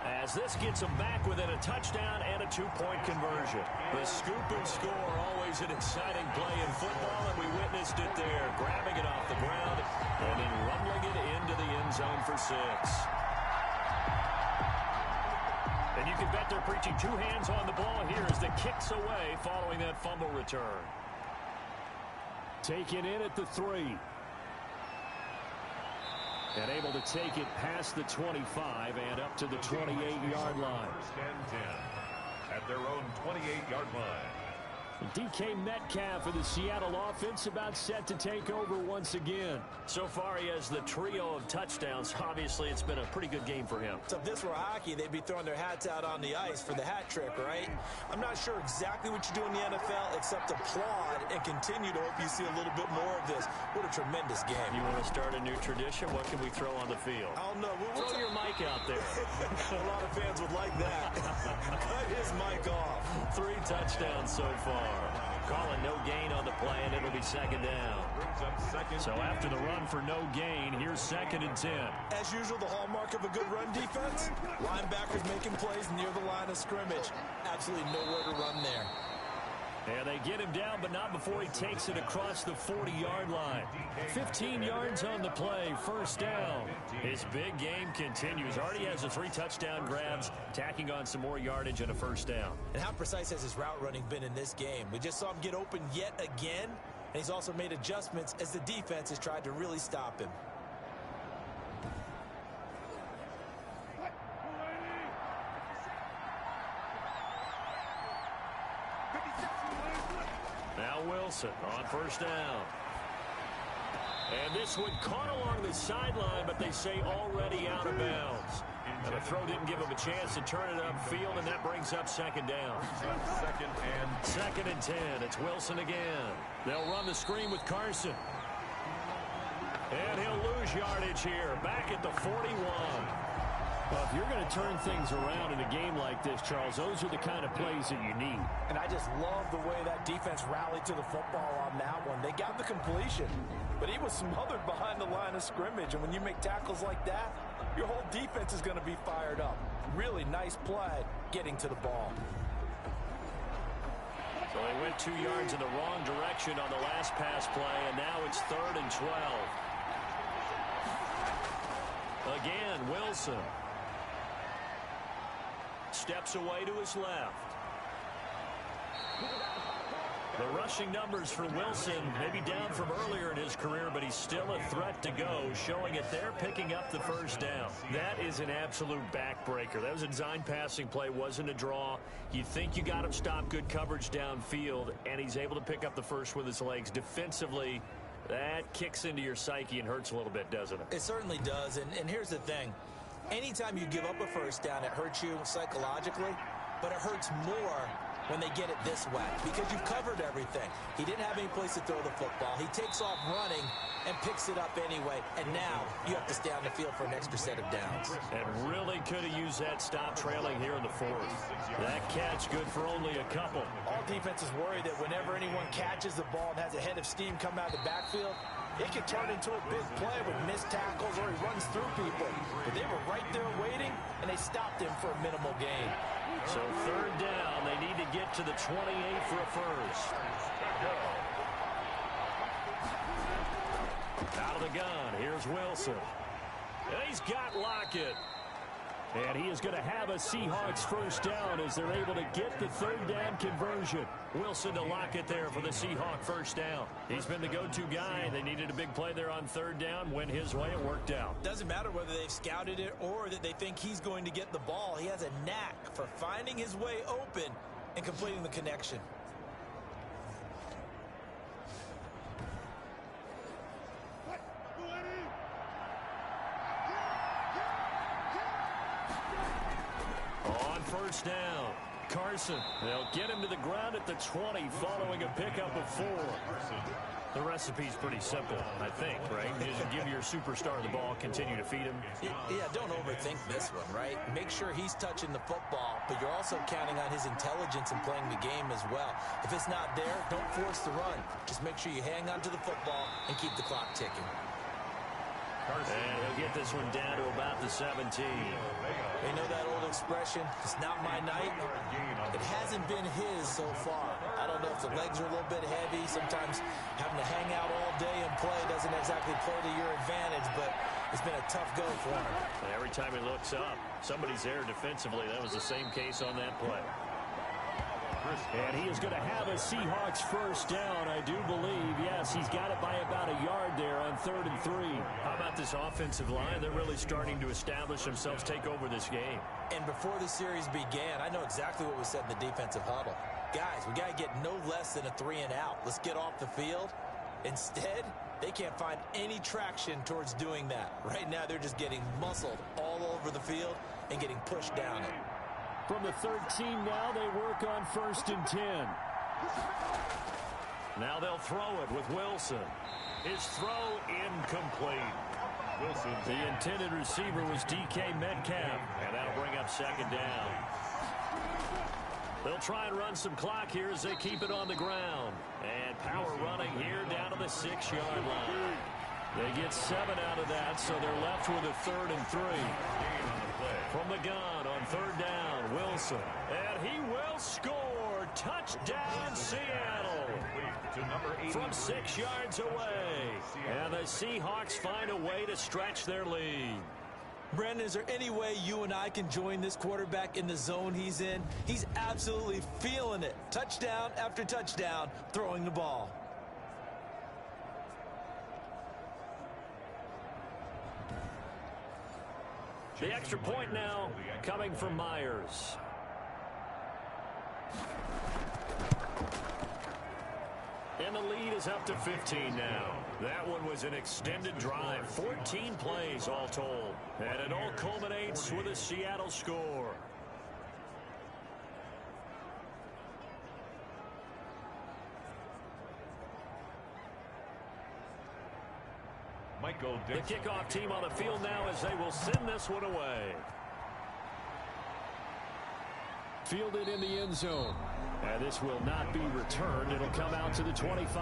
[SPEAKER 2] As this gets them back within a touchdown and a 2-point conversion. The scoop and score, always an exciting play in football, and we witnessed it there. Grabbing it off the ground and then rumbling it into the end zone for 6. And you can bet they're preaching 2 hands on the ball here as the kick's away following that fumble return.
[SPEAKER 4] Taken in at the 3. And able to take it past the 25 and up to the 28-yard line.
[SPEAKER 1] 1st and 10 at their own 28-yard line.
[SPEAKER 4] DK Metcalf of the Seattle offense about set to take over once again.
[SPEAKER 2] So far, he has the trio of touchdowns. Obviously, it's been a pretty good game for him.
[SPEAKER 3] So if this were hockey, they'd be throwing their hats out on the ice for the hat trick, right? I'm not sure exactly what you do in the NFL except applaud and continue to hope you see a little bit more of this. What a tremendous game.
[SPEAKER 2] You want to start a new tradition? What can we throw on the field?
[SPEAKER 3] I don't know.
[SPEAKER 2] Throw your mic out there.
[SPEAKER 3] A lot of fans would like that. Cut his mic off.
[SPEAKER 2] 3 touchdowns so far. Calling no gain on the play, and it'll be second down. So after the run for no gain, here's 2nd and 10.
[SPEAKER 3] As usual, the hallmark of a good run defense, linebackers making plays near the line of scrimmage. Absolutely nowhere to run there.
[SPEAKER 2] And they get him down, but not before he takes it across the 40-yard line. 15 yards on the play, first down. His big game continues. Already has the 3 touchdown grabs, tacking on some more yardage and a first down.
[SPEAKER 3] And how precise has his route running been in this game? We just saw him get open yet again, and he's also made adjustments as the defense has tried to really stop him.
[SPEAKER 2] Now Wilson on first down. And this one caught along the sideline, but they say already out of bounds. And the throw didn't give him a chance to turn it upfield, and that brings up second down. Second and 10. It's Wilson again. They'll run the screen with Carson. And he'll lose yardage here, back at the 41.
[SPEAKER 4] Well, if you're going to turn things around in a game like this, Charles, those are the kind of plays that you need.
[SPEAKER 6] And I just love the way that defense rallied to the football on that one. They got the completion, but he was smothered behind the line of scrimmage. And when you make tackles like that, your whole defense is going to be fired up. Really nice play getting to the ball.
[SPEAKER 2] So they went 2 yards in the wrong direction on the last pass play, and now it's 3rd and 12. Again, Wilson. Steps away to his left. The rushing numbers for Wilson may be down from earlier in his career, but he's still a threat to go, showing it there, picking up the first down. That is an absolute backbreaker. That was a design passing play, wasn't a draw. You think you got him stopped, good coverage downfield, and he's able to pick up the first with his legs. Defensively, that kicks into your psyche and hurts a little bit, doesn't it?
[SPEAKER 3] It certainly does, and here's the thing. Anytime you give up a first down, it hurts you psychologically, but it hurts more when they get it this way because you've covered everything. He didn't have any place to throw the football. He takes off running and picks it up anyway, and now you have to stay on the field for an extra set of downs.
[SPEAKER 2] And really could have used that stop trailing here in the 4th. That catch good for only a couple.
[SPEAKER 6] All defenses worry that whenever anyone catches the ball and has a head of steam come out of the backfield, it could turn into a big play with missed tackles or he runs through people. But they were right there waiting, and they stopped him for a minimal gain.
[SPEAKER 2] So 3rd down, they need to get to the 28 for a first. Out of the gun, here's Wilson. And he's got Lockett.
[SPEAKER 4] And he is going to have a Seahawks first down as they're able to get the 3rd down conversion.
[SPEAKER 2] Wilson to Lockett there for the Seahawk first down. He's been the go-to guy. They needed a big play there on 3rd down. Went his way, it worked out.
[SPEAKER 3] Doesn't matter whether they've scouted it or that they think he's going to get the ball. He has a knack for finding his way open and completing the connection.
[SPEAKER 2] First down. Carson. They'll get him to the ground at the 20 following a pickup of 4. The recipe's pretty simple, I think, right? You just give your superstar the ball, continue to feed him.
[SPEAKER 3] Yeah, don't overthink this one, right? Make sure he's touching the football, but you're also counting on his intelligence in playing the game as well. If it's not there, don't force the run. Just make sure you hang on to the football and keep the clock ticking.
[SPEAKER 2] And he'll get this one down to about the 17.
[SPEAKER 3] You know that old expression, it's not my night? It hasn't been his so far. I don't know if the legs are a little bit heavy. Sometimes having to hang out all day and play doesn't exactly play to your advantage, but it's been a tough go for him.
[SPEAKER 2] And every time he looks up, somebody's there defensively. That was the same case on that play.
[SPEAKER 4] And he is going to have a Seahawks first down, I do believe. Yes, he's got it by about a yard there on 3rd and 3.
[SPEAKER 2] How about this offensive line? They're really starting to establish themselves, take over this game.
[SPEAKER 3] And before the series began, I know exactly what was said in the defensive huddle. Guys, we got to get no less than a 3 and out. Let's get off the field. Instead, they can't find any traction towards doing that. Right now, they're just getting muscled all over the field and getting pushed down it.
[SPEAKER 4] From the 13 now, they work on 1st and 10.
[SPEAKER 2] Now they'll throw it with Wilson. His throw incomplete. Wilson. The intended receiver was DK Metcalf, and that'll bring up 2nd down.
[SPEAKER 4] They'll try and run some clock here as they keep it on the ground. And power running here down to the 6-yard line. They get 7 out of that, so they're left with a 3rd and 3. From the gun on 3rd down, Wilson. And he will score. Touchdown, Seattle. From 6 yards away. And the Seahawks find a way to stretch their lead.
[SPEAKER 3] Brandon, is there any way you and I can join this quarterback in the zone he's in? He's absolutely feeling it. Touchdown after touchdown, throwing the ball.
[SPEAKER 4] The extra point now coming from Myers. And the lead is up to 15 now. That one was an extended drive. 14 plays all told. And it all culminates with a Seattle score. The kickoff team on the field now as they will send this one away. Fielded in the end zone. And this will not be returned. It'll come out to the 25.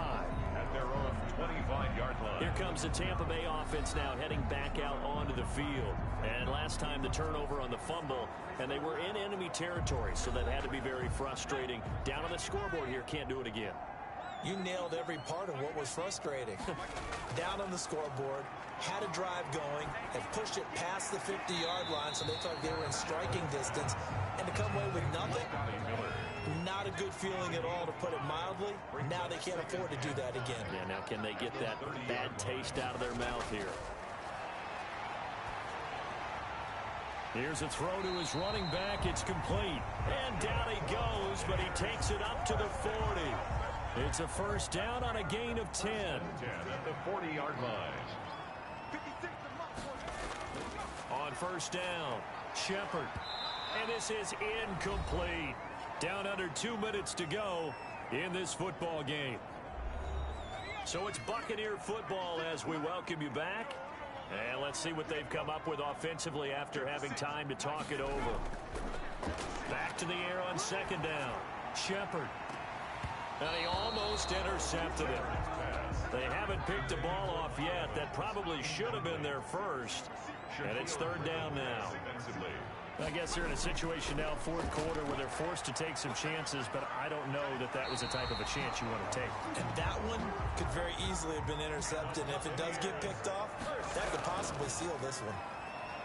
[SPEAKER 1] At their own 25-yard line.
[SPEAKER 4] Here comes the Tampa Bay offense now heading back out onto the field. And last time the turnover on the fumble, and they were in enemy territory, so that had to be very frustrating. Down on the scoreboard here, can't do it again.
[SPEAKER 3] You nailed every part of what was frustrating. Down on the scoreboard, had a drive going, had pushed it past the 50-yard line, so they thought they were in striking distance, and to come away with nothing, not a good feeling at all, to put it mildly. Now they can't afford to do that again.
[SPEAKER 4] Yeah, now can they get that bad taste out of their mouth here? Here's a throw to his running back. It's complete. And down he goes, but he takes it up to the 40. It's a first down on a gain of 10.
[SPEAKER 1] 10 at the 40-yard line.
[SPEAKER 4] On first down, Shepard. And this is incomplete. Down under 2 minutes to go in this football game. So it's Buccaneer football as we welcome you back. And let's see what they've come up with offensively after having time to talk it over. Back to the air on second down. Shepard. And he almost intercepted it. They haven't picked the ball off yet. That probably should have been their first. And it's third down now. I guess they're in a situation now, fourth quarter, where they're forced to take some chances, but I don't know that that was the type of a chance you want to take.
[SPEAKER 3] And that one could very easily have been intercepted. And if it does get picked off, that could possibly seal this one.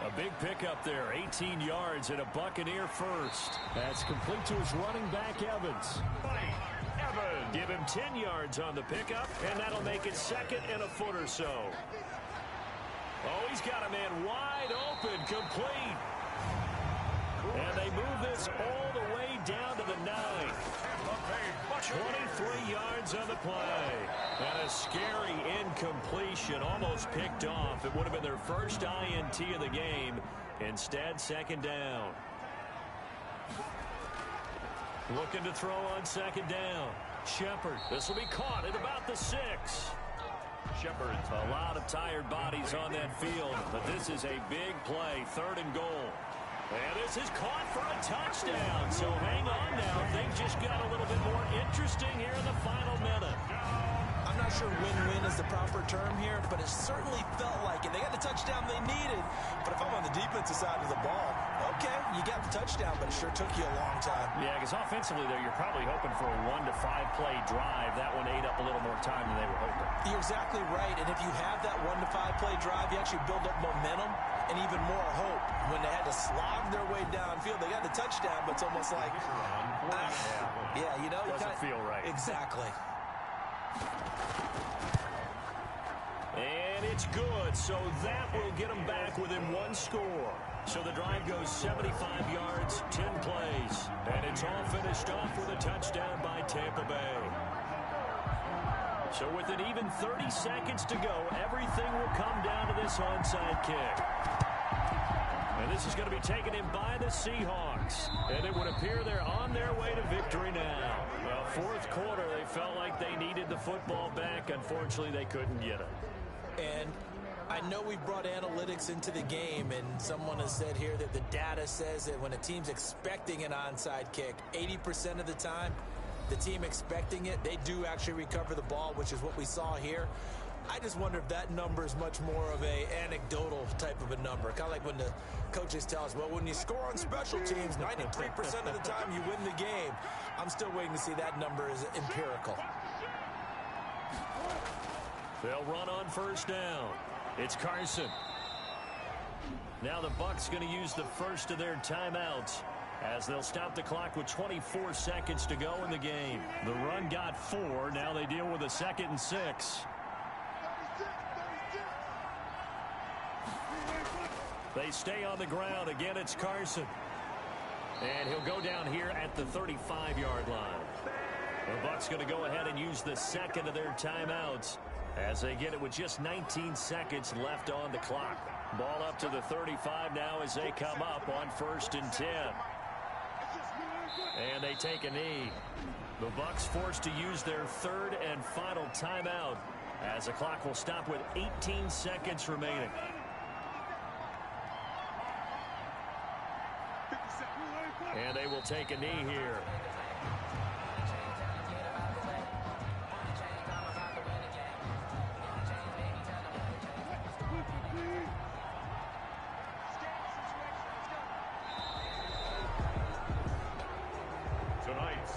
[SPEAKER 4] A big pickup there, 18 yards and a Buccaneer first. That's complete to his running back, Evans. Give him 10 yards on the pickup, and that'll make it second and a foot or so. Oh, he's got a man wide open, complete. And they move this all the way down to the 9. 23 yards on the play. And a scary incompletion, almost picked off. It would have been their first INT of the game. Instead, second down. Looking to throw on second down. Shepard. This will be caught at about the 6. Shepard's a lot of tired bodies on that field, but this is a big play, third and goal. And this is caught for a touchdown. So hang on now. Things just got a little bit more interesting here in the final minute.
[SPEAKER 3] I'm not sure win-win is the proper term here, but it certainly felt like it. They got the touchdown they needed, but if I'm on the defensive side of the ball, okay, you got the touchdown, but it sure took you a long time.
[SPEAKER 4] Yeah, because offensively, though, you're probably hoping for a 1 to 5 play drive. That one ate up a little more time than they were hoping.
[SPEAKER 3] You're exactly right, and if you have that 1 to 5 play drive, you actually build up momentum and even more hope. When they had to slog their way downfield, they got the touchdown, but it's almost like, yeah, you know,
[SPEAKER 4] doesn't feel right.
[SPEAKER 3] Exactly.
[SPEAKER 4] And it's good, so that will get them back within 1 score. So the drive goes 75 yards, 10 plays. And it's all finished off with a touchdown by Tampa Bay. So with an even 30 seconds to go, everything will come down to this onside kick. And this is going to be taken in by the Seahawks. And it would appear they're on their way to victory now. Well, fourth quarter, they felt like they needed the football back. Unfortunately, they couldn't get it.
[SPEAKER 3] And I I know we've brought analytics into the game, and someone has said here that the data says that when a team's expecting an onside kick, 80% of the time, the team expecting it, they do actually recover the ball, which is what we saw here. I just wonder if that number is much more of a anecdotal type of a number. Kind of like when the coaches tell us, well, when you score on special teams, 93% of the time you win the game. I'm still waiting to see that number is empirical.
[SPEAKER 4] They'll run on first down. It's Carson. Now the Bucs going to use the first of their timeouts as they'll stop the clock with 24 seconds to go in the game. The run got 4. Now they deal with a 2nd and 6. They stay on the ground. Again, it's Carson. And he'll go down here at the 35-yard line. The Bucs going to go ahead and use the second of their timeouts as they get it with just 19 seconds left on the clock. Ball up to the 35 now as they come up on 1st and 10. And they take a knee. The Bucs forced to use their 3rd and final timeout as the clock will stop with 18 seconds remaining. And they will take a knee here.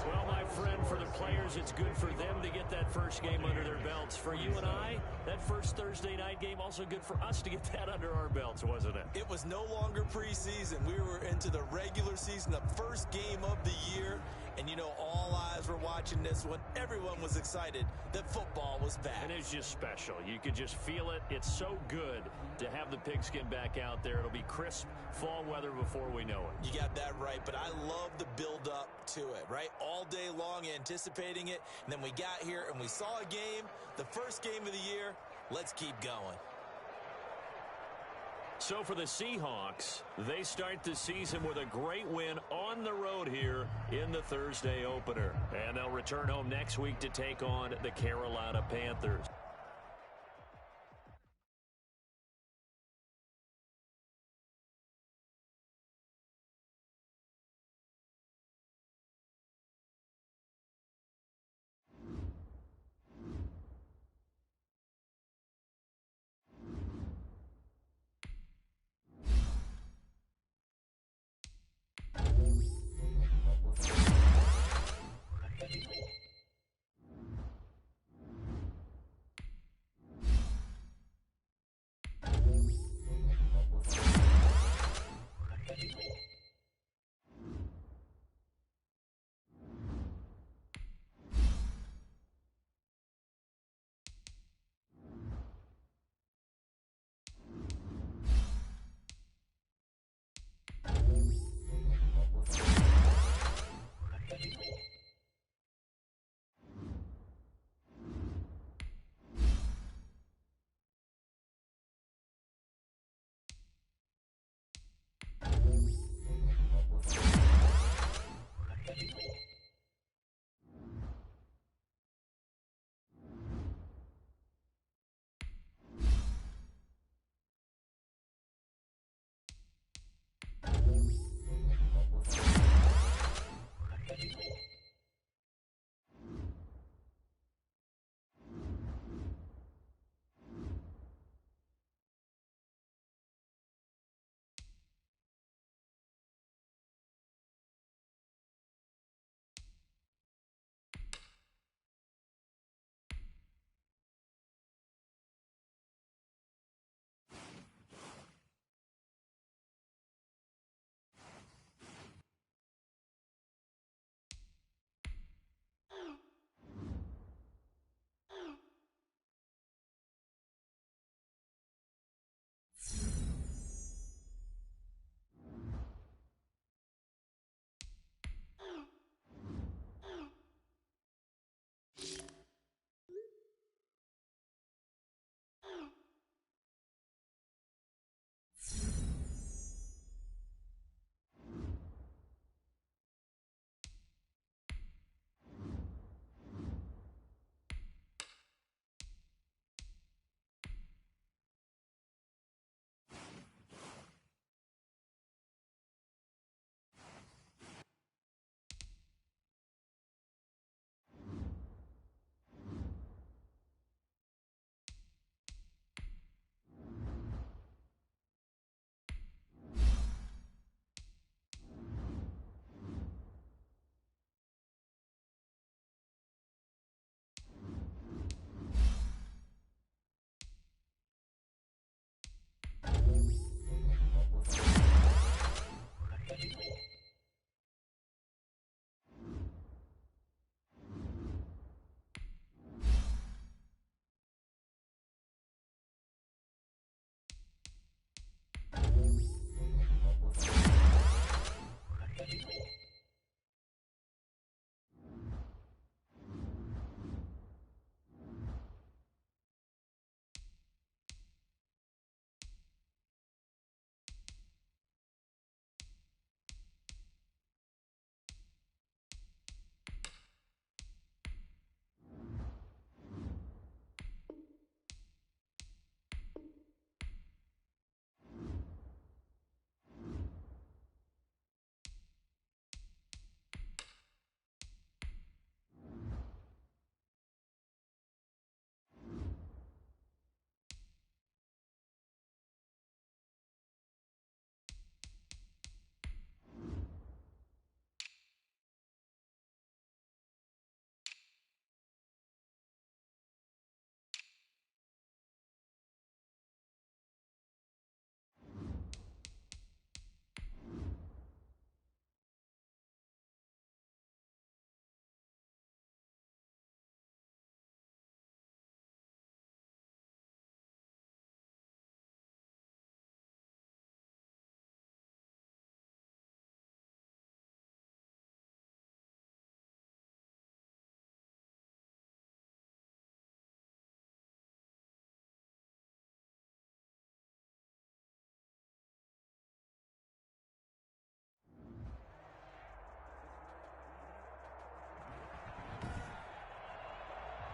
[SPEAKER 4] Well, my friend, for the players, it's good for them to get that first game under their belts. For you and I, that first Thursday night game, also good for us to get that under our belts, wasn't it?
[SPEAKER 3] It was no longer preseason. We were into the regular season, the first game of the year. And, you know, all eyes were watching this one. Everyone was excited that football was back.
[SPEAKER 4] And it's just special. You could just feel it. It's so good to have the pigskin back out there. It'll be crisp fall weather before we know it.
[SPEAKER 3] You got that right, but I love the build-up to it, right? All day long anticipating it, and then we got here and we saw a game, the first game of the year. Let's keep going.
[SPEAKER 4] So for the Seahawks, they start the season with a great win on the road here in the Thursday opener. And they'll return home next week to take on the Carolina Panthers.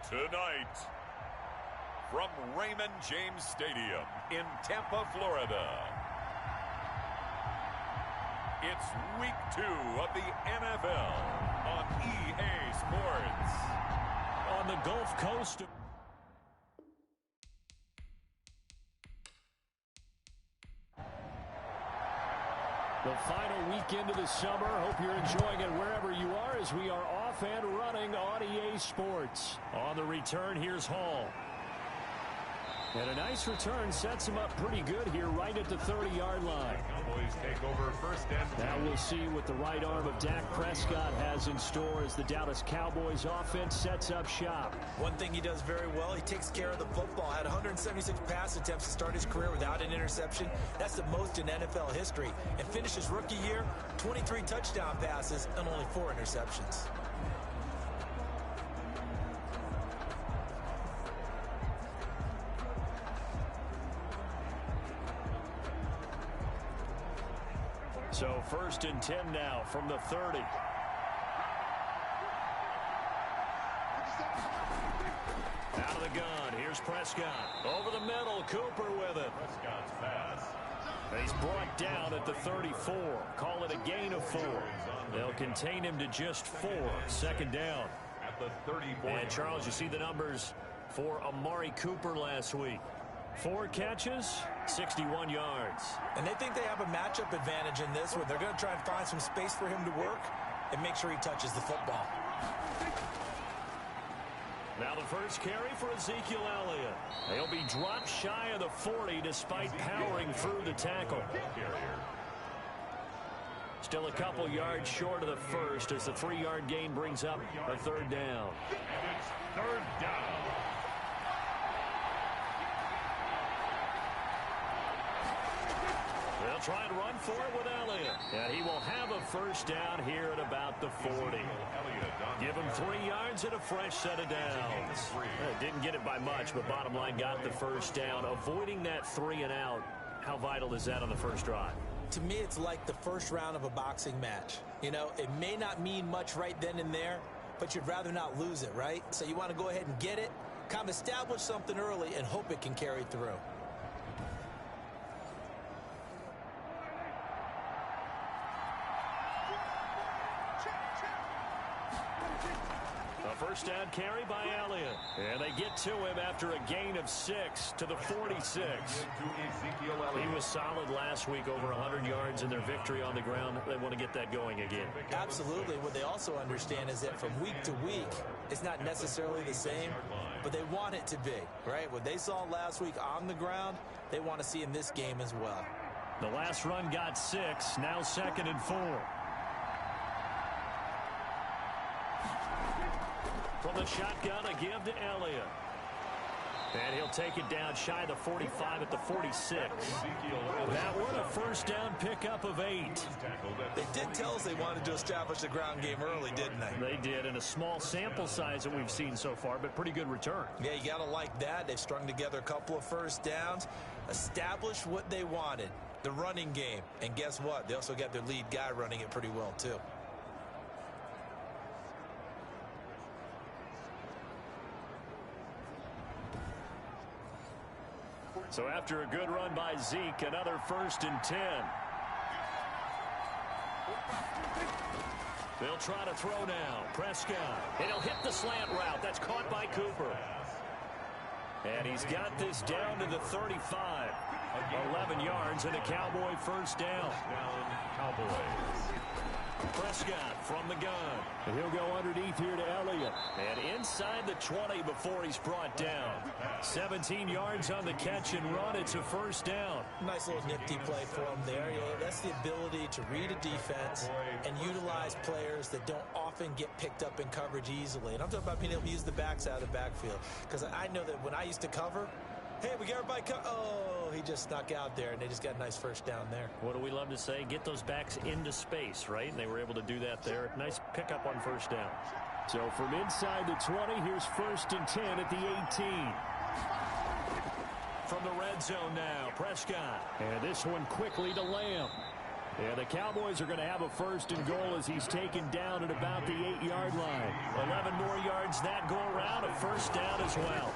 [SPEAKER 1] Tonight, from Raymond James Stadium in Tampa, Florida, it's Week 2 of the NFL on EA Sports.
[SPEAKER 2] On the Gulf Coast.
[SPEAKER 4] The final weekend of the summer. Hope you're enjoying it wherever you are as we are off and running on EA Sports.
[SPEAKER 2] On the return, here's Hall.
[SPEAKER 4] And a nice return sets him up pretty good here right at the 30-yard line.
[SPEAKER 1] Cowboys take over first and 10.
[SPEAKER 4] Now we'll see what the right arm of Dak Prescott has in store as the Dallas Cowboys offense sets up shop.
[SPEAKER 3] One thing he does very well, he takes care of the football. Had 176 pass attempts to start his career without an interception. That's the most in NFL history. And finished his rookie year, 23 touchdown passes and only 4 interceptions.
[SPEAKER 4] So first and 10 now from the 30. Out of the gun. Here's Prescott. Over the middle. Cooper with it.
[SPEAKER 1] Prescott's pass.
[SPEAKER 4] He's brought down at the 34. Call it a gain of 4. They'll contain him to just 4. Second down.
[SPEAKER 1] At the 34.
[SPEAKER 2] And Charles, you see the numbers for Amari Cooper last week.
[SPEAKER 4] 4 catches, 61 yards.
[SPEAKER 3] And they think they have a matchup advantage in this one. They're going to try and find some space for him to work and make sure he touches the football.
[SPEAKER 4] Now the first carry for Ezekiel Elliott. He'll be dropped shy of the 40 despite powering through the tackle. Still a couple yards short of the first as the 3-yard gain brings up a third down.
[SPEAKER 1] And it's third down.
[SPEAKER 4] They'll try and run for it with Elliott. And he will have a first down here at about the 40. Give him 3 yards and a fresh set of downs.
[SPEAKER 2] Didn't get it by much, but bottom line got the first down. Avoiding that 3 and out, how vital is that on the first drive?
[SPEAKER 3] To me, it's like the first round of a boxing match. You know, it may not mean much right then and there, but you'd rather not lose it, right? So you want to go ahead and get it, kind of establish something early, and hope it can carry through.
[SPEAKER 4] First down carry by Elliott. And they get to him after a gain of 6 to the 46.
[SPEAKER 2] He was solid last week, over 100 yards in their victory on the ground. They want to get that going again.
[SPEAKER 3] Absolutely. What they also understand is that from week to week, it's not necessarily the same, but they want it to be, right? What they saw last week on the ground, they want to see in this game as well.
[SPEAKER 4] The last run got 6, now 2nd and 4. From the shotgun, a give to Elliott. And he'll take it down shy of the 45 at the 46. That one a first down pickup of 8.
[SPEAKER 3] They did tell us they wanted to establish the ground game early, didn't they?
[SPEAKER 4] They did, in a small sample size that we've seen so far, but pretty good return.
[SPEAKER 3] Yeah, you got to like that. They've strung together a couple of first downs, established what they wanted, the running game. And guess what? They also got their lead guy running it pretty well, too.
[SPEAKER 4] So after a good run by Zeke, another first and 10. They'll try to throw now. Prescott. And he'll hit the slant route. That's caught by Cooper. And he's got this down to the 35. 11 yards and a Cowboy first down.
[SPEAKER 1] Cowboys.
[SPEAKER 4] Prescott from the gun. And he'll go underneath here to Elliott. And inside the 20 before he's brought down. 17 yards on the catch and run. It's a first down.
[SPEAKER 3] Nice little nifty play for him there. Yeah, that's the ability to read a defense and utilize players that don't often get picked up in coverage easily. And I'm talking about being able to use the backs out of the backfield. Because I know that when I used to cover, hey, we got everybody oh, he just snuck out there, and they just got a nice first down there.
[SPEAKER 2] What do we love to say? Get those backs into space, right? And they were able to do that there. Nice pickup on first down.
[SPEAKER 4] So from inside the 20, here's first and 10 at the 18. From the red zone now, Prescott. And this one quickly to Lamb. Yeah, the Cowboys are going to have a first and goal as he's taken down at about the 8-yard line.
[SPEAKER 2] 11 more yards that go around, a first down as well.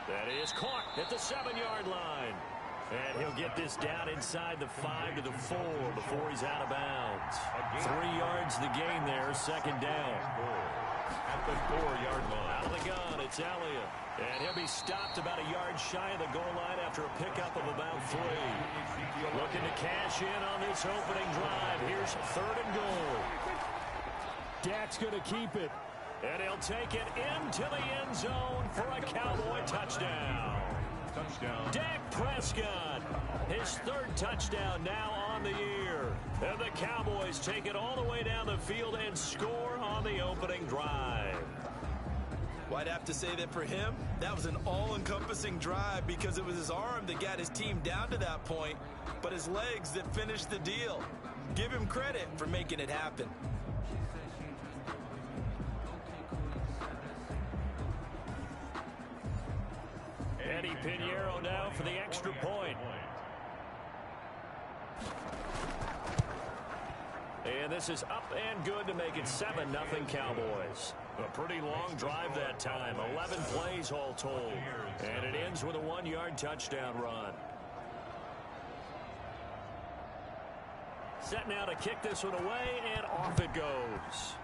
[SPEAKER 2] That is caught at the 7-yard line. And he'll get this down inside the 5 to the 4 before he's out of bounds. 3 yards the gain there, second down.
[SPEAKER 1] At the 4-yard line.
[SPEAKER 2] Out of the gun, it's Elliott. And he'll be stopped about a yard shy of the goal line after a pickup of about 3. Looking to cash in on this opening drive. Here's third and goal.
[SPEAKER 4] Dak's going to keep it.
[SPEAKER 2] And he'll take it into the end zone for a Cowboy touchdown.
[SPEAKER 1] Touchdown.
[SPEAKER 2] Dak Prescott, his third touchdown now on the year. And the Cowboys take it all the way down the field and score on the opening drive.
[SPEAKER 3] Well, I'd have to say that for him, that was an all-encompassing drive because it was his arm that got his team down to that point, but his legs that finished the deal. Give him credit for making it happen.
[SPEAKER 2] Eddie Pinheiro now for the extra point. And this is up and good to make it 7-0 Cowboys. A pretty long drive that time. 11 plays all told. And it ends with a 1-yard touchdown run. Set now to kick this one away, and off it goes.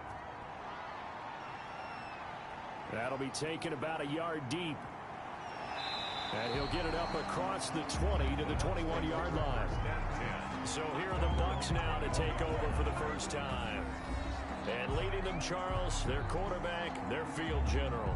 [SPEAKER 4] That'll be taken about a yard deep. And he'll get it up across the 20 to the 21-yard line.
[SPEAKER 2] So here are the Bucs now to take over for the first time. And leading them, Charles, their quarterback, their field general.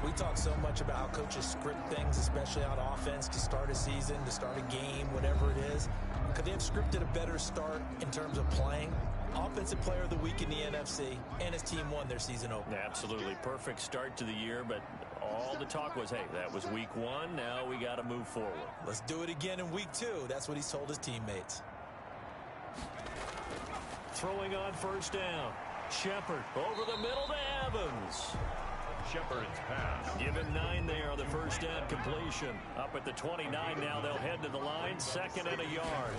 [SPEAKER 3] We talk so much about how coaches script things, especially on offense, to start a season, to start a game, whatever it is. Could they have scripted a better start in terms of playing? Offensive player of the week in the NFC, and his team won their season opener.
[SPEAKER 2] Absolutely perfect start to the year, but all the talk was, hey, that was week 1. Now we got to move forward.
[SPEAKER 3] Let's do it again in week 2. That's what he's told his teammates.
[SPEAKER 2] Throwing on first down. Shepard over the middle to Evans.
[SPEAKER 1] Shepard's pass.
[SPEAKER 2] Give him 9 there on the first down completion. Up at the 29 now, they'll head to the line, 2nd and a yard.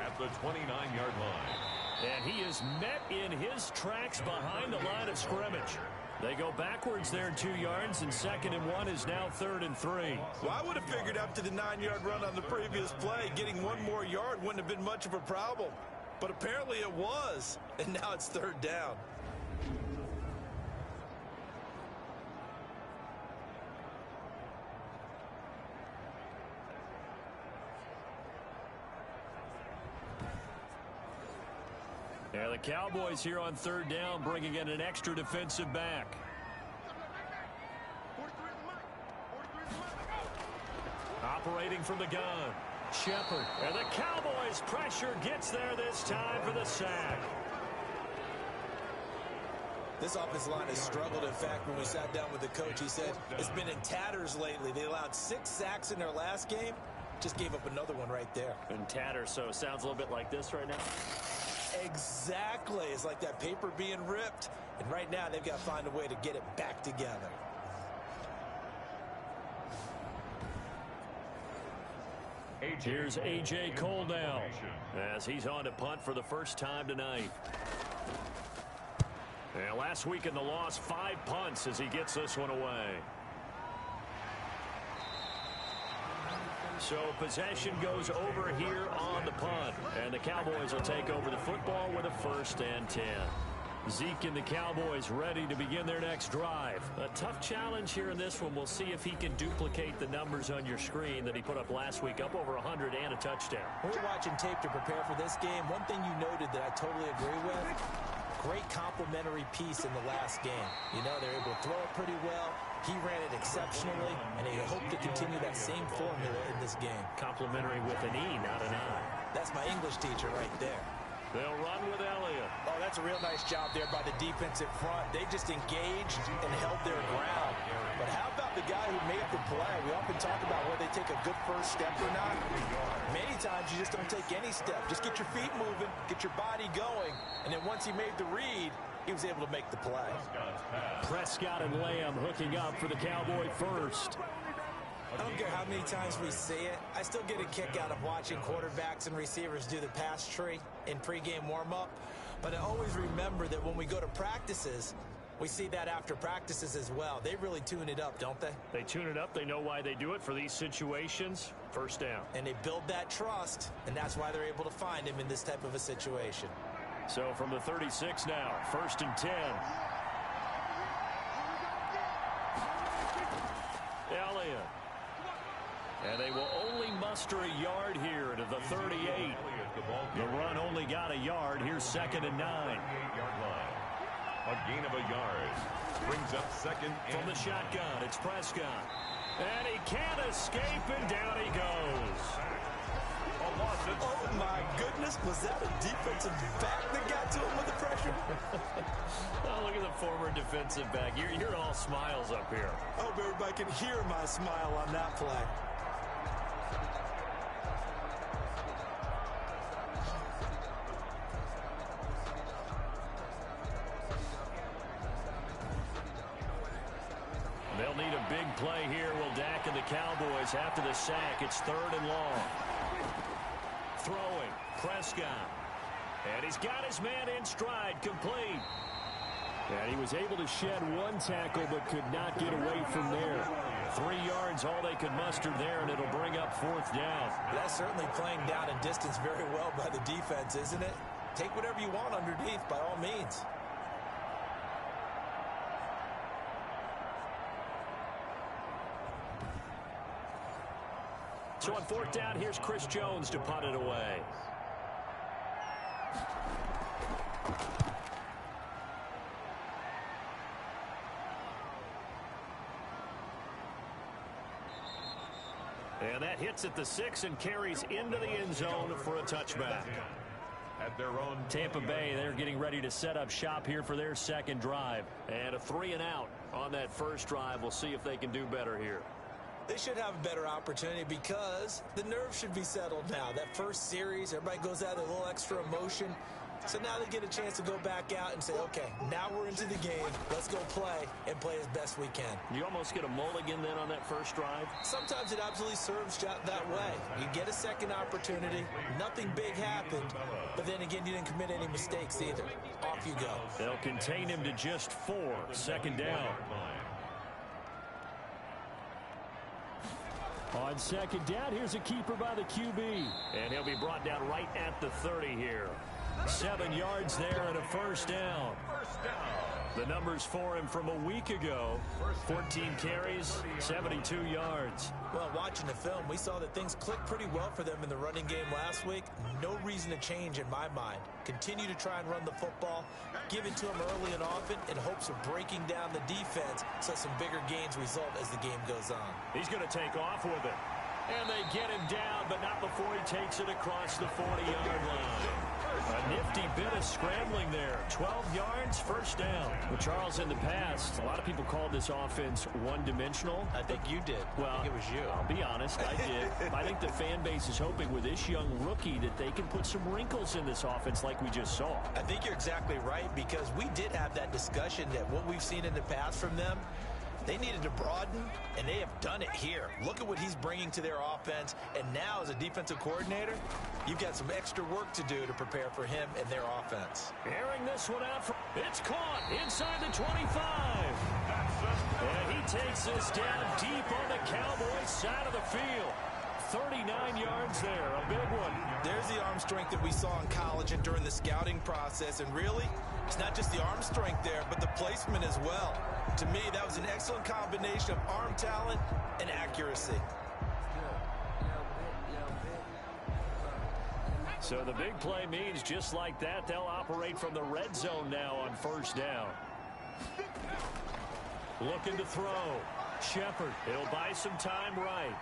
[SPEAKER 1] At the 29-yard line.
[SPEAKER 2] And he is met in his tracks behind the line of scrimmage. They go backwards there 2 yards, and 2nd and 1 is now 3rd and 3.
[SPEAKER 3] Well, I would have figured after the 9-yard run on the previous play, getting 1 more yard wouldn't have been much of a problem. But apparently it was, and now it's 3rd down.
[SPEAKER 2] Yeah, the Cowboys here on 3rd down, bringing in an extra defensive back. Operating from the gun, Shepard. And the Cowboys pressure gets there this time for the sack.
[SPEAKER 3] This offensive line has struggled. In fact, when we sat down with the coach, he said it's been in tatters lately. They allowed 6 sacks in their last game. Just gave up another one right there.
[SPEAKER 2] In tatters, so it sounds a little bit like this right now.
[SPEAKER 3] Exactly. It's like that paper being ripped. And right now, they've got to find a way to get it back together.
[SPEAKER 2] Here's A.J. Cole now, as he's on to punt for the first time tonight. And last week in the loss, 5 punts as he gets this one away. So possession goes over here on the punt. And the Cowboys will take over the football with a 1st and 10. Zeke and the Cowboys ready to begin their next drive. A tough challenge here in this one. We'll see if he can duplicate the numbers on your screen that he put up last week, up over 100 and a touchdown.
[SPEAKER 3] We're watching tape to prepare for this game. One thing you noted that I totally agree with, great complimentary piece in the last game. You know, they're able to throw it pretty well. He ran it exceptionally, and they hope to continue that same formula in this game.
[SPEAKER 2] Complimentary with an E, not an I.
[SPEAKER 3] That's my English teacher right there.
[SPEAKER 2] They'll run with Elliott.
[SPEAKER 3] Oh, that's a real nice job there by the defensive front. They just engaged and held their ground. But how about the guy who made the play? We often talk about whether they take a good first step or not. Many times you just don't take any step. Just get your feet moving, get your body going, and then once he made the read, he was able to make the play.
[SPEAKER 4] Prescott and Lamb hooking up for the Cowboy first.
[SPEAKER 3] I don't care how many times we see it. I still get a kick out of watching quarterbacks and receivers do the pass tree in pregame warm-up. But I always remember that when we go to practices, we see that after practices as well. They really tune it up, don't they?
[SPEAKER 4] They tune it up. They know why they do it for these situations. First down.
[SPEAKER 3] And they build that trust, and that's why they're able to find him in this type of a situation.
[SPEAKER 4] So from the 36 now, 1st and 10. Elliott. And they will only muster a yard here to the 38. The run only got a yard. Here's 2nd and 9.
[SPEAKER 1] A gain of a yard. Brings up 2nd and
[SPEAKER 2] from the shotgun. It's Prescott. And he can't escape, and down he goes.
[SPEAKER 3] Oh, my goodness. Was that a defensive back that got to him with the pressure?
[SPEAKER 2] Oh, look at the former defensive back. You're all smiles up here.
[SPEAKER 3] I hope everybody can hear my smile on that play.
[SPEAKER 4] They'll need a big play here. Will Dak and the Cowboys after the sack. It's 3rd and long. Throwing. Prescott. And he's got his man in stride. Complete. And he was able to shed one tackle but could not get away from there. 3 yards, all they could muster there, and it'll bring up 4th down.
[SPEAKER 3] That's certainly playing down and distance very well by the defense, isn't it? Take whatever you want underneath by all means.
[SPEAKER 4] So on 4th down, here's Chris Jones to punt it away. And that hits at the 6 and carries into the end zone for a touchback.
[SPEAKER 1] At their own
[SPEAKER 4] Tampa Bay, they're getting ready to set up shop here for their 2nd drive. And a 3 and out on that first drive. We'll see if they can do better here.
[SPEAKER 3] They should have a better opportunity because the nerves should be settled now. That first series, everybody goes out with a little extra emotion. So now they get a chance to go back out and say, okay, now we're into the game. Let's go play and play as best we can.
[SPEAKER 4] You almost get a mulligan then on that first drive?
[SPEAKER 3] Sometimes it absolutely serves that way. You get a second opportunity. Nothing big happened. But then again, you didn't commit any mistakes either. Off you go.
[SPEAKER 4] They'll contain him to just 4. 2nd down. On 2nd down, here's a keeper by the QB. And he'll be brought down right at the 30 here. 7 yards there and a 1st down. The numbers for him from a week ago. 14 carries, 72 yards.
[SPEAKER 3] Well, watching the film, we saw that things clicked pretty well for them in the running game last week. No reason to change in my mind. Continue to try and run the football. Give it to them early and often in hopes of breaking down the defense so some bigger gains result as the game goes on.
[SPEAKER 4] He's going to take off with it. And they get him down, but not before he takes it across the 40-yard line. A nifty bit of scrambling there. 12 yards, 1st down. Well, Charles, in the past, a lot of people called this offense one-dimensional.
[SPEAKER 3] I think you did.
[SPEAKER 4] Well,
[SPEAKER 3] I think it was you.
[SPEAKER 4] I'll be honest, I did. I think the fan base is hoping with this young rookie that they can put some wrinkles in this offense like we just saw.
[SPEAKER 3] I think you're exactly right because we did have that discussion that what we've seen in the past from them, they needed to broaden, and they have done it here. Look at what he's bringing to their offense, and now as a defensive coordinator, you've got some extra work to do to prepare for him and their offense.
[SPEAKER 4] Airing this one out. It's caught inside the 25. And he takes this down deep on the Cowboys side of the field. 39 yards there, a big one.
[SPEAKER 3] There's the arm strength that we saw in college and during the scouting process, and really, it's not just the arm strength there, but the placement as well. To me, that was an excellent combination of arm talent and accuracy.
[SPEAKER 4] So the big play means just like that, they'll operate from the red zone now on 1st down. Looking to throw. Shepard, he'll buy some time right.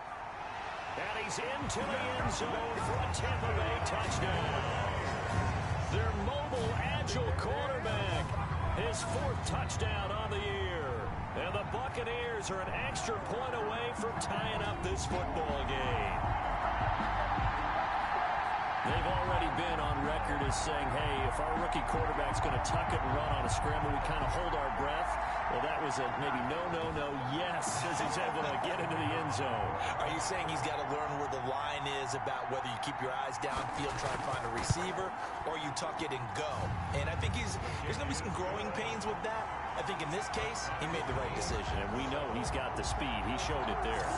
[SPEAKER 4] And he's into the end zone for a Tampa Bay touchdown. Their mobile, agile quarterback. His 4th touchdown on the year. And the Buccaneers are an extra point away from tying up this football game. They've already been on record as saying, hey, if our rookie quarterback's going to tuck it and run on a scramble, we kind of hold our breath. Well, that was a maybe no, yes, as he's able to get into the end zone.
[SPEAKER 3] Are you saying he's got to learn where the line is about whether you keep your eyes downfield, try and find a receiver, or you tuck it and go? And I think there's going to be some growing pains with that. I think in this case, he made the right decision.
[SPEAKER 4] And we know he's got the speed. He showed it there.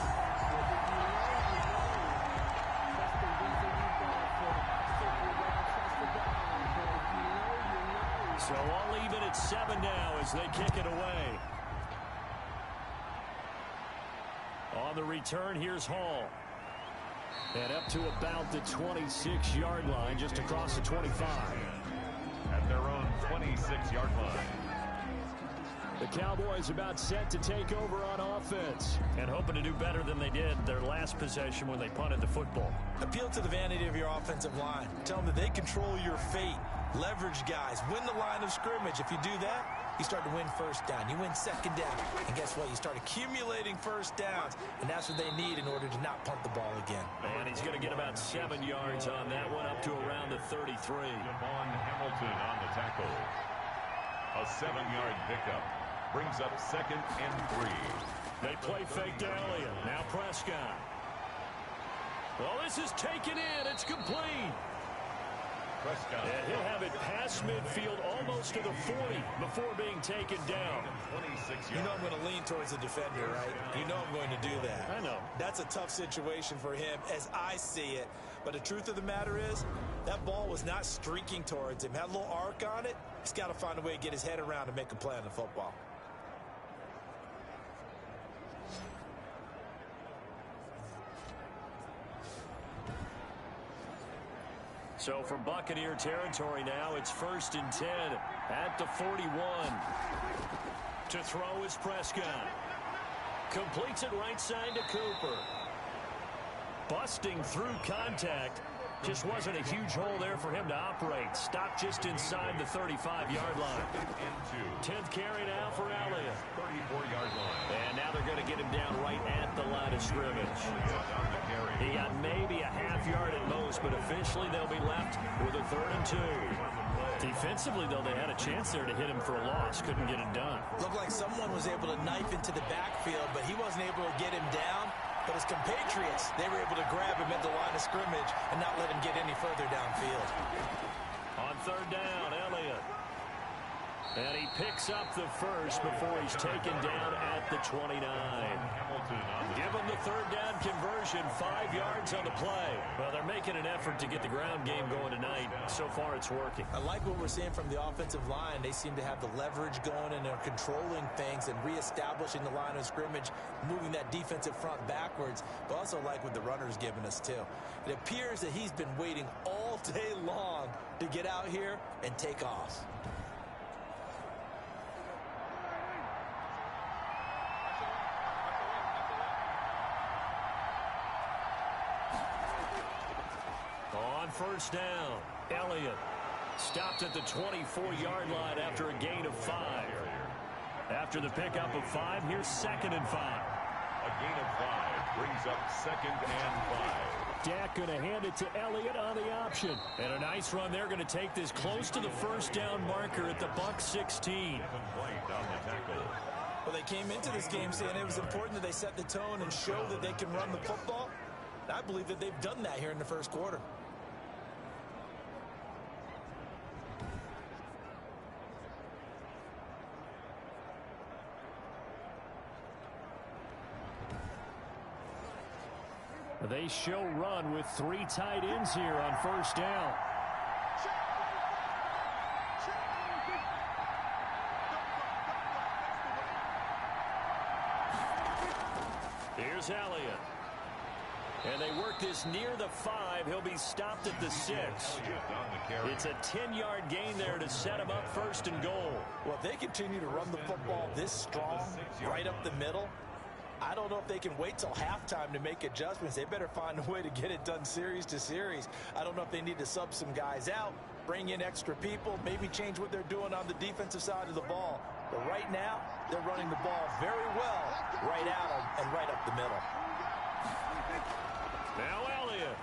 [SPEAKER 4] So all even at 7 now as they kick it away. On the return, here's Hall. And up to about the 26-yard line, just across the 25.
[SPEAKER 1] At their own 26-yard line.
[SPEAKER 4] The Cowboys about set to take over on offense.
[SPEAKER 2] And hoping to do better than they did their last possession when they punted the football.
[SPEAKER 3] Appeal to the vanity of your offensive line. Tell them that they control your fate. Leverage guys. Win the line of scrimmage. If you do that, you start to win first down. You win second down. And guess what? You start accumulating first downs. And that's what they need in order to not punt the ball again.
[SPEAKER 2] And he's going to get about 7 yards on that one, up to around the 33.
[SPEAKER 1] Devon Hamilton on the tackle. A 7-yard pickup. Brings up 2nd and 3.
[SPEAKER 4] They play fake to Elliott. Now Prescott. Well, this is taken in. It's complete.
[SPEAKER 1] Prescott.
[SPEAKER 4] And he'll have it past midfield almost to the 40 before being taken down.
[SPEAKER 1] 26
[SPEAKER 3] You know
[SPEAKER 1] yards.
[SPEAKER 3] I'm going to lean towards the defender, right? You know I'm going to do that.
[SPEAKER 4] I know.
[SPEAKER 3] That's a tough situation for him as I see it. But the truth of the matter is, that ball was not streaking towards him. Had a little arc on it. He's got to find a way to get his head around and make a play on the football.
[SPEAKER 4] So from Buccaneer territory now, it's 1st and 10 at the 41. To throw is Prescott. Completes it right side to Cooper. Busting through contact. Just wasn't a huge hole there for him to operate. Stopped just inside the 35-yard line. 10th carry now for Elliott.
[SPEAKER 1] 34-yard line.
[SPEAKER 4] And now they're going to get him down right at the line of scrimmage. He got maybe a half yard at most, but officially they'll be left with a 3rd and 2. Defensively, though, they had a chance there to hit him for a loss. Couldn't get it done.
[SPEAKER 3] Looked like someone was able to knife into the backfield, but he wasn't able to get him down. But his compatriots, they were able to grab him at the line of scrimmage and not let him get any further downfield.
[SPEAKER 4] On 3rd down, Elliott. And he picks up the first before he's taken down at the 29. Give him the 3rd down conversion, 5 yards on the play. Well, they're making an effort to get the ground game going tonight. So far, it's working.
[SPEAKER 3] I like what we're seeing from the offensive line. They seem to have the leverage going, and they're controlling things and reestablishing the line of scrimmage, moving that defensive front backwards, but also like what the runner's giving us, too. It appears that he's been waiting all day long to get out here and take off.
[SPEAKER 4] On 1st down, Elliott stopped at the 24-yard line after a gain of 5. After the pickup of 5, here's 2nd and 5.
[SPEAKER 1] A gain of 5 brings up 2nd and 5.
[SPEAKER 4] Dak going to hand it to Elliott on the option. And a nice run there, going to take this close to the 1st down marker at the Buck 16.
[SPEAKER 3] Well, they came into this game saying it was important that they set the tone and show that they can run the football. I believe that they've done that here in the 1st quarter.
[SPEAKER 4] They show run with 3 tight ends here on 1st down. Here's Elliott. And they work this near the 5. He'll be stopped at the 6. It's a 10-yard gain there to set him up 1st and goal.
[SPEAKER 3] Well, if they continue to run the football this strong, right up the middle, I don't know if they can wait till halftime to make adjustments. They better find a way to get it done series to series. I don't know if they need to sub some guys out, bring in extra people, maybe change what they're doing on the defensive side of the ball. But right now, they're running the ball very well right at them and right up the middle.
[SPEAKER 4] Now Elliott.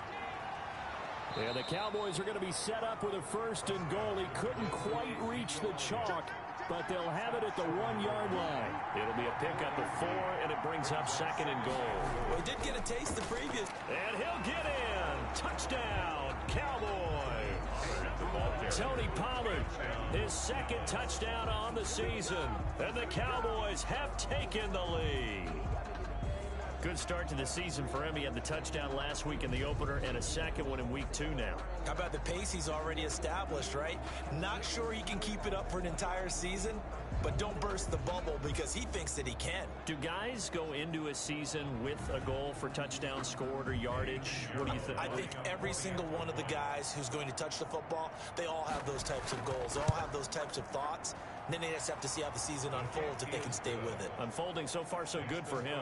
[SPEAKER 4] Yeah, the Cowboys are going to be set up with a 1st and goal. He couldn't quite reach the chalk. but they'll have it at the 1-yard line.
[SPEAKER 2] It'll be a pickup of 4, and it brings up 2nd and goal.
[SPEAKER 3] Well, he did get a taste the previous.
[SPEAKER 2] And he'll get in. Touchdown, Cowboys. Tony Pollard, his 2nd touchdown on the season. And the Cowboys have taken the lead. Good start to the season for him. He had the touchdown last week in the opener and a 2nd one in week 2 now.
[SPEAKER 3] How about the pace he's already established, right? Not sure he can keep it up for an entire season, but don't burst the bubble because he thinks that he can.
[SPEAKER 2] Do guys go into a season with a goal for touchdown scored or yardage? What do you think?
[SPEAKER 3] I think every single one of the guys who's going to touch the football, they all have those types of goals. They all have those types of thoughts. And then they just have to see how the season unfolds if they can stay with it.
[SPEAKER 2] Unfolding so far so good for him.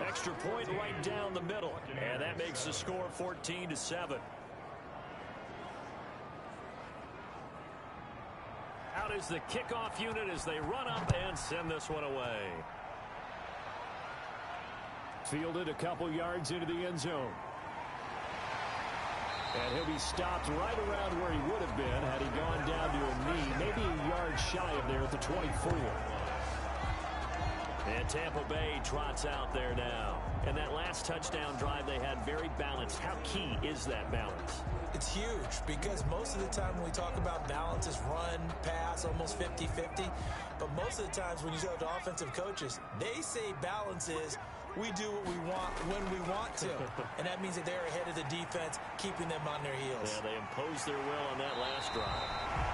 [SPEAKER 2] Extra point right down the middle. And that makes the score 14-7. Out is the kickoff unit as they run up and send this one away.
[SPEAKER 4] Fielded a couple yards into the end zone. And he'll be stopped right around where he would have been had he gone down to a knee, maybe a yard shy of there at the 24.
[SPEAKER 2] And Tampa Bay trots out there now. And that last touchdown drive they had very balanced. How key is that balance?
[SPEAKER 3] It's huge because most of the time when we talk about balance is run, pass, almost 50-50. But most of the times when you go to offensive coaches, they say balance is we do what we want when we want to. And that means that they're ahead of the defense, keeping them on their heels.
[SPEAKER 2] Yeah, they imposed their will on that last drive.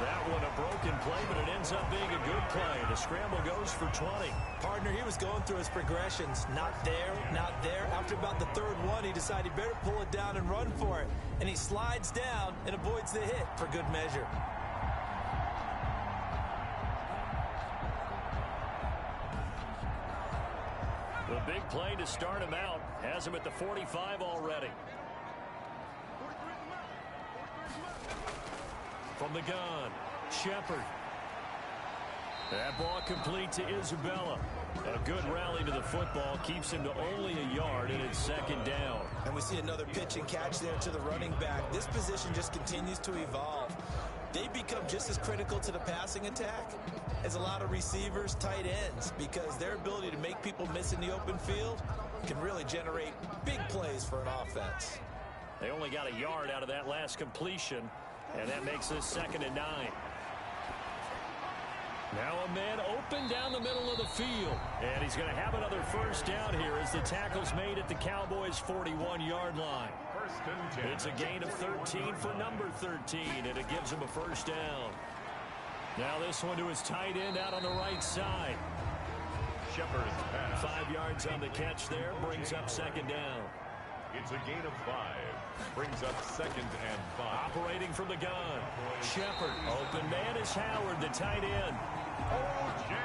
[SPEAKER 2] That one a broken play, but it ends up being a good play. The scramble goes for 20.
[SPEAKER 3] Partner, he was going through his progressions. Not there, not there. After about the 3rd one, he decided he better pull it down and run for it. And he slides down and avoids the hit for good measure.
[SPEAKER 2] The big play to start him out. Has him at the 45 already. From the gun, Shepard. That ball complete to Isabella. A good rally to the football keeps him to only a yard, and it's 2nd down.
[SPEAKER 3] And we see another pitch and catch there to the running back. This position just continues to evolve. They become just as critical to the passing attack as a lot of receivers, tight ends, because their ability to make people miss in the open field can really generate big plays for an offense.
[SPEAKER 2] They only got a yard out of that last completion, and that makes this 2nd and 9. Now a man open down the middle of the field. And he's going to have another 1st down here as the tackle's made at the Cowboys' 41-yard line. It's a gain of 13 for number 13, and it gives him a 1st down. Now this one to his tight end out on the right side.
[SPEAKER 1] Shepard's pass.
[SPEAKER 2] 5 yards on the catch there, brings up 2nd down.
[SPEAKER 1] It's a gain of 5. Brings up 2nd and 5.
[SPEAKER 2] Operating from the gun. Shepard. Open man is Howard, the tight end.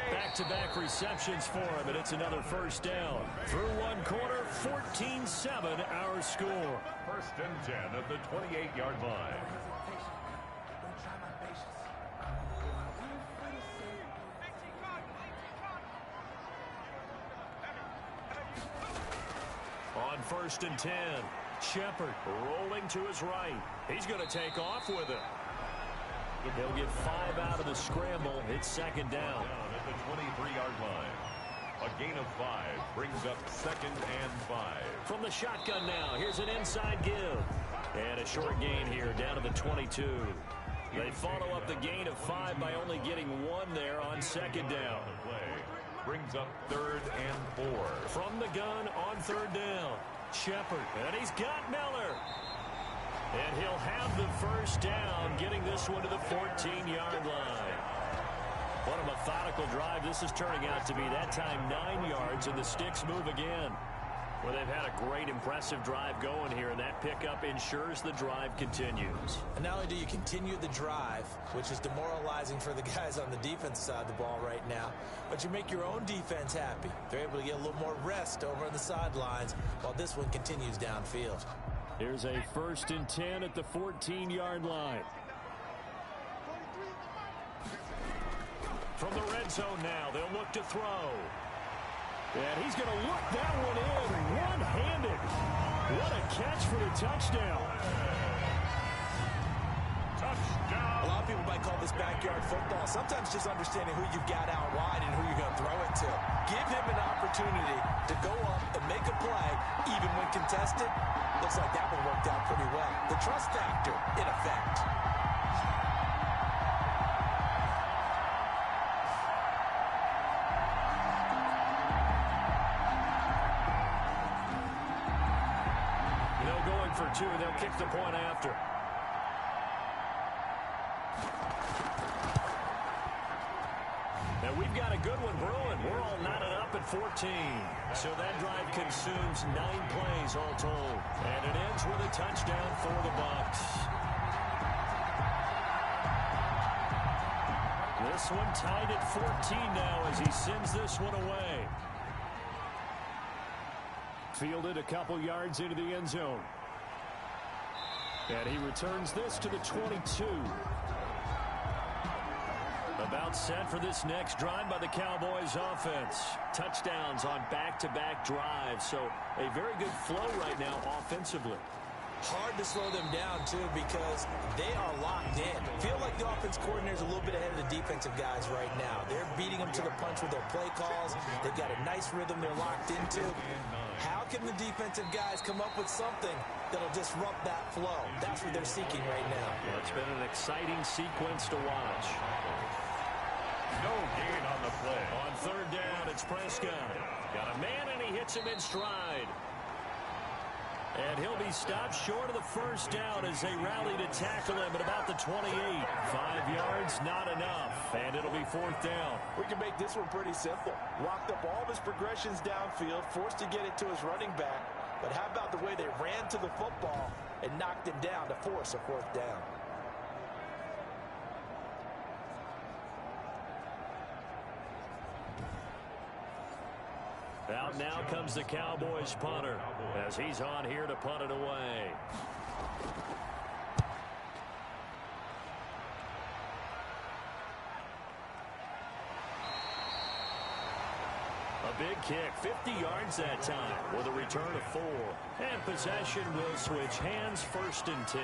[SPEAKER 2] Back-to-back receptions for him, and it's another 1st down. Through one quarter, 14-7 our score.
[SPEAKER 1] 1st and 10 at the 28-yard line.
[SPEAKER 2] On 1st and 10, Shepard rolling to his right. He's going to take off with it. He'll get 5 out of the scramble. It's 2nd down.
[SPEAKER 1] At the 23-yard line. A gain of 5 brings up 2nd and 5.
[SPEAKER 2] From the shotgun now, here's an inside give. And a short gain here down to the 22. They follow up the gain of 5 by only getting 1 there on 2nd down.
[SPEAKER 1] Brings up 3rd and 4.
[SPEAKER 2] From the gun on 3rd down. Shepard, and he's got Miller. And he'll have the 1st down, getting this one to the 14-yard line. What a methodical drive this is turning out to be. That time 9 yards, and the sticks move again. Well, they've had a great, impressive drive going here, and that pickup ensures the drive continues.
[SPEAKER 3] And not only do you continue the drive, which is demoralizing for the guys on the defense side of the ball right now, but you make your own defense happy. They're able to get a little more rest over on the sidelines while this one continues downfield.
[SPEAKER 4] Here's a 1st and 10 at the 14-yard line.
[SPEAKER 2] From the red zone now, they'll look to throw.
[SPEAKER 4] And he's going to look that one in one-handed. What a catch for the touchdown.
[SPEAKER 1] Touchdown.
[SPEAKER 3] A lot of people might call this backyard football. Sometimes just understanding who you've got out wide and who you're going to throw it to. Give him an opportunity to go up and make a play, even when contested. Looks like that one worked out pretty well. The trust factor in effect.
[SPEAKER 4] Going for two, they'll kick the point after. And we've got a good one brewing. We're all knotted up at 14. So that drive consumes 9 plays all told. And it ends with a touchdown for the Bucs. This one tied at 14 now as he sends this one away. Fielded a couple yards into the end zone. And he returns this to the 22. About set for this next drive by the Cowboys offense. Touchdowns on back-to-back drives. So a very good flow right now offensively.
[SPEAKER 3] Hard to slow them down, too, because they are locked in. Feel like the offense coordinator's a little bit ahead of the defensive guys right now. They're beating them to the punch with their play calls. They've got a nice rhythm they're locked into. How can the defensive guys come up with something that'll disrupt that flow? That's what they're seeking right now.
[SPEAKER 4] Well, it's been an exciting sequence to watch.
[SPEAKER 1] No gain on the play.
[SPEAKER 4] On third down, it's Prescott. Got a man, and he hits him in stride. And he'll be stopped short of the first down as they rally to tackle him at about the 28. 5 yards, not enough. And it'll be fourth down.
[SPEAKER 6] We can make this one pretty simple. Locked up all of his progressions downfield, forced to get it to his running back. But how about the way they ran to the football and knocked him down to force a fourth down?
[SPEAKER 4] Out now comes the Cowboys punter as he's on here to punt it away. A big kick, 50 yards that time with a return of 4. And possession will switch hands, first and 10.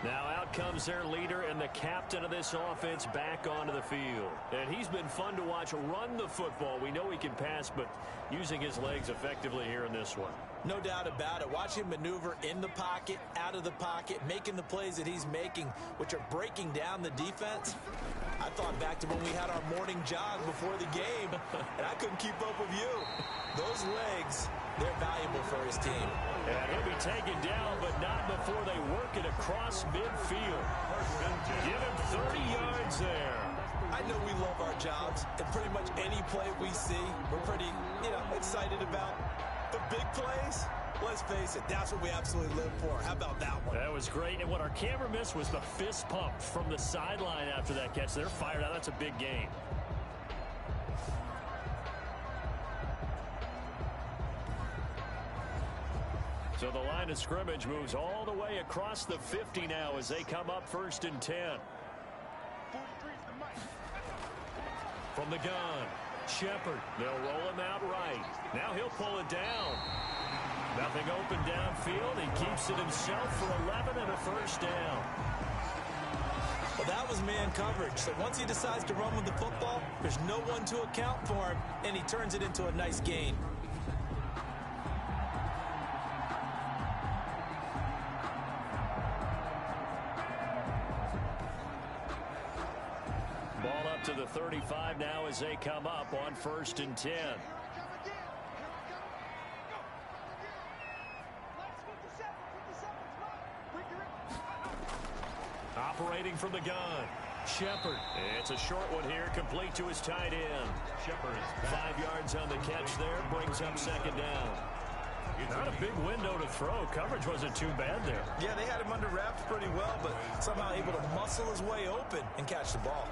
[SPEAKER 4] Now out comes their leader and the captain of this offense back onto the field. And he's been fun to watch run the football. We know he can pass, but using his legs effectively here in this one.
[SPEAKER 3] No doubt about it. Watch him maneuver in the pocket, out of the pocket, making the plays that he's making, which are breaking down the defense. I thought back to when we had our morning jog before the game, and I couldn't keep up with you. Those legs, they're valuable for his team.
[SPEAKER 4] And he'll be taken down, but not before they work it across midfield. Give him 30 yards there.
[SPEAKER 3] I know we love our jobs, and pretty much any play we see, we're pretty, excited about. The big plays, let's face it, that's what we absolutely live for. How about that one?
[SPEAKER 4] That was great, and what our camera missed was the fist pump from the sideline after that catch. They're fired out. That's a big gain. So the line of scrimmage moves all the way across the 50 now as they come up first and 10. From the gun, Shepard. They'll roll him out right. Now he'll pull it down. Nothing open downfield. He keeps it himself for 11 and a first down.
[SPEAKER 3] Well, that was man coverage. So once he decides to run with the football, there's no one to account for him, and he turns it into a nice gain.
[SPEAKER 4] Ball up to the 35 now as they come up on first and 10. Operating from the gun, Shepard. It's a short one here, complete to his tight end. Shepard is 5 yards on the catch there, brings up second down. Not a big window to throw. Coverage wasn't too bad there.
[SPEAKER 3] Yeah, they had him under wraps pretty well, but somehow able to muscle his way open and catch the ball.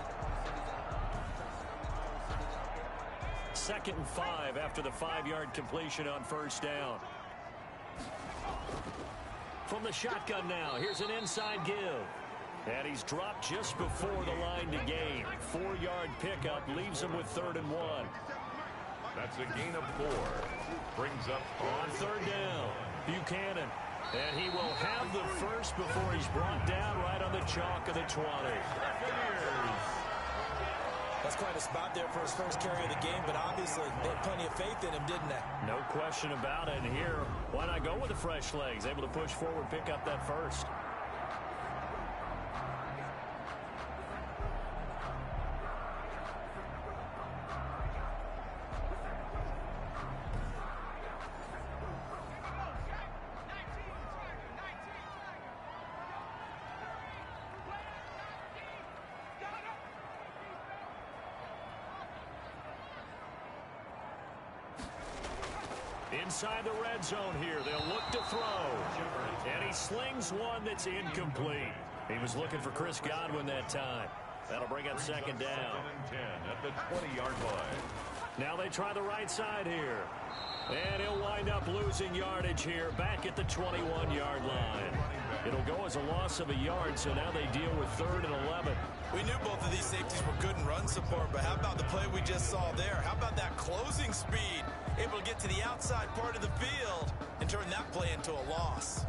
[SPEAKER 4] 2nd and 5 after the 5-yard completion on first down. From the shotgun now, here's an inside give. And he's dropped just before the line to gain. 4-yard pickup leaves him with 3rd and 1.
[SPEAKER 1] That's a gain of 4. Brings up
[SPEAKER 4] on third down. Buchanan And he will have the first before he's brought down right on the chalk of the 20.
[SPEAKER 3] That's quite a spot there for his first carry of the game, but obviously they had plenty of faith in him, didn't they?
[SPEAKER 4] No question about it. And here, why not go with the fresh legs? Able to push forward, pick up that first. Inside the red zone here, they'll look to throw. And he slings one that's incomplete. He was looking for Chris Godwin that time. That'll bring up second down.
[SPEAKER 1] 10 at the 20-yard line.
[SPEAKER 4] Now they try the right side here. And he'll wind up losing yardage here back at the 21-yard line. It'll go as a loss of a yard, so now they deal with 3rd and 11.
[SPEAKER 3] We knew both of these safeties were good in run support, but how about the play we just saw there? How about that closing speed? Able to get to the outside part of the field and turn that play into a loss.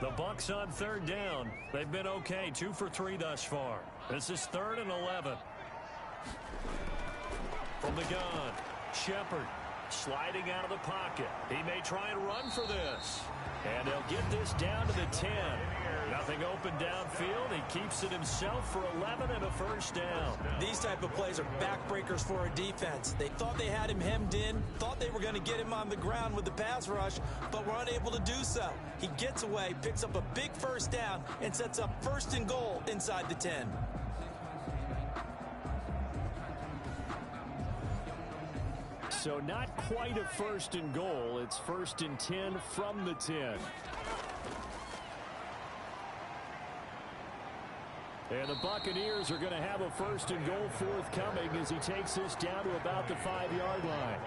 [SPEAKER 4] The Bucs on 3rd down. They've been okay, 2 for 3 thus far. This is 3rd and 11. From the gun, Shepard sliding out of the pocket. He may try and run for this. And they'll get this down to the 10. Nothing open downfield. He keeps it himself for 11 and a first down.
[SPEAKER 3] These type of plays are backbreakers for a defense. They thought they had him hemmed in, thought they were going to get him on the ground with the pass rush, but were unable to do so. He gets away, picks up a big first down, and sets up 1st and goal inside the 10.
[SPEAKER 4] So not quite a 1st and goal. It's 1st and 10 from the 10. And the Buccaneers are going to have a 1st and goal forthcoming as he takes this down to about the 5-yard line.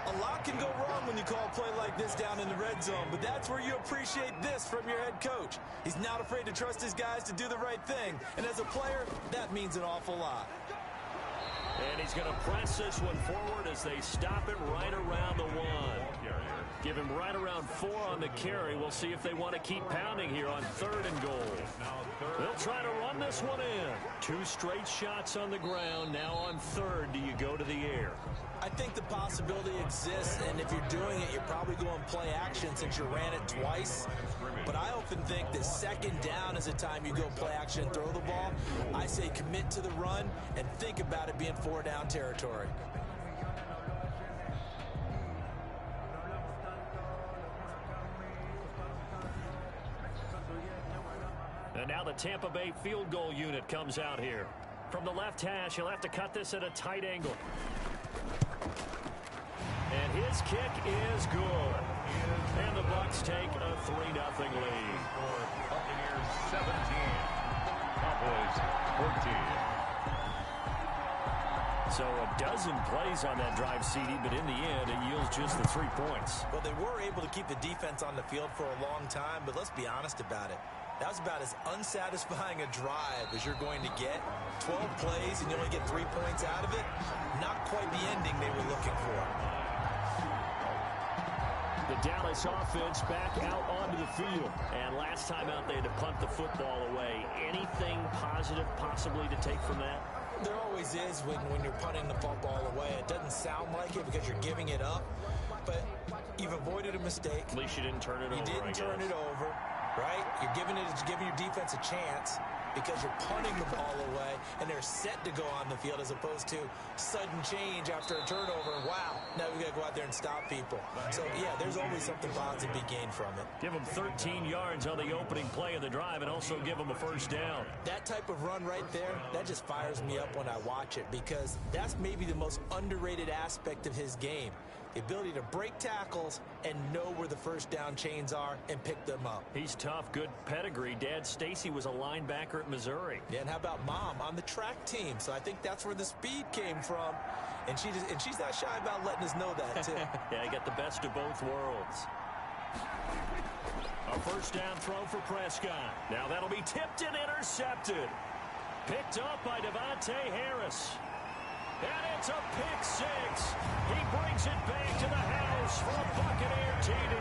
[SPEAKER 3] A lot can go wrong when you call a play like this down in the red zone, but that's where you appreciate this from your head coach. He's not afraid to trust his guys to do the right thing, and as a player, that means an awful lot.
[SPEAKER 4] And he's going to press this one forward as they stop it right around the 1. Give him right around 4 on the carry. We'll see if they want to keep pounding here on 3rd and goal. They'll try to run this one in. 2 straight shots on the ground. Now on 3rd, do you go to the air?
[SPEAKER 3] I think the possibility exists, and if you're doing it, you're probably going play action since you ran it twice. But I often think that 2nd down is the time you go play action and throw the ball. I say commit to the run and think about it being 4-down territory.
[SPEAKER 4] And now the Tampa Bay field goal unit comes out here. From the left hash, he'll have to cut this at a tight angle. And his kick is good. And the Bucs take a 3-0 lead.
[SPEAKER 1] Buccaneers 17, Cowboys 14.
[SPEAKER 4] So a dozen plays on that drive, CD, but in the end, it yields just the 3 points.
[SPEAKER 3] Well, they were able to keep the defense on the field for a long time, but let's be honest about it. That was about as unsatisfying a drive as you're going to get. 12 plays and you only get 3 points out of it. Not quite the ending they were looking for.
[SPEAKER 4] The Dallas offense back out onto the field. And last time out, they had to punt the football away. Anything positive possibly to take from that?
[SPEAKER 3] There always is when you're punting the football away. It doesn't sound like it because you're giving it up, but you've avoided a mistake.
[SPEAKER 4] At least you didn't turn it over,
[SPEAKER 3] You didn't turn it over, right? You're giving your defense a chance because you're punting the ball away, and they're set to go on the field as opposed to sudden change after a turnover. Wow, now we got to go out there and stop people. So, yeah, there's always something positive to be gained from it.
[SPEAKER 4] Give them 13 yards on the opening play of the drive and also give them a first down.
[SPEAKER 3] That type of run right there, that just fires me up when I watch it because that's maybe the most underrated aspect of his game. The ability to break tackles and know where the first down chains are and pick them up.
[SPEAKER 4] He's tough, good pedigree. Dad Stacy was a linebacker at Missouri.
[SPEAKER 3] Yeah, and how about Mom on the track team? So I think that's where the speed came from. And she's not shy about letting us know that, too.
[SPEAKER 4] Yeah, he got the best of both worlds.
[SPEAKER 2] A first down throw for Prescott. Now that'll be tipped and intercepted. Picked up by Devontae Harris. And it's a pick six. He brings it back to the house for a Buccaneer TD.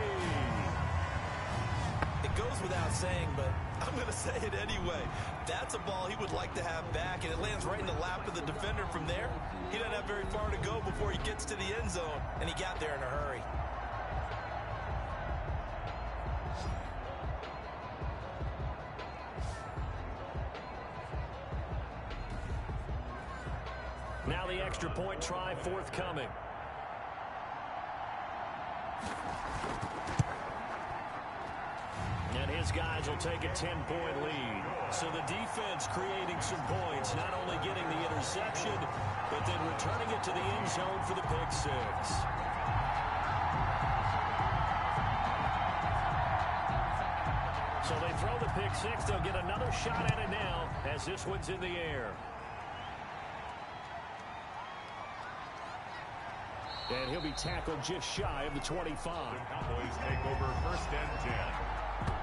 [SPEAKER 3] It goes without saying, but I'm going to say it anyway. That's a ball he would like to have back, and it lands right in the lap of the defender from there. He doesn't have very far to go before he gets to the end zone, and he got there in a hurry.
[SPEAKER 2] Now the extra point try forthcoming. And his guys will take a 10-point lead. So the defense creating some points, not only getting the interception, but then returning it to the end zone for the pick six. So they throw the pick six. They'll get another shot at it now as this one's in the air. And he'll be tackled just shy of the 25.
[SPEAKER 1] The Cowboys take over first and 10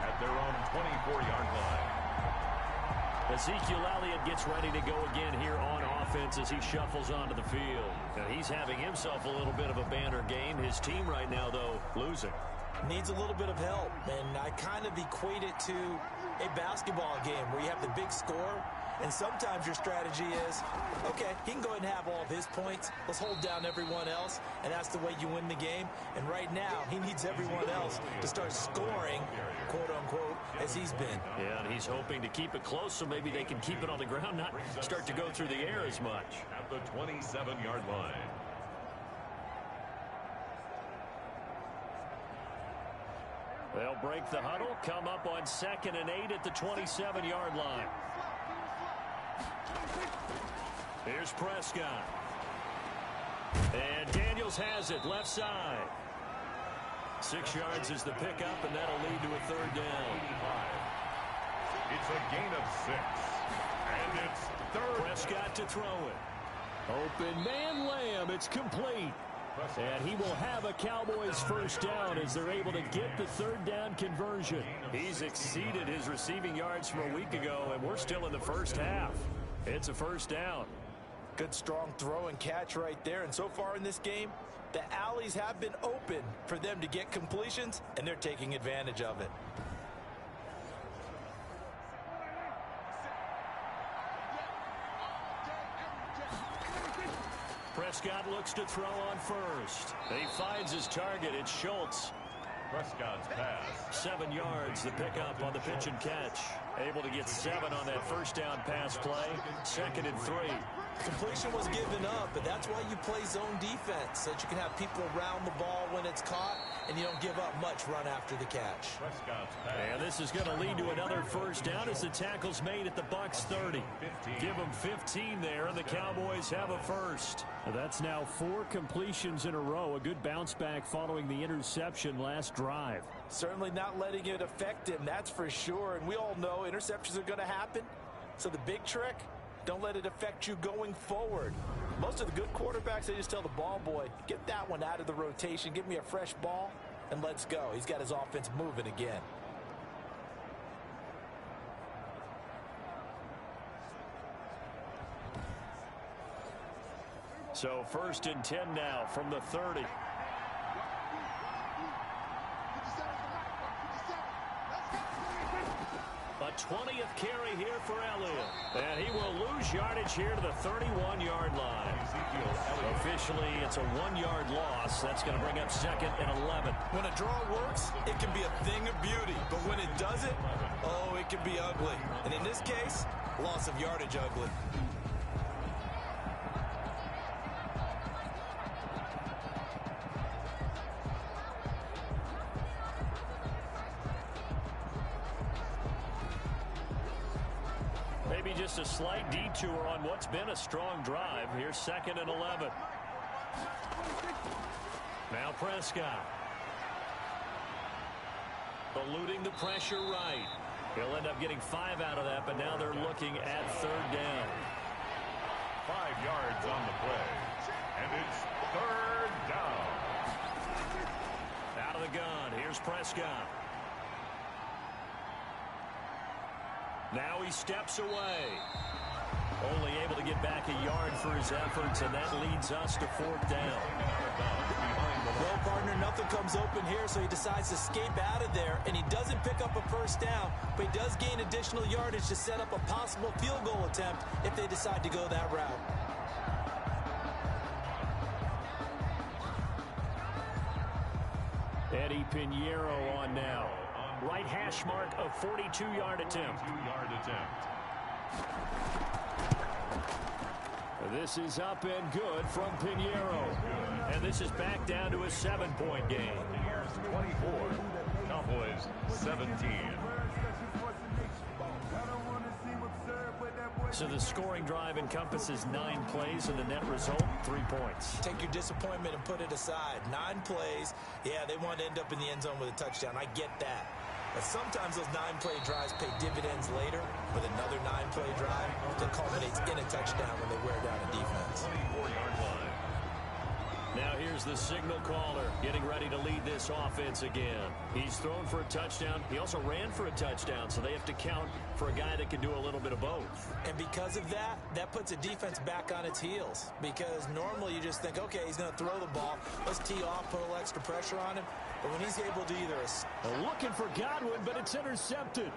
[SPEAKER 1] at their own 24-yard line.
[SPEAKER 2] Ezekiel Elliott gets ready to go again here on offense as he shuffles onto the field. Now he's having himself a little bit of a banner game. His team right now, though, losing.
[SPEAKER 3] Needs a little bit of help, and I kind of equate it to a basketball game where you have the big score, and sometimes your strategy is, okay, he can go ahead and have all of his points. Let's hold down everyone else, and that's the way you win the game. And right now, he needs everyone else to start scoring, quote-unquote, as he's been.
[SPEAKER 2] Yeah, and he's hoping to keep it close so maybe they can keep it on the ground, not start to go through the air as much.
[SPEAKER 1] At the 27-yard line.
[SPEAKER 2] They'll break the huddle, come up on 2nd and 8 at the 27-yard line. Here's Prescott. And Daniels has it, left side. 6 yards is the pickup, and that'll lead to a third down.
[SPEAKER 1] It's a gain of 6. And it's third.
[SPEAKER 2] Prescott to throw it.
[SPEAKER 4] Open man Lamb. It's complete.
[SPEAKER 2] And he will have a Cowboys first down as they're able to get the third down conversion. He's exceeded his receiving yards from a week ago, and we're still in the first half. It's a first down.
[SPEAKER 3] Good strong throw and catch right there. And so far in this game, the alleys have been open for them to get completions, and they're taking advantage of it.
[SPEAKER 2] Prescott looks to throw on first. He finds his target. It's Schultz.
[SPEAKER 1] Prescott's pass.
[SPEAKER 2] 7 yards, the pickup on the pitch and catch. Able to get 7 on that first down pass play. 2nd and 3.
[SPEAKER 3] Completion was given up, but that's why you play zone defense, so that you can have people around the ball when it's caught, and you don't give up much run after the catch.
[SPEAKER 1] Prescott's pass.
[SPEAKER 2] And this is going to lead to another first down as the tackle's made at the Bucs 30. Give them 15 there, and the Cowboys have a first.
[SPEAKER 4] That's now 4 completions in a row. A good bounce back following the interception last drive.
[SPEAKER 3] Certainly not letting it affect him, that's for sure. And we all know interceptions are going to happen. So the big trick, don't let it affect you going forward. Most of the good quarterbacks, they just tell the ball boy, get that one out of the rotation, give me a fresh ball, and let's go. He's got his offense moving again.
[SPEAKER 2] So 1st and 10 now from the 30. A 20th carry here for Elliott. And he will lose yardage here to the 31-yard line. Officially, it's a 1-yard loss. That's going to bring up 2nd and 11.
[SPEAKER 3] When a draw works, it can be a thing of beauty. But when it doesn't, oh, it can be ugly. And in this case, loss of yardage ugly.
[SPEAKER 2] Just a slight detour on what's been a strong drive. Here's 2nd and 11. Now Prescott. Eluding the pressure right. He'll end up getting 5 out of that, but now they're looking at 3rd down.
[SPEAKER 1] 5 yards on the play. And it's 3rd down.
[SPEAKER 2] Out of the gun, here's Prescott. Now he steps away. Only able to get back a yard for his efforts, and that leads us to 4th down.
[SPEAKER 3] Well, partner, nothing comes open here, so he decides to escape out of there, and he doesn't pick up a first down, but he does gain additional yardage to set up a possible field goal attempt if they decide to go that route.
[SPEAKER 4] Eddie Pinheiro on now. Right hash mark, a 42-yard attempt. This is up and good from Pinheiro.
[SPEAKER 2] And this is back down to a 7-point game.
[SPEAKER 1] 24. Cowboys 17.
[SPEAKER 2] So the scoring drive encompasses 9 plays, and the net result, 3 points.
[SPEAKER 3] Take your disappointment and put it aside. 9 plays. Yeah, they want to end up in the end zone with a touchdown. I get that. But sometimes those 9-play drives pay dividends later with another 9-play drive that culminates in a touchdown when they wear down a defense.
[SPEAKER 1] 24-yard line.
[SPEAKER 2] Now here's the signal caller getting ready to lead this offense again. He's thrown for a touchdown. He also ran for a touchdown, so they have to count for a guy that can do a little bit of both.
[SPEAKER 3] And because of that, that puts a defense back on its heels. Because normally you just think, okay, he's going to throw the ball. Let's tee off, put a little extra pressure on him. But when he's able to either...
[SPEAKER 4] Looking for Godwin, but it's intercepted.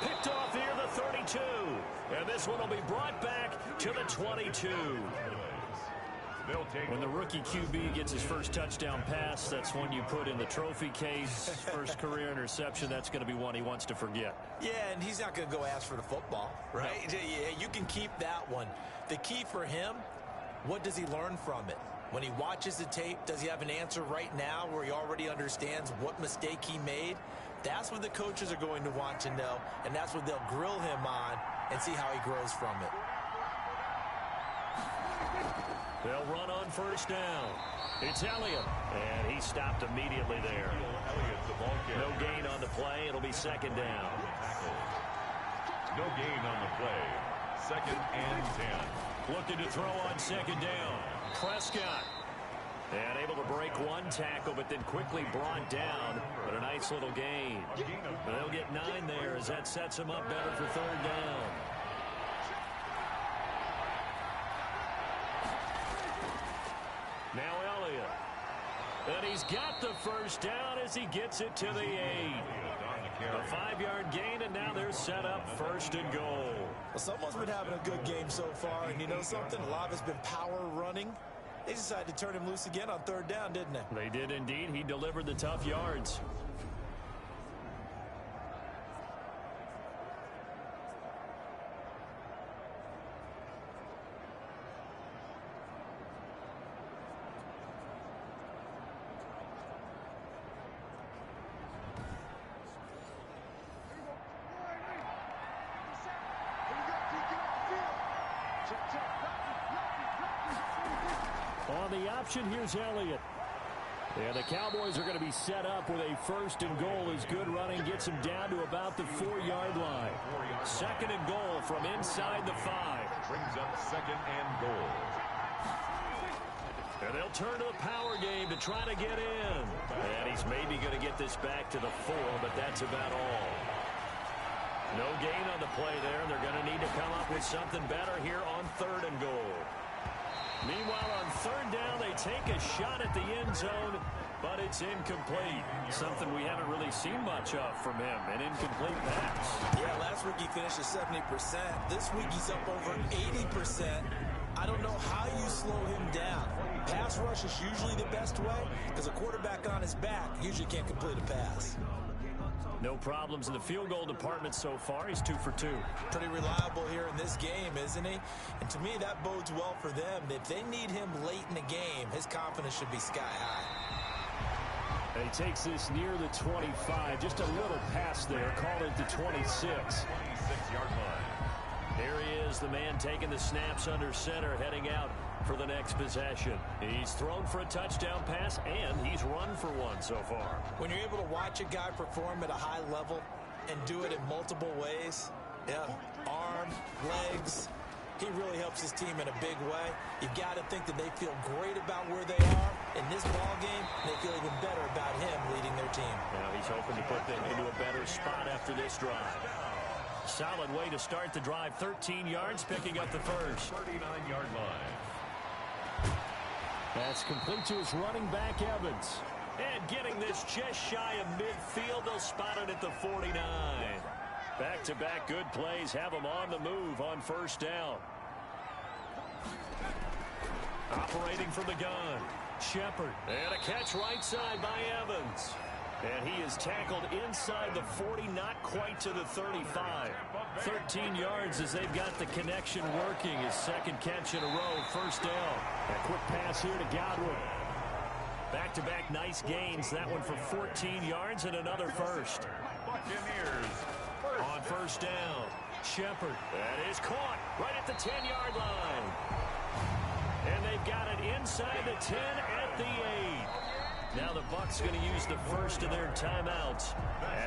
[SPEAKER 2] Picked off here, the 32. And this one will be brought back to the 22. When the rookie QB gets his first touchdown pass, that's one you put in the trophy case. First career interception, that's going to be one he wants to forget.
[SPEAKER 3] Yeah, and he's not going to go ask for the football, right? No. Yeah, you can keep that one. The key for him, what does he learn from it? When he watches the tape, does he have an answer right now where he already understands what mistake he made? That's what the coaches are going to want to know, and that's what they'll grill him on and see how he grows from it.
[SPEAKER 2] They'll run on first down. It's Elliott, and he stopped immediately there. No gain on the play. It'll be 2nd down.
[SPEAKER 1] No gain on the play. 2nd and 10.
[SPEAKER 2] Looking to throw on 2nd down. Prescott. And able to break one tackle, but then quickly brought down. But a nice little gain. They'll get 9 there as that sets him up better for 3rd down. Now Elliott. And he's got the first down as he gets it to the 8. A 5-yard gain, and now they're set up 1st and goal.
[SPEAKER 3] Well, someone's been having a good game so far, and you know something? A lot of it's been power running. They decided to turn him loose again on 3rd down, didn't they?
[SPEAKER 2] They did indeed. He delivered the tough yards.
[SPEAKER 4] On the option, here's Elliott. Yeah, the Cowboys are going to be set up with a 1st and goal as good running gets them down to about the 4-yard line.
[SPEAKER 2] 2nd and goal from inside the 5.
[SPEAKER 1] Brings up 2nd and goal.
[SPEAKER 2] And they'll turn to the power game to try to get in. And he's maybe going to get this back to the 4, but that's about all. No gain on the play there. They're going to need to come up with something better here on 3rd and goal. Meanwhile, on 3rd down, they take a shot at the end zone, but it's incomplete. Something we haven't really seen much of from him, an incomplete pass.
[SPEAKER 3] Yeah, last week he finished at 70%. This week he's up over 80%. I don't know how you slow him down. Pass rush is usually the best way because a quarterback on his back usually can't complete a pass.
[SPEAKER 2] No problems in the field goal department so far. He's 2 for 2.
[SPEAKER 3] Pretty reliable here in this game, isn't he? And to me, that bodes well for them. If they need him late in the game, his confidence should be sky high.
[SPEAKER 4] And he takes this near the 25. Just a little pass there. Call it the 26.
[SPEAKER 1] 26-yard line.
[SPEAKER 2] Here he is, the man taking the snaps under center, heading out for the next possession. He's thrown for a touchdown pass, and he's run for one so far.
[SPEAKER 3] When you're able to watch a guy perform at a high level and do it in multiple ways, arm, legs, he really helps his team in a big way. You've got to think that they feel great about where they are, in this ball game, they feel even better about him leading their team.
[SPEAKER 2] Now he's hoping to put them into a better spot after this drive. Solid way to start the drive. 13 yards, picking up the first.
[SPEAKER 1] 39-yard line.
[SPEAKER 4] That's complete to his running back, Evans.
[SPEAKER 2] And getting this just shy of midfield, they'll spot it at the 49. Back-to-back good plays have them on the move on first down. Operating from the gun, Shepard. And a catch right side by Evans. And he is tackled inside the 40, not quite to the 35. 13 yards as they've got the connection working. His second catch in a row, first down.
[SPEAKER 4] A quick pass here to Godwin.
[SPEAKER 2] Back-to-back nice gains. That one for 14 yards and another first.
[SPEAKER 1] Buccaneers.
[SPEAKER 2] On first down, Shepard. That is caught right at the 10-yard line. And they've got it inside the 10 at the 8. Now the Bucs going to use the first of their timeouts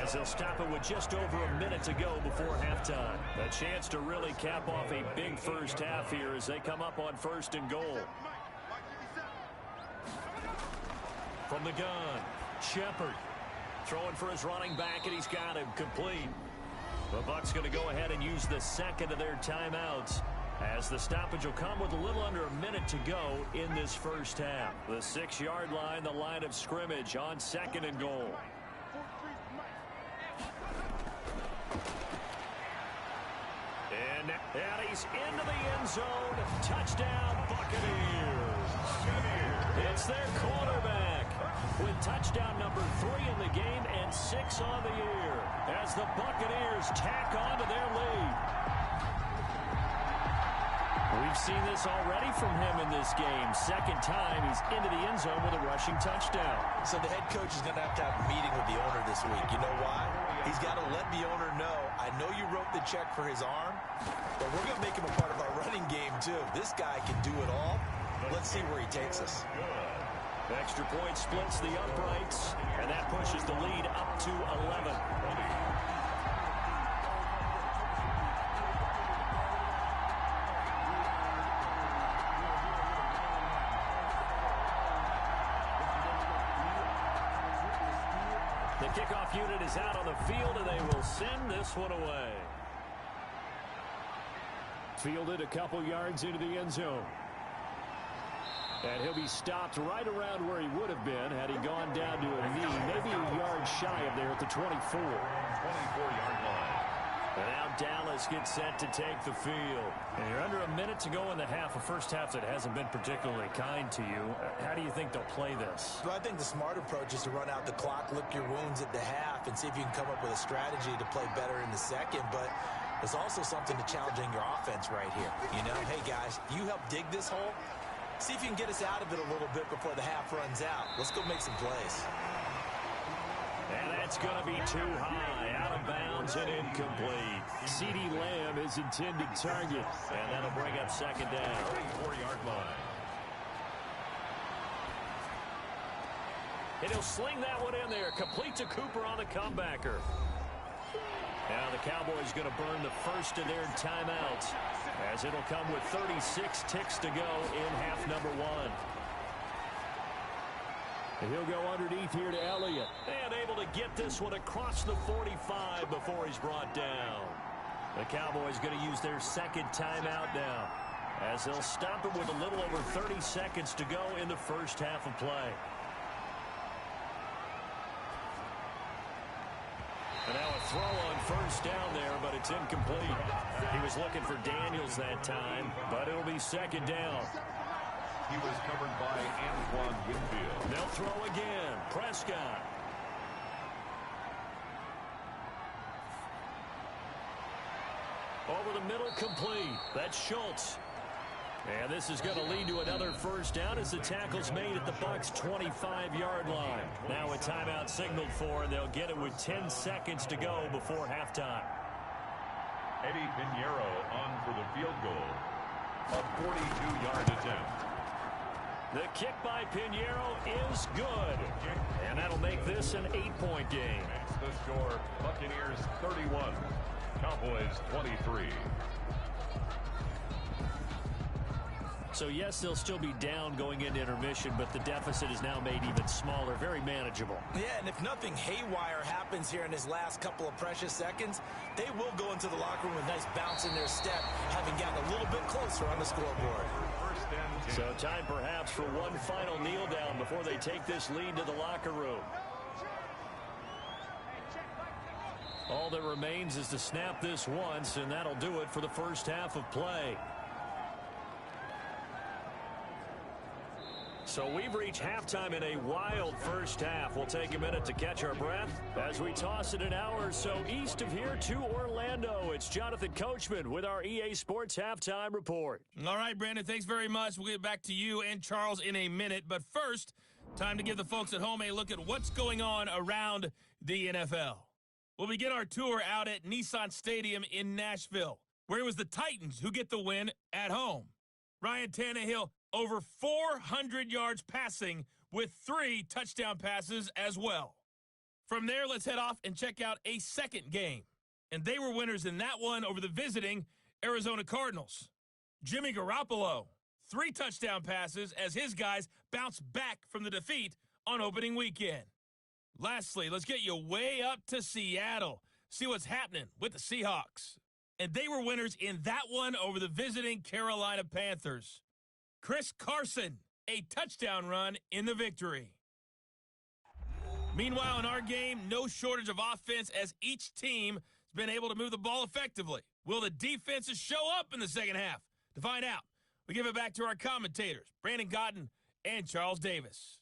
[SPEAKER 2] as they'll stop it with just over a minute to go before halftime. A chance to really cap off a big first half here as they come up on first and goal. From the gun, Shepard throwing for his running back, and he's got him complete. The Bucs going to go ahead and use the second of their timeouts as the stoppage will come with a little under a minute to go in this first half. The 6-yard line, the line of scrimmage on second and goal. And he's into the end zone. Touchdown, Buccaneers. It's their quarterback with touchdown number 3 in the game and 6 on the year as the Buccaneers tack on to their lead. We've seen this already from him in this game. Second time he's into the end zone with a rushing touchdown.
[SPEAKER 3] So the head coach is going to have a meeting with the owner this week. You know why? He's got to let the owner know, I know you wrote the check for his arm, but we're going to make him a part of our running game too. This guy can do it all. Let's see where he takes us.
[SPEAKER 2] Extra point splits the uprights, and that pushes the lead up to 11. The kickoff unit is out on the field, and they will send this one away.
[SPEAKER 4] Fielded a couple yards into the end zone. And he'll be stopped right around where he would have been had he gone down to a knee, maybe a yard shy of there at the 24.
[SPEAKER 1] 24-yard line.
[SPEAKER 2] And now Dallas gets set to take the field. And you're under a minute to go in the half, a first half that hasn't been particularly kind to you. How do you think they'll play this?
[SPEAKER 3] Well, I think the smart approach is to run out the clock, lick your wounds at the half, and see if you can come up with a strategy to play better in the second. But there's also something to challenging your offense right here. You know, hey, guys, you help dig this hole. See if you can get us out of it a little bit before the half runs out. Let's go make some plays.
[SPEAKER 2] And that's going to be too high, out of bounds and incomplete.
[SPEAKER 4] CeeDee Lamb is intended target.
[SPEAKER 2] And that'll bring up second down.
[SPEAKER 1] 34-yard line.
[SPEAKER 2] And he'll sling that one in there, complete to Cooper on the comebacker. Now the Cowboys going to burn the first of their timeouts, as it'll come with 36 ticks to go in half number 1.
[SPEAKER 4] And he'll go underneath here to Elliott.
[SPEAKER 2] And able to get this one across the 45 before he's brought down. The Cowboys going to use their second timeout now, as they'll stop him with a little over 30 seconds to go in the first half of play. And now a throw on first down there, but it's incomplete. He was looking for Daniels that time, but it'll be second down.
[SPEAKER 1] He was covered by Antoine Winfield.
[SPEAKER 2] They'll throw again. Prescott. Over the middle, complete. That's Schultz. And this is going to lead to another first down as the tackle's made at the Bucs' 25-yard line. Now a timeout signaled for, and they'll get it with 10 seconds to go before halftime.
[SPEAKER 1] Eddie Pinheiro on for the field goal. A 42-yard attempt.
[SPEAKER 2] The kick by Pinheiro is good. And that'll make this an 8-point game.
[SPEAKER 1] Makes the score Buccaneers 31, Cowboys 23.
[SPEAKER 2] So, yes, they'll still be down going into intermission, but the deficit is now made even smaller, very manageable.
[SPEAKER 3] Yeah, and if nothing haywire happens here in his last couple of precious seconds, they will go into the locker room with a nice bounce in their step, having gotten a little bit closer on the scoreboard.
[SPEAKER 2] So time perhaps for one final kneel down before they take this lead to the locker room. All that remains is to snap this once, and that'll do it for the first half of play. So we've reached halftime in a wild first half. We'll take a minute to catch our breath as we toss it an hour or so east of here to Orlando. It's Jonathan Coachman with our EA Sports Halftime Report.
[SPEAKER 7] All right, Brandon, thanks very much. We'll get back to you and Charles in a minute. But first, time to give the folks at home a look at what's going on around the NFL. We'll begin our tour out at Nissan Stadium in Nashville, where it was the Titans who get the win at home. Ryan Tannehill, over 400 yards passing with 3 touchdown passes as well. From there, let's head off and check out a second game. And they were winners in that one over the visiting Arizona Cardinals. Jimmy Garoppolo, 3 touchdown passes as his guys bounced back from the defeat on opening weekend. Lastly, let's get you way up to Seattle. See what's happening with the Seahawks. And they were winners in that one over the visiting Carolina Panthers. Chris Carson, a touchdown run in the victory. Meanwhile, in our game, no shortage of offense as each team has been able to move the ball effectively. Will the defenses show up in the second half? To find out, we give it back to our commentators, Brandon Cotton and Charles Davis.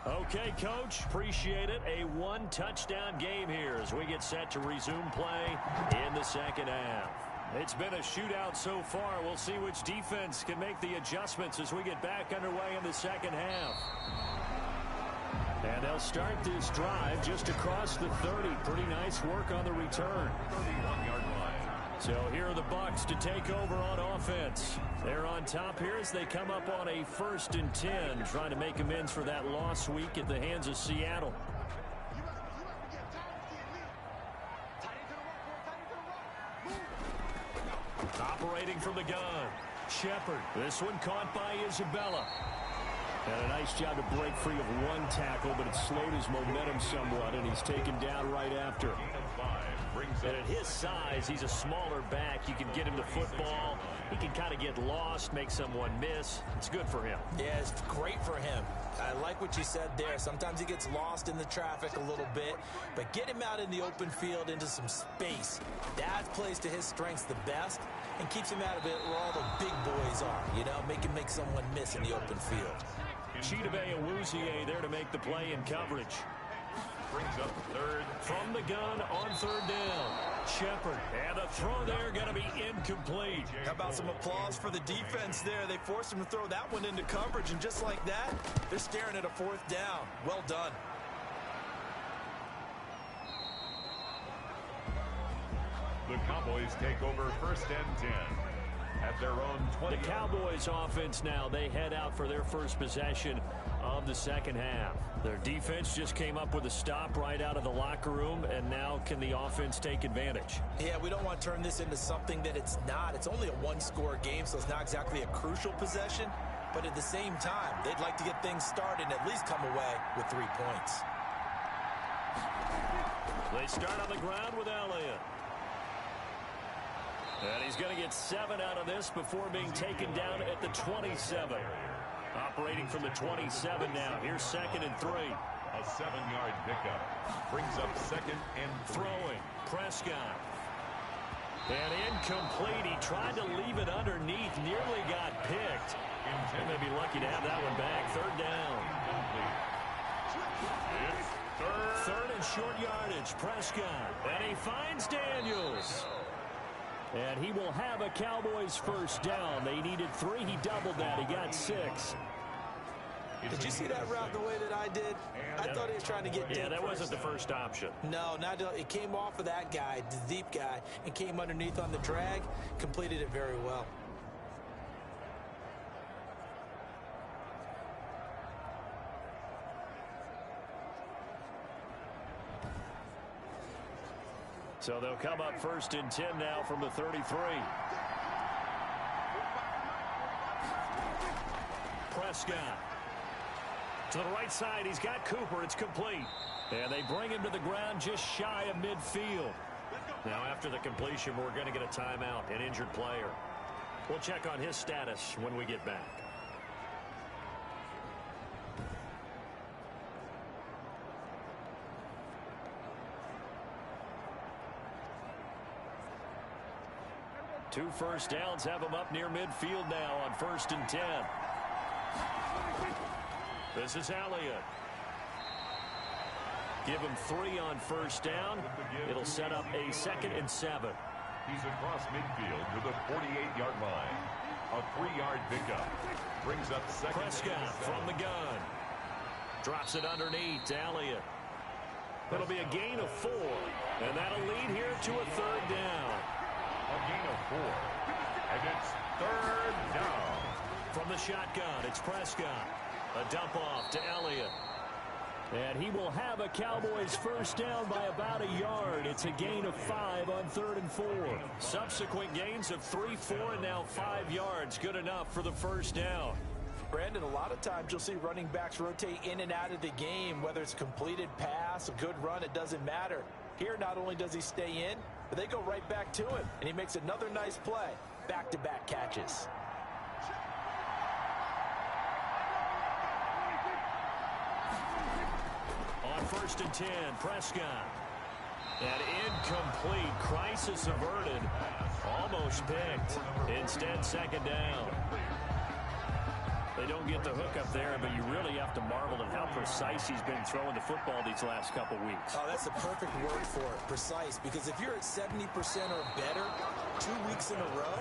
[SPEAKER 2] Okay, Coach, appreciate it. A 1-touchdown game here as we get set to resume play in the second half. It's been a shootout so far. We'll see which defense can make the adjustments as we get back underway in the second half. And they'll start this drive just across the 30. Pretty nice work on the return.
[SPEAKER 1] 31-yard line.
[SPEAKER 2] So here are the Bucs to take over on offense. They're on top here as they come up on a 1st and 10, trying to make amends for that lost week at the hands of Seattle. Operating from the gun, Shepard. This one caught by Isabella. And a nice job to break free of one tackle, but it slowed his momentum somewhat, and he's taken down right after. And at his size, he's a smaller back. You can get him the football. He can kind of get lost, make someone miss. It's good for him.
[SPEAKER 3] Yeah, it's great for him. I like what you said there. Sometimes he gets lost in the traffic a little bit, but get him out in the open field into some space. That plays to his strengths the best and keeps him out of it where all the big boys are, you know, make him make someone miss in the open field.
[SPEAKER 2] Chidobe Awuzie there to make the play in coverage.
[SPEAKER 1] Brings up third.
[SPEAKER 2] From the gun on 3rd down. Shepard. And the throw there going to be incomplete.
[SPEAKER 6] How about some applause for the defense there? They forced him to throw that one into coverage, and just like that, they're staring at a 4th down. Well done.
[SPEAKER 1] The Cowboys take over 1st and 10 at their own 20.
[SPEAKER 2] The Cowboys offense now, they head out for their first possession of the second half. Their defense just came up with a stop right out of the locker room, and now can the offense take advantage?
[SPEAKER 3] Yeah, we don't want to turn this into something that it's not. It's only a 1-score game, so it's not exactly a crucial possession. But at the same time, they'd like to get things started and at least come away with 3 points.
[SPEAKER 2] They start on the ground with Elliott. And he's going to get 7 out of this before being taken down at the 27. Operating from the 27 now. Here's 2nd and 3.
[SPEAKER 1] A 7-yard pickup. Brings up 2nd and 3.
[SPEAKER 2] Throwing. Prescott. And incomplete. He tried to leave it underneath. Nearly got picked. They may be lucky to have that one back. 3rd down.
[SPEAKER 1] It's
[SPEAKER 2] 3rd and short yardage. Prescott. And he finds Daniels. And he will have a Cowboys 1st down. They needed 3. He doubled that. He got 6.
[SPEAKER 3] Did you see that route the way that I did? I thought he was trying to get deep.
[SPEAKER 2] Yeah, that wasn't the first option.
[SPEAKER 3] No, it came off of that guy, the deep guy, and came underneath on the drag. Completed it very well.
[SPEAKER 2] So they'll come up 1st and 10 now from the 33.
[SPEAKER 4] Prescott. To the right side, he's got Cooper. It's complete. And they bring him to the ground just shy of midfield. Now, after the completion, we're going to get a timeout, an injured player. We'll check on his status when we get back. Two first downs have him up near midfield now on 1st and 10. This is Elliott. Give him 3 on 1st down. It'll set up a 2nd and 7.
[SPEAKER 1] He's across midfield to the 48-yard line. A 3-yard pickup. Brings up 2nd.
[SPEAKER 4] Prescott from the gun. Drops it underneath to Elliott. It'll be a gain of 4. And that'll lead here to a 3rd down.
[SPEAKER 1] A gain of 4. And it's 3rd down.
[SPEAKER 4] From the shotgun, it's Prescott. A dump off to Elliott. And he will have a Cowboys 1st down by about a yard. It's a gain of 5 on 3rd and 4. Subsequent gains of 3, 4, and now 5 yards. Good enough for the 1st down.
[SPEAKER 3] Brandon, a lot of times you'll see running backs rotate in and out of the game, whether it's a completed pass, a good run, it doesn't matter. Here, not only does he stay in, but they go right back to him, and he makes another nice play. Back-to-back catches.
[SPEAKER 4] On 1st and 10, Prescott. And incomplete. Crisis averted. Almost picked. Instead, 2nd down. They don't get the hook up there, but you really have to marvel at how precise he's been throwing the football these last couple weeks.
[SPEAKER 3] Oh, that's the perfect word for it, precise. Because if you're at 70% or better 2 weeks in a row,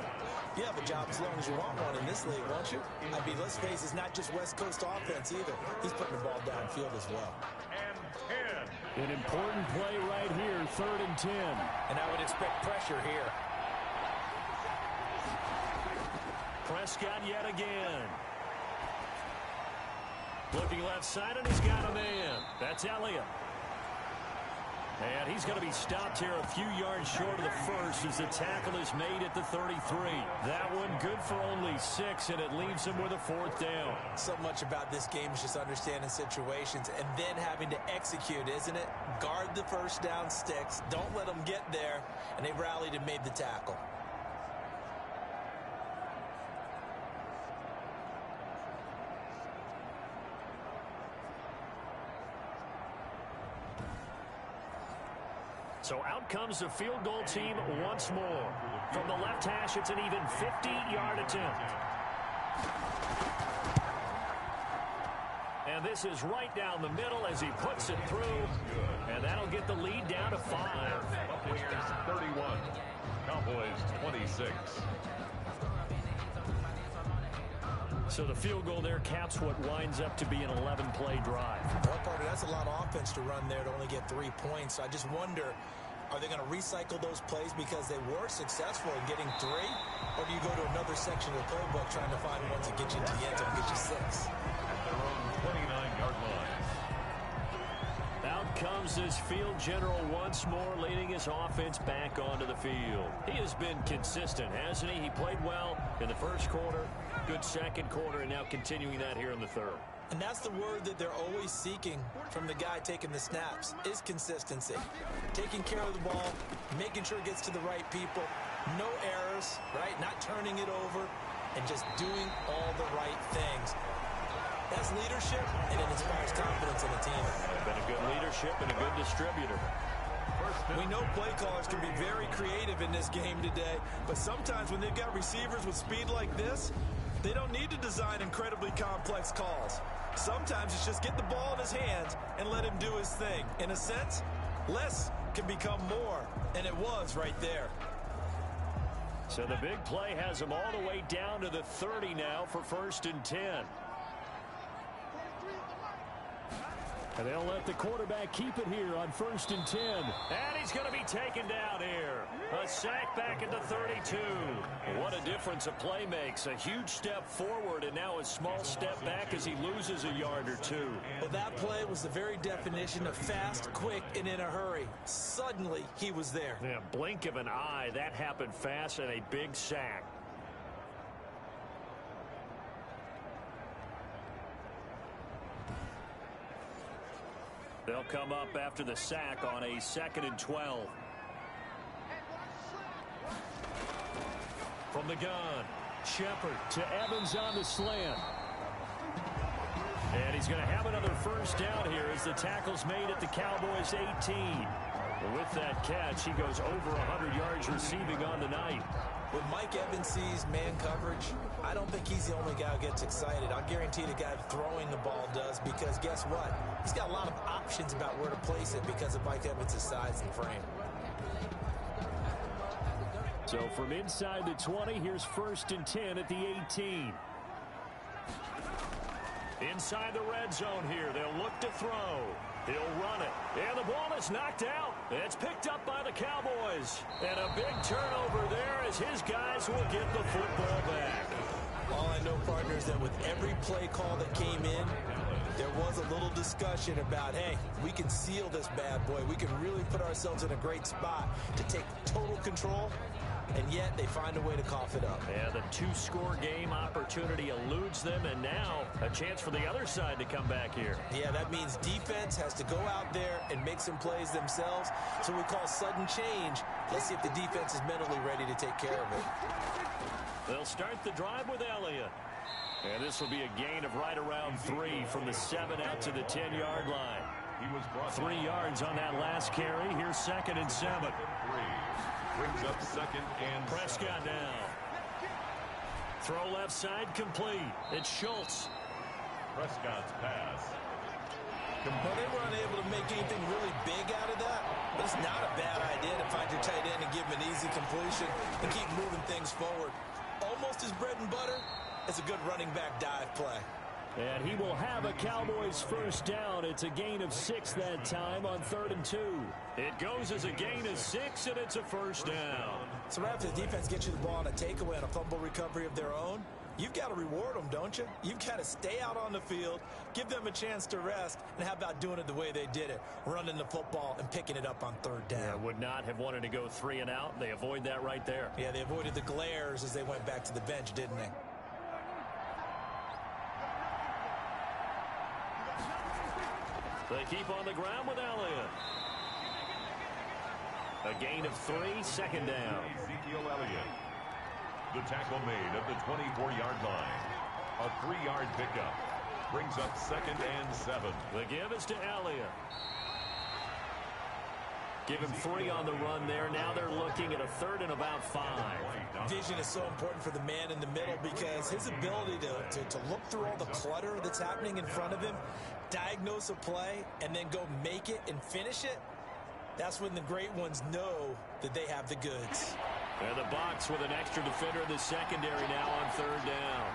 [SPEAKER 3] you have a job as long as you want one in this league, won't you? I mean, let's face it, it's not just West Coast offense either. He's putting the ball downfield as well.
[SPEAKER 4] An important play right here, 3rd and 10.
[SPEAKER 3] And I would expect pressure here.
[SPEAKER 4] Prescott yet again. Looking left side, and he's got a man. That's Elliott. And he's going to be stopped here a few yards short of the 1st as the tackle is made at the 33. That one good for only 6, and it leaves him with a 4th down.
[SPEAKER 3] So much about this game is just understanding situations and then having to execute, isn't it? Guard the 1st down sticks. Don't let them get there. And they rallied and made the tackle.
[SPEAKER 4] So out comes the field goal team once more. From the left hash, it's an even 50-yard attempt. And this is right down the middle as he puts it through. And that'll get the lead down to 5.
[SPEAKER 1] Buccaneers 31. Cowboys 26.
[SPEAKER 4] So the field goal there caps what winds up to be an 11-play drive.
[SPEAKER 3] Well, partner, that's a lot of offense to run there to only get 3 points. So I just wonder, are they going to recycle those plays because they were successful in getting 3? Or do you go to another section of the playbook trying to find ones that get you into the end zone and get you 6?
[SPEAKER 1] At their own 29-yard line.
[SPEAKER 4] Out comes this field general once more, leading his offense back onto the field. He has been consistent, hasn't he? He played well in the 1st quarter, good 2nd quarter, and now continuing that here in the 3rd.
[SPEAKER 3] And that's the word that they're always seeking from the guy taking the snaps, is consistency. Taking care of the ball, making sure it gets to the right people, no errors, right? Not turning it over, and just doing all the right things. That's leadership, and it inspires confidence in a team.
[SPEAKER 4] Been a good leadership and a good distributor.
[SPEAKER 3] We know play callers can be very creative in this game today, but sometimes when they've got receivers with speed like this, they don't need to design incredibly complex calls. Sometimes it's just get the ball in his hands and let him do his thing. In a sense, less can become more, and it was right there.
[SPEAKER 4] So the big play has him all the way down to the 30 now for 1st and 10. And they'll let the quarterback keep it here on 1st and 10. And he's going to be taken down here. A sack back at the 32. What a difference a play makes. A huge step forward and now a small step back as he loses a yard or 2.
[SPEAKER 3] Well, that play was the very definition of fast, quick, and in a hurry. Suddenly, he was there.
[SPEAKER 4] Yeah, blink of an eye. That happened fast and a big sack.
[SPEAKER 2] They'll come up after the sack on a 2nd and 12. From the gun, Shepard to Evans on the slant. And he's going to have another first down here as the tackle's made at the Cowboys' 18. With that catch, he goes over 100 yards receiving on the night.
[SPEAKER 3] When Mike Evans sees man coverage, I don't think he's the only guy who gets excited. I'll guarantee the guy throwing the ball does, because guess what? He's got a lot of options about where to place it because of Mike Evans' size and frame.
[SPEAKER 4] So from inside the 20, here's 1st and 10 at the 18.
[SPEAKER 2] Inside the red zone here, they'll look to throw. He'll run it. And the ball is knocked out. It's picked up by the Cowboys. And a big turnover there as his guys will get the football back.
[SPEAKER 3] All I know, partner, is that with every play call that came in, there was a little discussion about, hey, we can seal this bad boy. We can really put ourselves in a great spot to take total control. And yet they find a way to cough it up.
[SPEAKER 2] Yeah, the 2-score game opportunity eludes them, and now a chance for the other side to come back here.
[SPEAKER 3] Yeah, that means defense has to go out there and make some plays themselves. So we call sudden change. Let's see if the defense is mentally ready to take care of it.
[SPEAKER 2] They'll start the drive with Elliott. And this will be a gain of right around 3 from the 7 out to the 10-yard line.
[SPEAKER 1] He was brought
[SPEAKER 2] 3 yards on that last carry. Here's 2nd and 7.
[SPEAKER 1] Brings up 2nd and
[SPEAKER 2] Prescott now. Throw left side complete. It's Schultz.
[SPEAKER 1] Prescott's pass.
[SPEAKER 3] Well, they were unable to make anything really big out of that, but it's not a bad idea to find your tight end and give him an easy completion and keep moving things forward. Almost his bread and butter. It's a good running back dive play.
[SPEAKER 4] And he will have a Cowboys first down. It's a gain of 6 that time on 3rd and 2.
[SPEAKER 2] It goes as a gain of 6, and it's a first down.
[SPEAKER 3] So after the defense gets you the ball on a takeaway and a fumble recovery of their own, you've got to reward them, don't you? You've got to stay out on the field, give them a chance to rest, and how about doing it the way they did it, running the football and picking it up on 3rd down.
[SPEAKER 2] Yeah, would not have wanted to go 3 and out. They avoid that right there.
[SPEAKER 3] Yeah, they avoided the glares as they went back to the bench, didn't they?
[SPEAKER 2] They keep on the ground with Elliott. A gain of 3, 2nd down.
[SPEAKER 1] Ezekiel Elliott. The tackle made at the 24-yard line. A 3-yard pickup. Brings up 2nd and 7.
[SPEAKER 2] The give is to Elliott. Give him 3 on the run there. Now they're looking at a 3rd and about 5.
[SPEAKER 3] Vision is so important for the man in the middle because his ability to look through all the clutter that's happening in front of him, diagnose a play, and then go make it and finish it, that's when the great ones know that they have the goods.
[SPEAKER 2] And the box with an extra defender in the secondary now on 3rd down.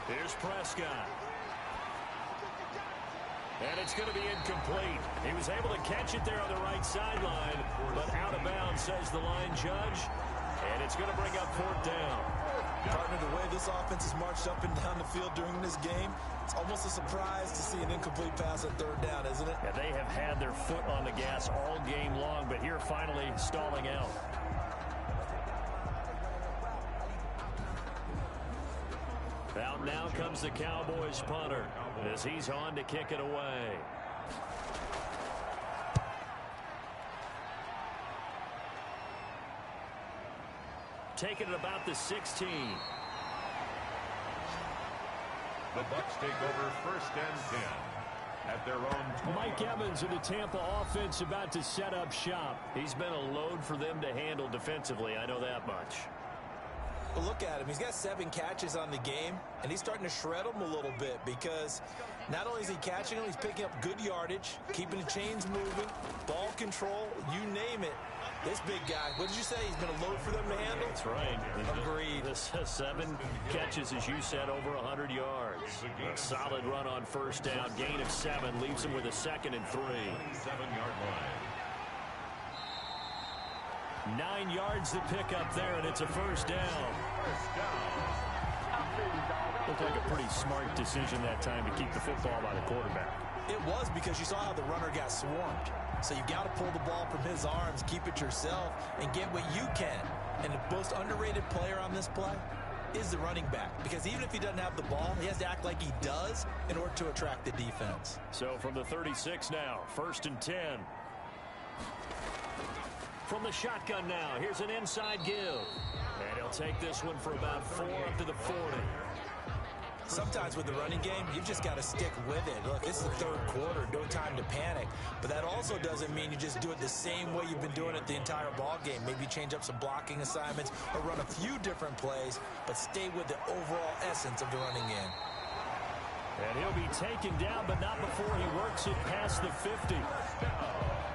[SPEAKER 2] Here's Prescott. And it's going to be incomplete. He was able to catch it there on the right sideline, but out of bounds, says the line judge. And it's going to bring up 4th down.
[SPEAKER 3] Partner, the way this offense has marched up and down the field during this game, it's almost a surprise to see an incomplete pass on 3rd down, isn't it?
[SPEAKER 2] Yeah, they have had their foot on the gas all game long, but here finally stalling out. Out now comes the Cowboys punter as he's on to kick it away. Taking it about the 16.
[SPEAKER 1] The Bucs take over 1st and 10 at their own 20.
[SPEAKER 4] Mike Evans of the Tampa offense about to set up shop.
[SPEAKER 2] He's been a load for them to handle defensively, I know that much.
[SPEAKER 3] But look at him. He's got 7 catches on the game, and he's starting to shred them a little bit because not only is he catching them, he's picking up good yardage, keeping the chains moving, ball control, you name it. This big guy, what did you say? He's been a load for them to handle?
[SPEAKER 2] That's right.
[SPEAKER 3] Agreed.
[SPEAKER 2] This 7 catches, as you said, over 100 yards. A solid run on 1st down. Gain of 7 leaves him with a 2nd and 3.
[SPEAKER 1] 7-yard line.
[SPEAKER 2] 9 yards to pick up there, and it's a 1st down.
[SPEAKER 4] Looked like a pretty smart decision that time to keep the football by the quarterback.
[SPEAKER 3] It was because you saw how the runner got swarmed. So you've got to pull the ball from his arms, keep it yourself, and get what you can. And the most underrated player on this play is the running back, because even if he doesn't have the ball, he has to act like he does in order to attract the defense.
[SPEAKER 4] So from the 36 now, 1st and 10. From the shotgun now, here's an inside give. And he'll take this one for about 4 up to the 40.
[SPEAKER 3] Sometimes with the running game, you've just got to stick with it. Look, it's the 3rd quarter, no time to panic. But that also doesn't mean you just do it the same way you've been doing it the entire ball game. Maybe change up some blocking assignments or run a few different plays, but stay with the overall essence of the running game.
[SPEAKER 4] And he'll be taken down, but not before he works it past the 50.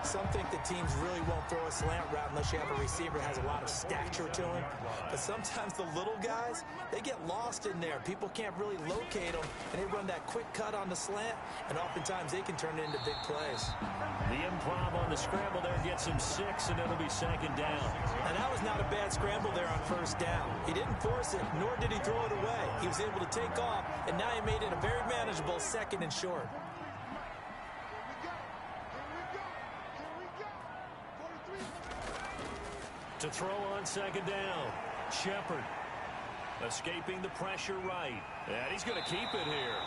[SPEAKER 3] Some think that teams really won't throw a slant route unless you have a receiver that has a lot of stature to him. But sometimes the little guys, they get lost in there. People can't really locate them, and they run that quick cut on the slant, and oftentimes they can turn it into big plays.
[SPEAKER 4] The improv on the scramble there gets him 6, and it'll be 2nd down.
[SPEAKER 3] And that was not a bad scramble there on 1st down. He didn't force it, nor did he throw it away. He was able to take off, and now he made it a very manageable 2nd and short.
[SPEAKER 4] To throw on 2nd down, Shepard escaping the pressure right. And he's going to keep it here.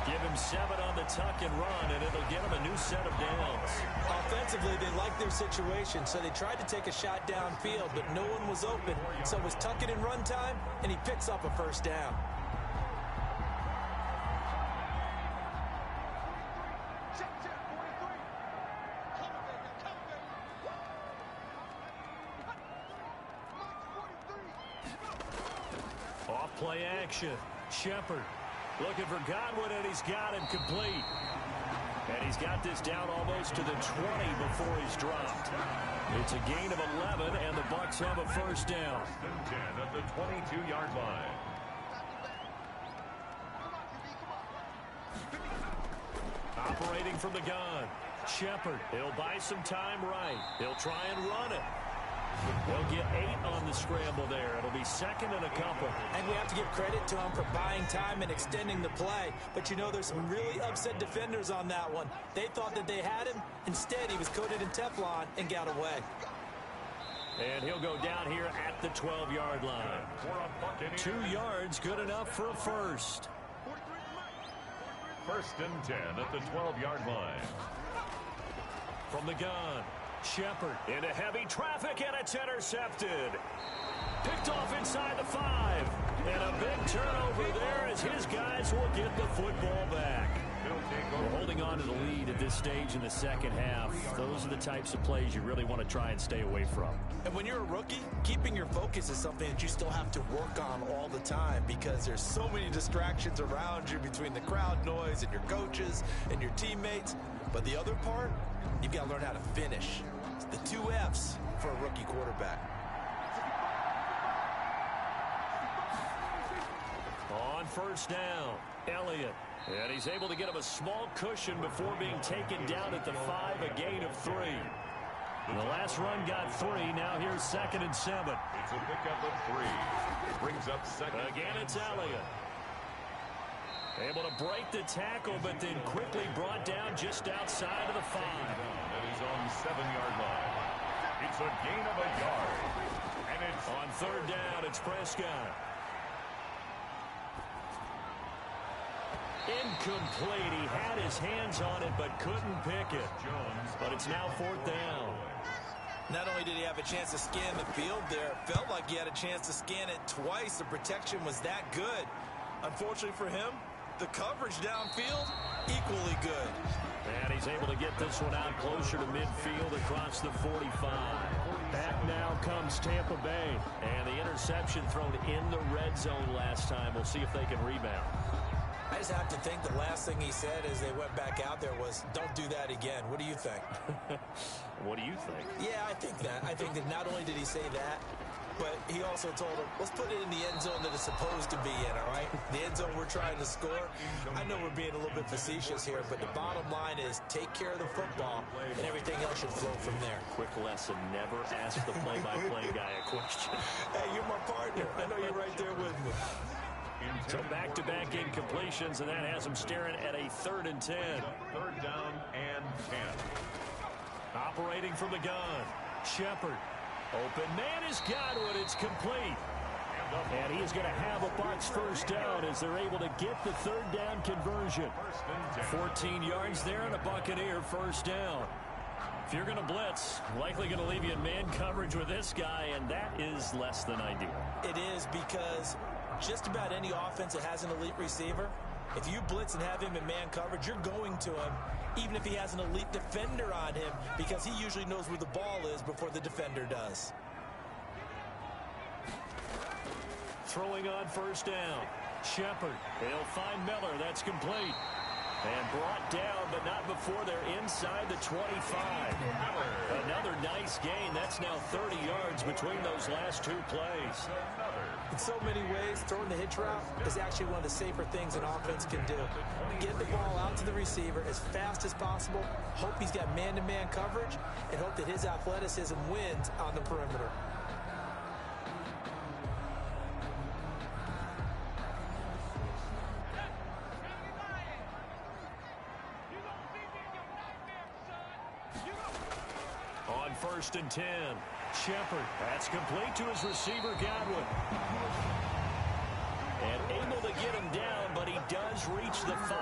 [SPEAKER 4] Give him 7 on the tuck and run, and it'll get him a new set of downs.
[SPEAKER 3] Offensively, they liked their situation, so they tried to take a shot downfield, but no one was open. So it was tuck it and run time, and he picks up a 1st down.
[SPEAKER 4] Play action. Shepard looking for Godwin, and he's got him complete. And he's got this down almost to the 20 before he's dropped. It's a gain of 11, and the Bucs have a 1st down.
[SPEAKER 1] 10 at the 22-yard line.
[SPEAKER 4] Operating from the gun. Shepard, he'll buy some time right. He'll try and run it. They'll get 8 on the scramble there. It'll be 2nd and a couple.
[SPEAKER 3] And we have to give credit to him for buying time and extending the play. But you know, there's some really upset defenders on that one. They thought that they had him. Instead, he was coated in Teflon and got away.
[SPEAKER 4] And he'll go down here at the 12-yard line. 2 yards, good enough for a 1st.
[SPEAKER 1] 1st and 10 at the 12-yard line.
[SPEAKER 4] From the gun. Shepard into heavy traffic, and it's intercepted. Picked off inside the 5. And a big turnover there as his guys will get the football back. We're holding on to the lead at this stage in the 2nd half. Those are the types of plays you really want to try and stay away from.
[SPEAKER 3] And when you're a rookie, keeping your focus is something that you still have to work on all the time, because there's so many distractions around you between the crowd noise and your coaches and your teammates. But the other part, you've got to learn how to finish. It's the 2 F's for a rookie quarterback.
[SPEAKER 4] On 1st down, Elliott. And he's able to get him a small cushion before being taken down at the 5, a gain of 3. The last run got 3. Now here's 2nd and 7.
[SPEAKER 1] It's a pickup of 3. Brings up 2nd.
[SPEAKER 4] Again, it's Elliott. Able to break the tackle, but then quickly brought down just outside of the 5.
[SPEAKER 1] And he's on the 7-yard line. It's a gain of a yard. And it's
[SPEAKER 4] on 3rd down, it's Prescott. Incomplete. He had his hands on it, but couldn't pick it. But it's now 4th down.
[SPEAKER 3] Not only did he have a chance to scan the field there, it felt like he had a chance to scan it twice. The protection was that good. Unfortunately for him, the coverage downfield, equally good.
[SPEAKER 4] And he's able to get this one out closer to midfield across the 45. Back now comes Tampa Bay. And the interception thrown in the red zone last time. We'll see if they can rebound.
[SPEAKER 3] I just have to think the last thing he said as they went back out there was, don't do that again. What do you think?
[SPEAKER 4] What do you think?
[SPEAKER 3] Yeah, I think that. I think that not only did he say that, but he also told him, let's put it in the end zone that it's supposed to be in, all right? The end zone we're trying to score. I know we're being a little bit facetious here, but the bottom line is take care of the football, and everything else should flow from there.
[SPEAKER 4] Quick lesson, never ask the play-by-play guy a question.
[SPEAKER 3] Hey, you're my partner. I know you're right there with me.
[SPEAKER 4] So back-to-back incompletions, and that has him staring at a 3rd and 10.
[SPEAKER 1] 3rd down and 10.
[SPEAKER 4] Operating from the gun, Shepard. Open man is Godwin. It's complete. And he is going to have a Bucs first down as they're able to get the third down conversion.
[SPEAKER 2] 14 yards there and a Buccaneer first down. If you're going to blitz, likely going to leave you in man coverage with this guy, and that is less than ideal.
[SPEAKER 3] It is, because just about any offense that has an elite receiver, if you blitz and have him in man coverage, you're going to him, even if he has an elite defender on him, because he usually knows where the ball is before the defender does.
[SPEAKER 2] Throwing on first down. Shepard. He'll find Miller. That's complete. And brought down, but not before they're inside the 25. Another nice gain. That's now 30 yards between those last two plays.
[SPEAKER 3] In so many ways, throwing the hitch route is actually one of the safer things an offense can do. Get the ball out to the receiver as fast as possible, hope he's got man-to-man coverage, and hope that his athleticism wins on the perimeter.
[SPEAKER 2] On 1st and 10, Shepard. That's complete to his receiver, Godwin. And able to get him down, but he does reach the 5.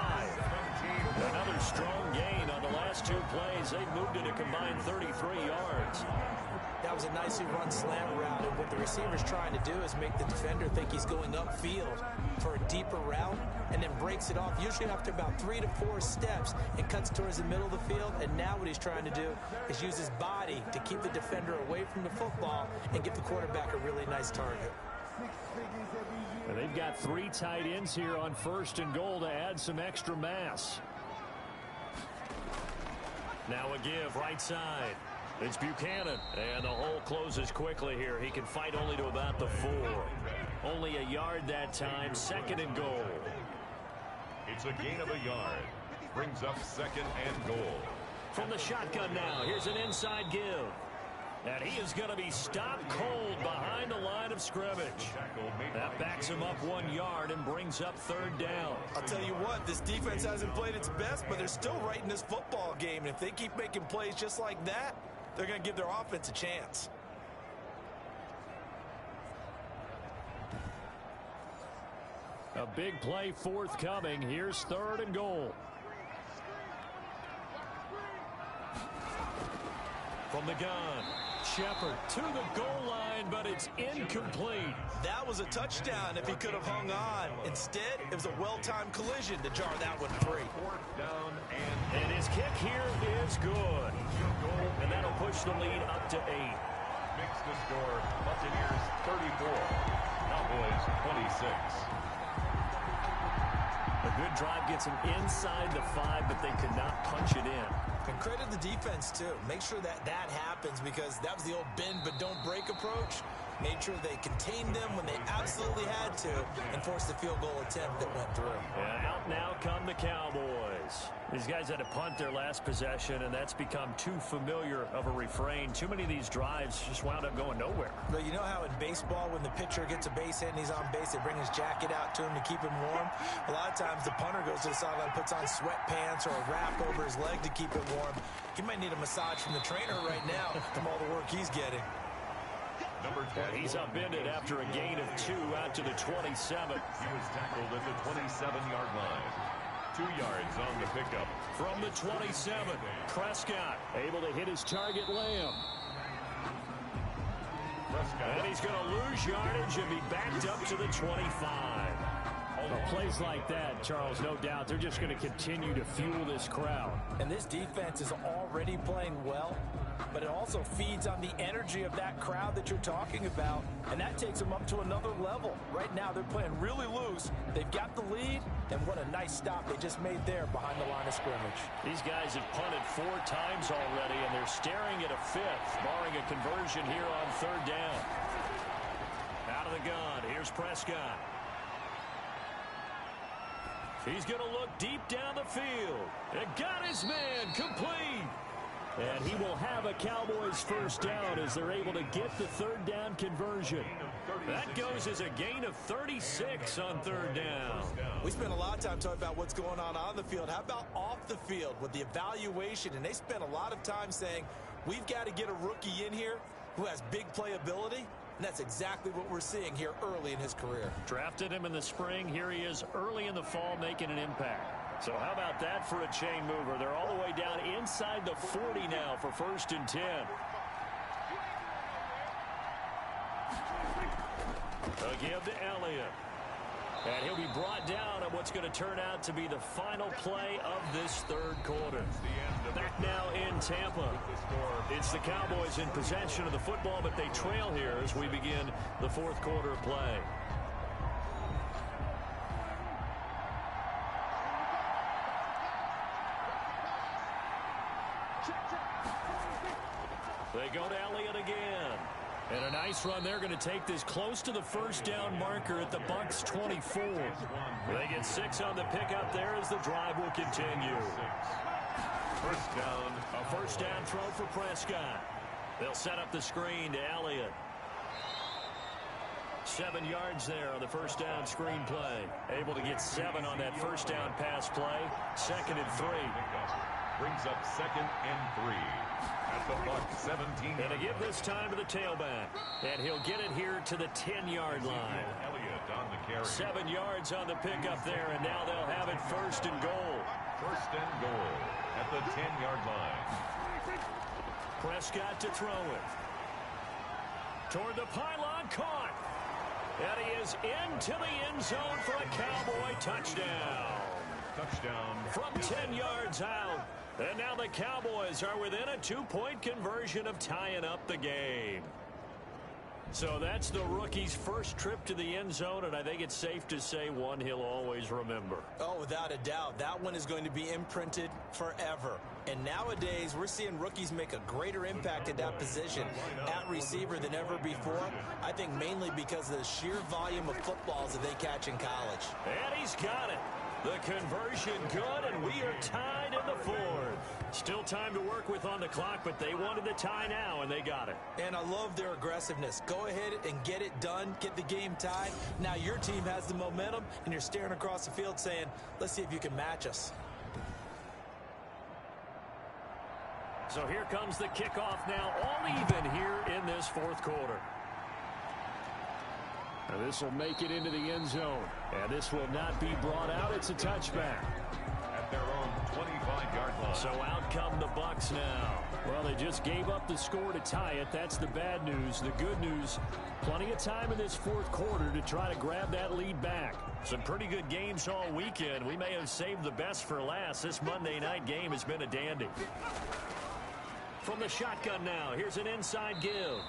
[SPEAKER 2] Another strong gain on the last two plays. They've moved it a combined 33 yards.
[SPEAKER 3] That was a nicely run slant route, and what the receiver's trying to do is make the defender think he's going upfield for a deeper route, and then breaks it off, usually after about 3 to 4 steps, and cuts towards the middle of the field. And now what he's trying to do is use his body to keep the defender away from the football and give the quarterback a really nice target.
[SPEAKER 4] And they've got 3 tight ends here on 1st and goal to add some extra mass.
[SPEAKER 2] Now a give right side. It's Buchanan, and the hole closes quickly here. He can fight only to about the 4. Only a yard that time, 2nd and goal.
[SPEAKER 1] It's a gain of a yard. Brings up 2nd and goal.
[SPEAKER 2] From the shotgun now, here's an inside give. And he is going to be stopped cold behind the line of scrimmage. That backs him up 1 yard and brings up 3rd down.
[SPEAKER 3] I'll tell you what, this defense hasn't played its best, but they're still right in this football game. And if they keep making plays just like that, they're going to give their offense a chance.
[SPEAKER 4] A big play forthcoming. Here's 3rd and goal.
[SPEAKER 2] From the gun, Shepard to the goal line, but it's incomplete.
[SPEAKER 3] That was a touchdown if he could have hung on. Instead, it was a well-timed collision to jar that one free.
[SPEAKER 1] 4th down
[SPEAKER 2] And his kick here is good. And that'll push the lead up to 8.
[SPEAKER 1] makes the score Buccaneers 34, Cowboys 26.
[SPEAKER 2] A good drive gets him inside the 5, but they could not punch it in.
[SPEAKER 3] And credit the defense, too. Make sure that that happens, because that was the old bend but don't break approach. Made sure they contained them when they absolutely had to and forced the field goal attempt that went through.
[SPEAKER 2] And out now come the Cowboys. These guys had to punt their last possession, and that's become too familiar of a refrain. Too many of these drives just wound up going nowhere.
[SPEAKER 3] But you know how in baseball, when the pitcher gets a base hit and he's on base, they bring his jacket out to him to keep him warm? A lot of times the punter goes to the sideline, puts on sweatpants or a wrap over his leg to keep it warm. He might need a massage from the trainer right now from all the work he's getting.
[SPEAKER 2] He's upended after a gain of 2 out to the 27.
[SPEAKER 1] He was tackled at the 27-yard line. 2 yards on the pickup.
[SPEAKER 2] From the 27, Prescott
[SPEAKER 4] able to hit his target, Lamb.
[SPEAKER 2] And he's going to lose yardage and be backed up to the 25.
[SPEAKER 4] Plays like that, Charles, no doubt, they're just going to continue to fuel this crowd.
[SPEAKER 3] And this defense is already playing well, but it also feeds on the energy of that crowd that you're talking about, and that takes them up to another level. Right now, they're playing really loose. They've got the lead, and what a nice stop they just made there behind the line of scrimmage.
[SPEAKER 2] These guys have punted 4 times already, and they're staring at a 5th, barring a conversion here on 3rd down. Out of the gun, here's Prescott. He's going to look deep down the field. And got his man complete.
[SPEAKER 4] And he will have a Cowboys first down as they're able to get the 3rd down conversion.
[SPEAKER 2] That goes as a gain of 36 on 3rd down.
[SPEAKER 3] We spent a lot of time talking about what's going on the field. How about off the field with the evaluation? And they spent a lot of time saying, we've got to get a rookie in here who has big playability. And that's exactly what we're seeing here early in his career.
[SPEAKER 4] Drafted him in the spring. Here he is early in the fall making an impact. So how about that for a chain mover? They're all the way down inside the 40 now for 1st and 10. A give to Elliott. And he'll be brought down on what's going to turn out to be the final play of this 3rd quarter. Back now in Tampa. It's the Cowboys in possession of the football, but they trail here as we begin the 4th quarter of play. They go to Elliott again. And a nice run. They're going to take this close to the 1st down marker at the Bucs 24. They get 6 on the pickup there as the drive will continue.
[SPEAKER 1] 1st down.
[SPEAKER 4] A 1st down throw for Prescott. They'll set up the screen to Elliott. 7 yards there on the 1st down screen play. Able to get 7 on that 1st down pass play. 2nd and 3.
[SPEAKER 1] Brings up 2nd and 3. At the Bucs 17.
[SPEAKER 4] And to give this time to the tailback. And he'll get it here to the 10-yard line.
[SPEAKER 1] Elliott on the carry.
[SPEAKER 4] 7 yards on the pickup there, and now they'll have it 1st and goal.
[SPEAKER 1] 1st and goal at the 10-yard line.
[SPEAKER 4] Prescott to throw it. Toward the pylon, caught. And he is into the end zone for a Cowboy touchdown.
[SPEAKER 1] Touchdown.
[SPEAKER 4] From 10 yards out. And now the Cowboys are within a 2-point conversion of tying up the game. So that's the rookie's first trip to the end zone, and I think it's safe to say one he'll always remember.
[SPEAKER 3] Oh, without a doubt. That one is going to be imprinted forever. And nowadays, we're seeing rookies make a greater impact at that position at receiver than ever before. I think mainly because of the sheer volume of footballs that they catch in college.
[SPEAKER 4] And he's got it. The conversion good, and we are tied in the 4th. Still time to work with on the clock, but they wanted the tie now, and they got it.
[SPEAKER 3] And I love their aggressiveness. Go ahead and get it done, get the game tied. Now your team has the momentum, and you're staring across the field saying, let's see if you can match us.
[SPEAKER 4] So here comes the kickoff now, all even here in this 4th quarter. And this will make it into the end zone. And this will not be brought out. It's a touchback.
[SPEAKER 1] At their own 25-yard line.
[SPEAKER 4] So out come the Bucs now. Well, they just gave up the score to tie it. That's the bad news. The good news, plenty of time in this 4th quarter to try to grab that lead back. Some pretty good games all weekend. We may have saved the best for last. This Monday night game has been a dandy. From the shotgun now, here's an inside give.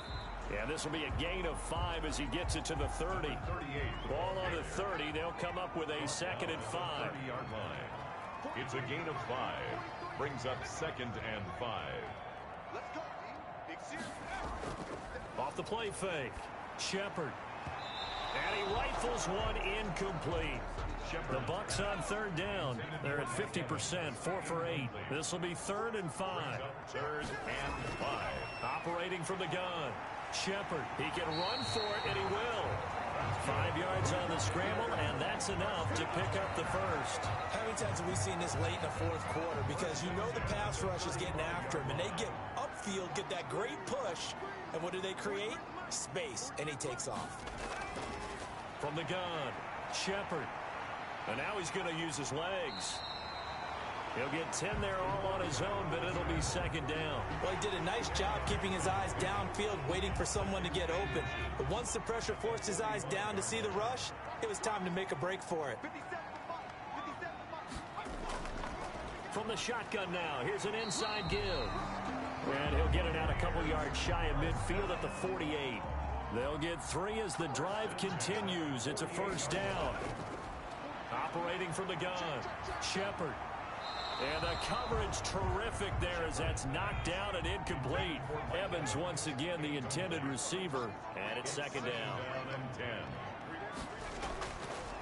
[SPEAKER 4] Yeah, this will be a gain of 5 as he gets it to the 30. Ball on the 30. They'll come up with a 2nd and 5.
[SPEAKER 1] 30-yard line. It's a gain of 5. Brings up 2nd and 5.
[SPEAKER 4] Off the play fake. Shepard. And he rifles one incomplete. The Bucs on 3rd down. They're at 50%, 4 for 8. This will be 3rd and 5.
[SPEAKER 1] 3rd and 5.
[SPEAKER 4] Operating from the gun. Shepard, he can run for it, and he will. 5 yards on the scramble, and that's enough to pick up the 1st.
[SPEAKER 3] How many times have we seen this late in the 4th quarter? Because you know the pass rush is getting after him, and they get upfield, get that great push, and what do they create? Space, and he takes off.
[SPEAKER 4] From the gun, Shepard. And now he's going to use his legs. He'll get 10 there all on his own, but it'll be 2nd down.
[SPEAKER 3] Well, he did a nice job keeping his eyes downfield, waiting for someone to get open. But once the pressure forced his eyes down to see the rush, it was time to make a break for it.
[SPEAKER 4] From the shotgun now, here's an inside give. And he'll get it out a couple yards shy of midfield at the 48. They'll get 3 as the drive continues. It's a 1st down. Operating from the gun, Shepard. And the coverage terrific there as that's knocked down and incomplete. Evans once again the intended receiver. And it's 2nd down.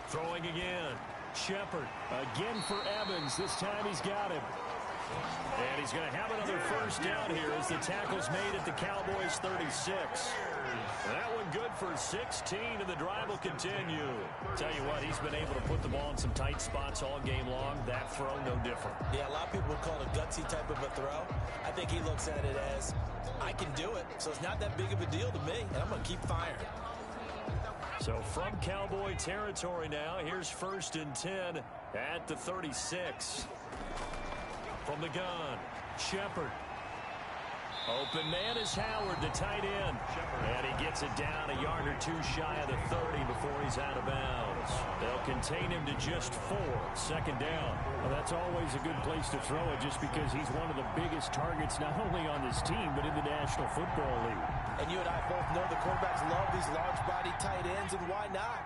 [SPEAKER 4] Throwing again. Shepard again for Evans. This time he's got him. And he's going to have another first down here as the tackle's made at the Cowboys' 36. That one good for 16, and the drive will continue. Tell you what, he's been able to put the ball in some tight spots all game long. That throw, no different.
[SPEAKER 3] Yeah, a lot of people would call it a gutsy type of a throw. I think he looks at it as, I can do it, so it's not that big of a deal to me, and I'm going to keep firing.
[SPEAKER 4] So from Cowboy territory now, here's 1st and 10 at the 36. From the gun, Shepard. Open man is Howard, the tight end. And he gets it down a yard or two shy of the 30 before he's out of bounds. They'll contain him to just 4. 2nd down.
[SPEAKER 8] Well, that's always a good place to throw it just because he's one of the biggest targets not only on this team but in the National Football League.
[SPEAKER 3] And you and I both know the quarterbacks love these large-body tight ends, and why not?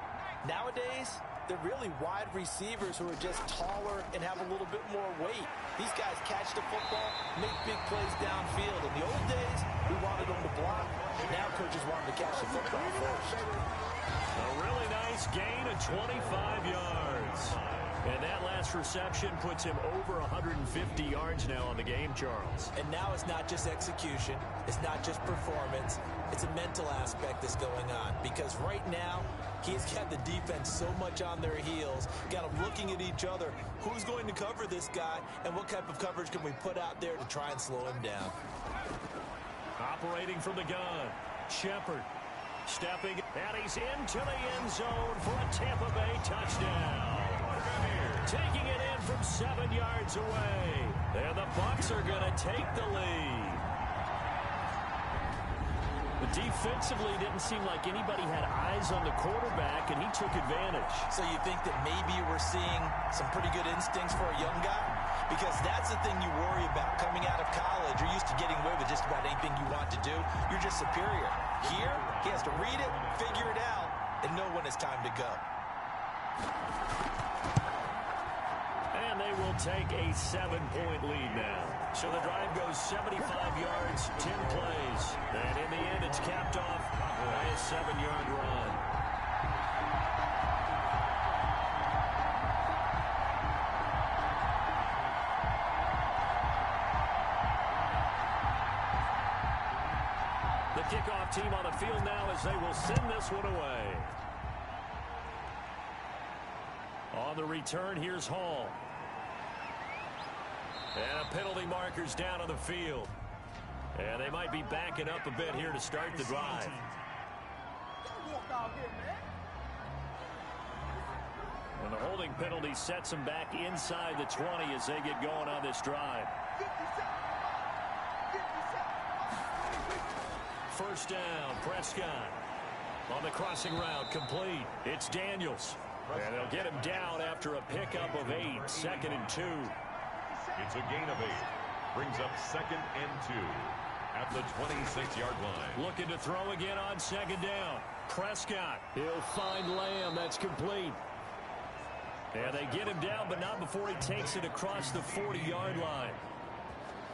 [SPEAKER 3] Nowadays, they're really wide receivers who are just taller and have a little bit more weight. These guys catch the football, make big plays downfield. In the old days, we wanted them to block. Now coaches want them to catch the football first.
[SPEAKER 4] A really nice gain of 25 yards. And that last reception puts him over 150 yards now on the game, Charles.
[SPEAKER 3] And now it's not just execution. It's not just performance. It's a mental aspect that's going on. Because right now, he's got the defense so much on their heels, got them looking at each other. Who's going to cover this guy, and what type of coverage can we put out there to try and slow him down?
[SPEAKER 4] Operating from the gun, Shepard stepping, and he's into the end zone for a Tampa Bay touchdown. Taking it in from 7 yards away, and the Bucs are going to take the lead. But defensively, it didn't seem like anybody had eyes on the quarterback, and he took advantage.
[SPEAKER 3] So you think that maybe we're seeing some pretty good instincts for a young guy? Because that's the thing you worry about. Coming out of college, you're used to getting away with just about anything you want to do. You're just superior. Here, he has to read it, figure it out, and know when it's time to go.
[SPEAKER 4] And they will take a 7-point lead now. So the drive goes 75 yards, 10 plays. And in the end, it's capped off by a 7-yard run. The kickoff team on the field now as they will send this one away. On the return, here's Hall. And a penalty marker's down on the field. And they might be backing up a bit here to start the drive. And the holding penalty sets them back inside the 20 as they get going on this drive. First down, Prescott. On the crossing route, complete. It's Daniels. And they'll get him down after a pickup of 8, 2nd and 2.
[SPEAKER 1] It's a gain of 8. Brings up 2nd and 2 at the 26-yard line.
[SPEAKER 4] Looking to throw again on 2nd down. Prescott.
[SPEAKER 8] He'll find Lamb. That's complete.
[SPEAKER 4] And they get him down, but not before he takes it across the 40-yard line.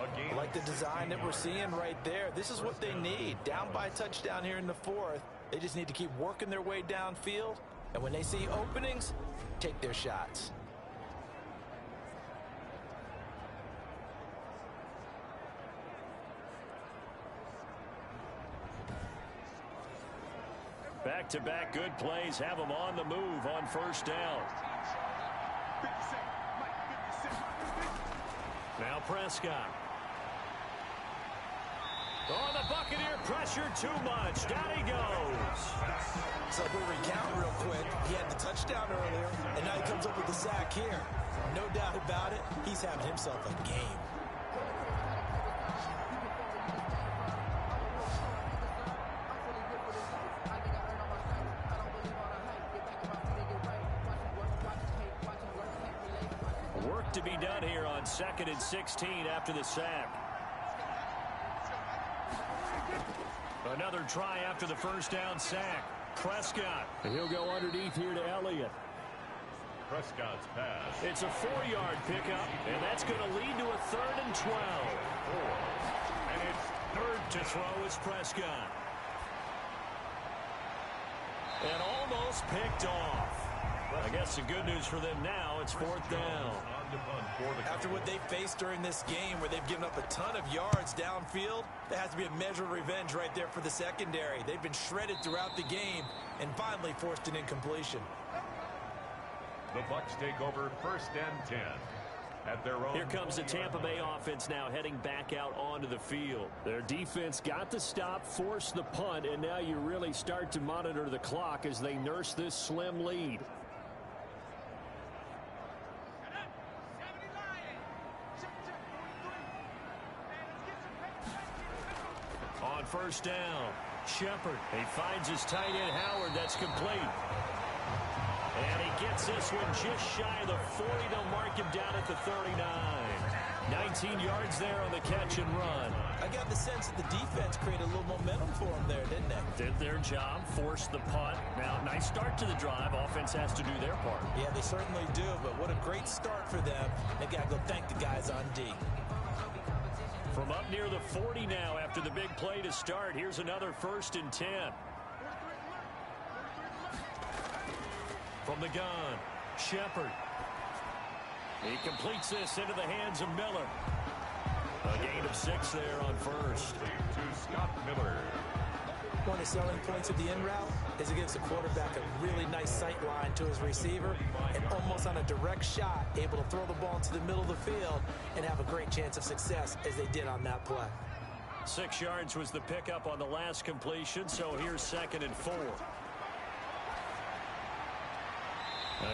[SPEAKER 3] I like the design that we're seeing right there. This is what they need. Down by a touchdown here in the 4th. They just need to keep working their way downfield. And when they see openings, take their shots.
[SPEAKER 4] Back-to-back good plays have them on the move on first down. Now Prescott. Oh, the Buccaneer pressure too much. Down he goes.
[SPEAKER 3] So if we recount real quick, he had the touchdown earlier, and now he comes up with the sack here. No doubt about it, he's having himself a game.
[SPEAKER 4] Work to be done here on 2nd and 16 after the sack. Another try after the first down sack. Prescott.
[SPEAKER 8] And he'll go underneath here to Elliott.
[SPEAKER 1] Prescott's pass.
[SPEAKER 4] It's a 4-yard pickup, and that's going to lead to a 3rd and 12.
[SPEAKER 1] And it's
[SPEAKER 4] 3rd to throw is Prescott. And almost picked off. I guess the good news for them now, it's 4th down.
[SPEAKER 1] to punt for the
[SPEAKER 3] After what they faced during this game where they've given up a ton of yards downfield, there has to be a measure of revenge right there for the secondary. They've been shredded throughout the game and finally forced an incompletion.
[SPEAKER 1] The Bucs take over 1st and 10. At their own.
[SPEAKER 2] Here comes the Tampa Bay offense now heading back out onto the field.
[SPEAKER 4] Their defense got the stop, forced the punt, and now you really start to monitor the clock as they nurse this slim lead.
[SPEAKER 2] On 1st down, Shepard. He finds his tight end, Howard. That's complete. And he gets this one just shy of the 40. They'll mark him down at the 39. 19 yards there on the catch and run.
[SPEAKER 3] I got the sense that the defense created a little momentum for them there, didn't they?
[SPEAKER 2] Did their job, forced the punt. Now, nice start to the drive. Offense has to do their part.
[SPEAKER 3] Yeah, they certainly do, but what a great start for them. They got to go thank the guys on D.
[SPEAKER 2] From up near the 40 now after the big play to start, here's another 1st and 10. From the gun, Shepard. He completes this into the hands of Miller. A gain of 6 there on 1st.
[SPEAKER 1] To Scott Miller.
[SPEAKER 3] One of the selling points of the in route is it gives the quarterback a really nice sight line to his receiver and almost on a direct shot able to throw the ball into the middle of the field and have a great chance of success as they did on that play.
[SPEAKER 2] 6 yards was the pickup on the last completion, so here's 2nd and 4.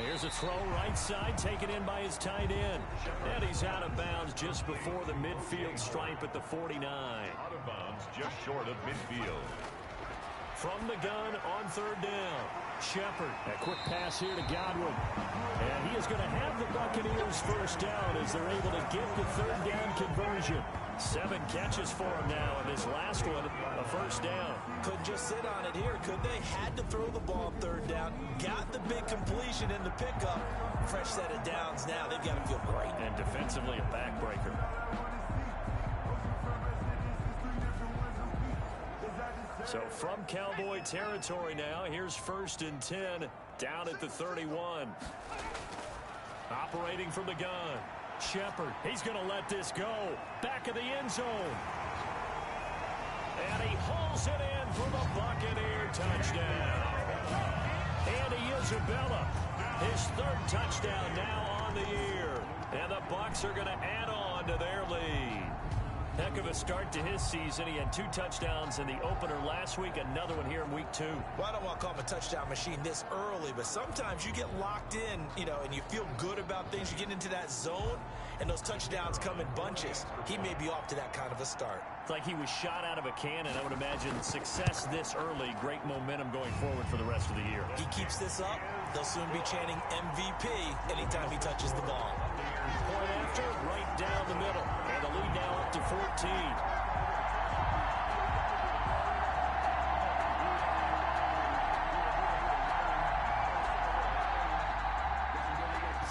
[SPEAKER 2] Here's a throw right side, taken in by his tight end. And he's out of bounds just before the midfield stripe at the 49.
[SPEAKER 1] Out of bounds just short of midfield.
[SPEAKER 2] From the gun on 3rd down, Shepard.
[SPEAKER 4] A quick pass here to Godwin. And he is going to have the Buccaneers 1st down as they're able to get the 3rd down conversion.
[SPEAKER 2] 7 catches for him now, and his last one, a 1st down.
[SPEAKER 3] Couldn't just sit on it here, could they? Had to throw the ball on 3rd down. Got the big completion in the pickup. Fresh set of downs now. They've got to feel great.
[SPEAKER 2] And defensively, a backbreaker. So from Cowboy territory now, here's 1st and 10 down at the 31. Operating from the gun, Shepard. He's going to let this go. Back of the end zone. And he hauls it in for the Buccaneer touchdown. Andy Isabella, his 3rd touchdown now on the year. And the Bucs are going to add on to their lead. Heck of a start to his season. He had 2 touchdowns in the opener last week, another one here in week 2.
[SPEAKER 3] Well, I don't want to call him a touchdown machine this early, but sometimes you get locked in, and you feel good about things. You get into that zone, and those touchdowns come in bunches. He may be off to that kind of a start.
[SPEAKER 2] It's like he was shot out of a cannon. I would imagine success this early, great momentum going forward for the rest of the year.
[SPEAKER 3] He keeps this up, they'll soon be chanting MVP anytime he touches the ball.
[SPEAKER 2] Point after, right down the middle. And the lead now up to 14.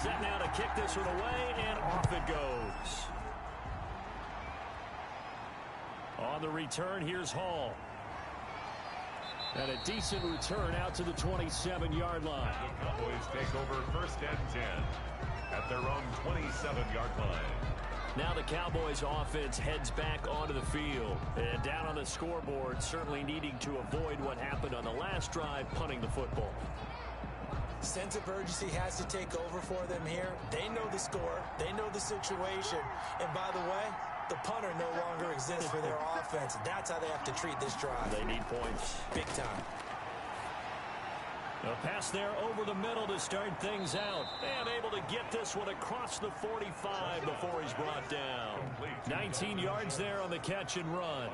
[SPEAKER 2] Set now to kick this one away, and off it goes. On the return, here's Hall.
[SPEAKER 4] And a decent return out to the 27-yard line.
[SPEAKER 1] The Cowboys take over 1st and 10 at their own 27-yard line.
[SPEAKER 2] Now the Cowboys offense heads back onto the field. And down on the scoreboard, certainly needing to avoid what happened on the last drive, punting the football.
[SPEAKER 3] Sense of urgency has to take over for them here. They know the score. They know the situation. And by the way, the punter no longer exists for their offense. That's how they have to treat this drive.
[SPEAKER 2] They need points.
[SPEAKER 3] Big time.
[SPEAKER 2] A pass there over the middle to start things out. And able to get this one across the 45 before he's brought down. 19 yards there on the catch and run.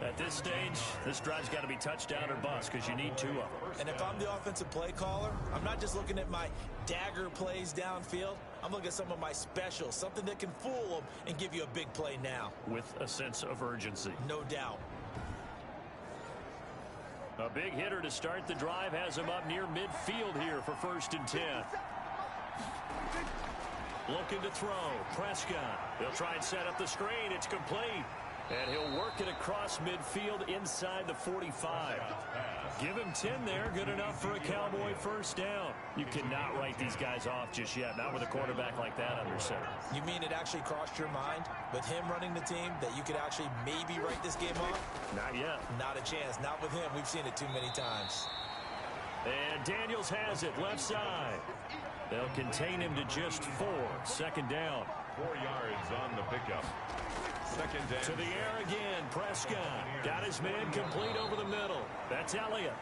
[SPEAKER 2] At this stage, this drive's got to be touchdown or bust because you need 2 of them.
[SPEAKER 3] And if I'm the offensive play caller, I'm not just looking at my dagger plays downfield. I'm looking at some of my specials, something that can fool them and give you a big play now.
[SPEAKER 2] With a sense of urgency.
[SPEAKER 3] No doubt.
[SPEAKER 2] A big hitter to start the drive has him up near midfield here for 1st and 10. Looking to throw. Prescott. He'll try and set up the screen. It's complete.
[SPEAKER 4] And he'll work it across midfield inside the 45. Give him 10 there. Good enough for a Cowboy first down. You cannot write these guys off just yet. Not with a quarterback like that under center.
[SPEAKER 3] You mean it actually crossed your mind with him running the team that you could actually maybe write this game off?
[SPEAKER 4] Not yet.
[SPEAKER 3] Not a chance. Not with him. We've seen it too many times.
[SPEAKER 4] And Daniels has it left side. They'll contain him to just 4. Second down.
[SPEAKER 1] 4 yards on the pickup. Second down.
[SPEAKER 4] To the air again. Prescott got his man complete over the middle. That's Elliott.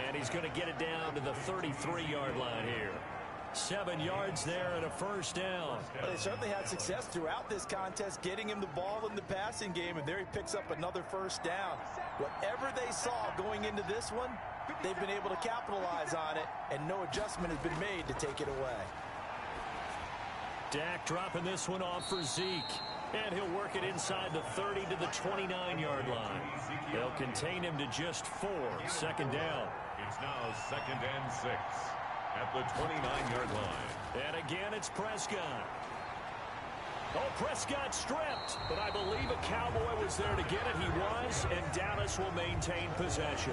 [SPEAKER 4] And he's going to get it down to the 33-yard line here. 7 yards there and a first down.
[SPEAKER 6] Well, they certainly had success throughout this contest getting him the ball in the passing game, and there he picks up another first down. Whatever they saw going into this one, they've been able to capitalize on it, and no adjustment has been made to take it away.
[SPEAKER 4] Dak dropping this one off for Zeke. And he'll work it inside the 30 to the 29-yard line. They'll contain him to just 4. Second down.
[SPEAKER 1] It's now 2nd and 6 at the 29-yard line.
[SPEAKER 4] And again, it's Prescott. Oh, Prescott stripped. But I believe a Cowboy was there to get it. He was, and Dallas will maintain possession.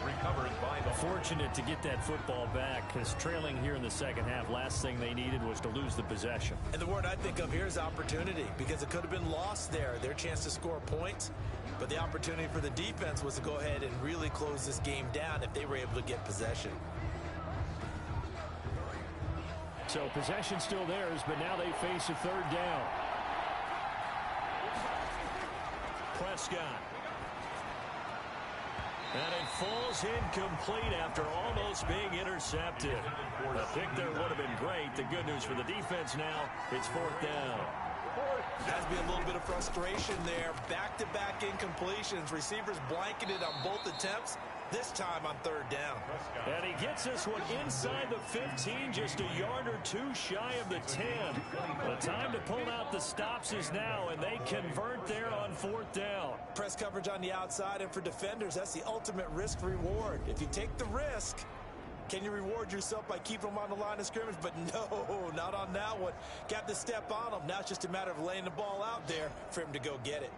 [SPEAKER 1] Recovered by the...
[SPEAKER 4] Fortunate to get that football back, because trailing here in the second half, last thing they needed was to lose the possession.
[SPEAKER 3] And the word I think of here is opportunity, because it could have been lost there, their chance to score points. But the opportunity for the defense was to go ahead and really close this game down if they were able to get possession.
[SPEAKER 4] So possession still theirs, but now they face a third down. Prescott. And it falls incomplete after almost being intercepted. A pick there would have been great. The good news for the defense now, it's 4th down.
[SPEAKER 3] Has to be a little bit of frustration there. Back-to-back incompletions. Receivers blanketed on both attempts. This time on 3rd down.
[SPEAKER 4] And he gets this one inside the 15, just a yard or 2 shy of the 10. The time to pull out the stops is now, and they convert there on 4th down.
[SPEAKER 3] Press coverage on the outside, and for defenders, that's the ultimate risk-reward. If you take the risk, can you reward yourself by keeping them on the line of scrimmage? But no, not on that one. Got to step on them. Now it's just a matter of laying the ball out there for him to go get it.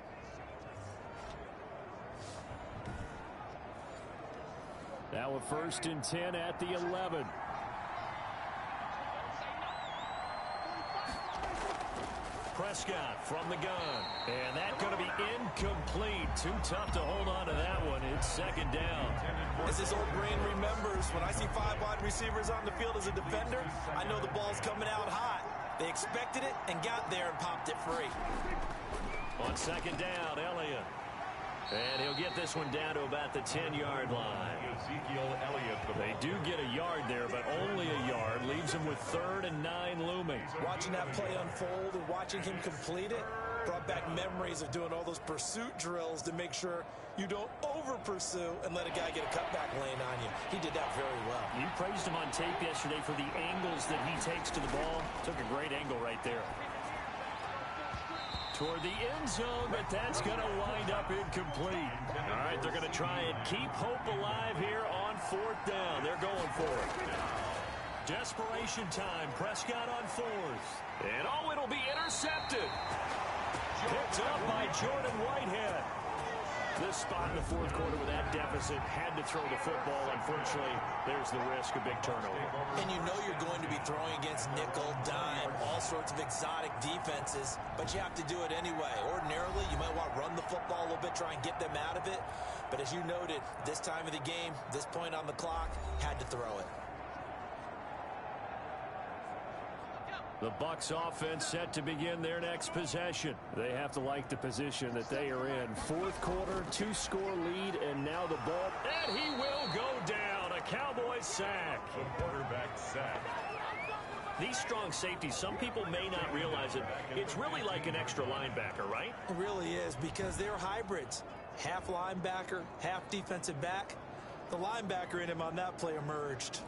[SPEAKER 4] Now a 1st and 10 at the 11. Prescott from the gun. And that's going to be incomplete. Too tough to hold on to that one. It's 2nd down.
[SPEAKER 3] As his old brain remembers, when I see 5 wide receivers on the field as a defender, I know the ball's coming out hot. They expected it and got there and popped it free.
[SPEAKER 4] On 2nd down, Elliott. And he'll get this one down to about the 10-yard line.
[SPEAKER 1] Ezekiel Elliott.
[SPEAKER 4] They do get a yard there, but only a yard. Leaves him with 3rd and 9 looming.
[SPEAKER 3] Watching that play unfold and watching him complete it brought back memories of doing all those pursuit drills to make sure you don't over-pursue and let a guy get a cutback lane on you. He did that very well.
[SPEAKER 4] You praised him on tape yesterday for the angles that he takes to the ball. Took a great angle right there. Toward the end zone, but that's going to wind up incomplete. All right, they're going to try and keep hope alive here on 4th down. They're going for it. Desperation time. Prescott on 4th. And oh, it'll be intercepted. Picked up by Jordan Whitehead. This spot in the 4th quarter with that deficit, had to throw the football. Unfortunately, there's the risk of big turnover.
[SPEAKER 3] And you know you're going to be throwing against nickel, dime, all sorts of exotic defenses, but you have to do it anyway. Ordinarily, you might want to run the football a little bit, try and get them out of it. But as you noted, this time of the game, this point on the clock, had to throw it.
[SPEAKER 4] The Bucs offense set to begin their next possession. They have to like the position that they are in. 4th quarter, 2-score lead, and now the ball. And he will go down. A Cowboys sack.
[SPEAKER 1] The quarterback sack.
[SPEAKER 4] These strong safeties, some people may not realize it. It's really like an extra linebacker, right?
[SPEAKER 3] It really is, because they're hybrids. Half linebacker, half defensive back. The linebacker in him on that play emerged.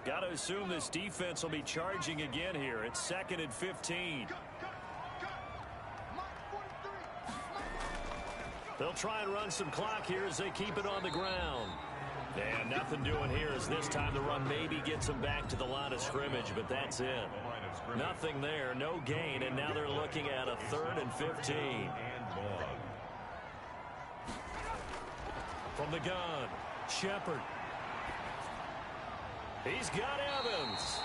[SPEAKER 4] Got to assume this defense will be charging again here. It's 2nd and 15. They'll try and run some clock here as they keep it on the ground.
[SPEAKER 2] And nothing doing here as this time the run maybe gets them back to the line of scrimmage, but that's it. Nothing there, no gain, and now they're looking at a 3rd and 15. From the gun, Shepard. He's got Evans.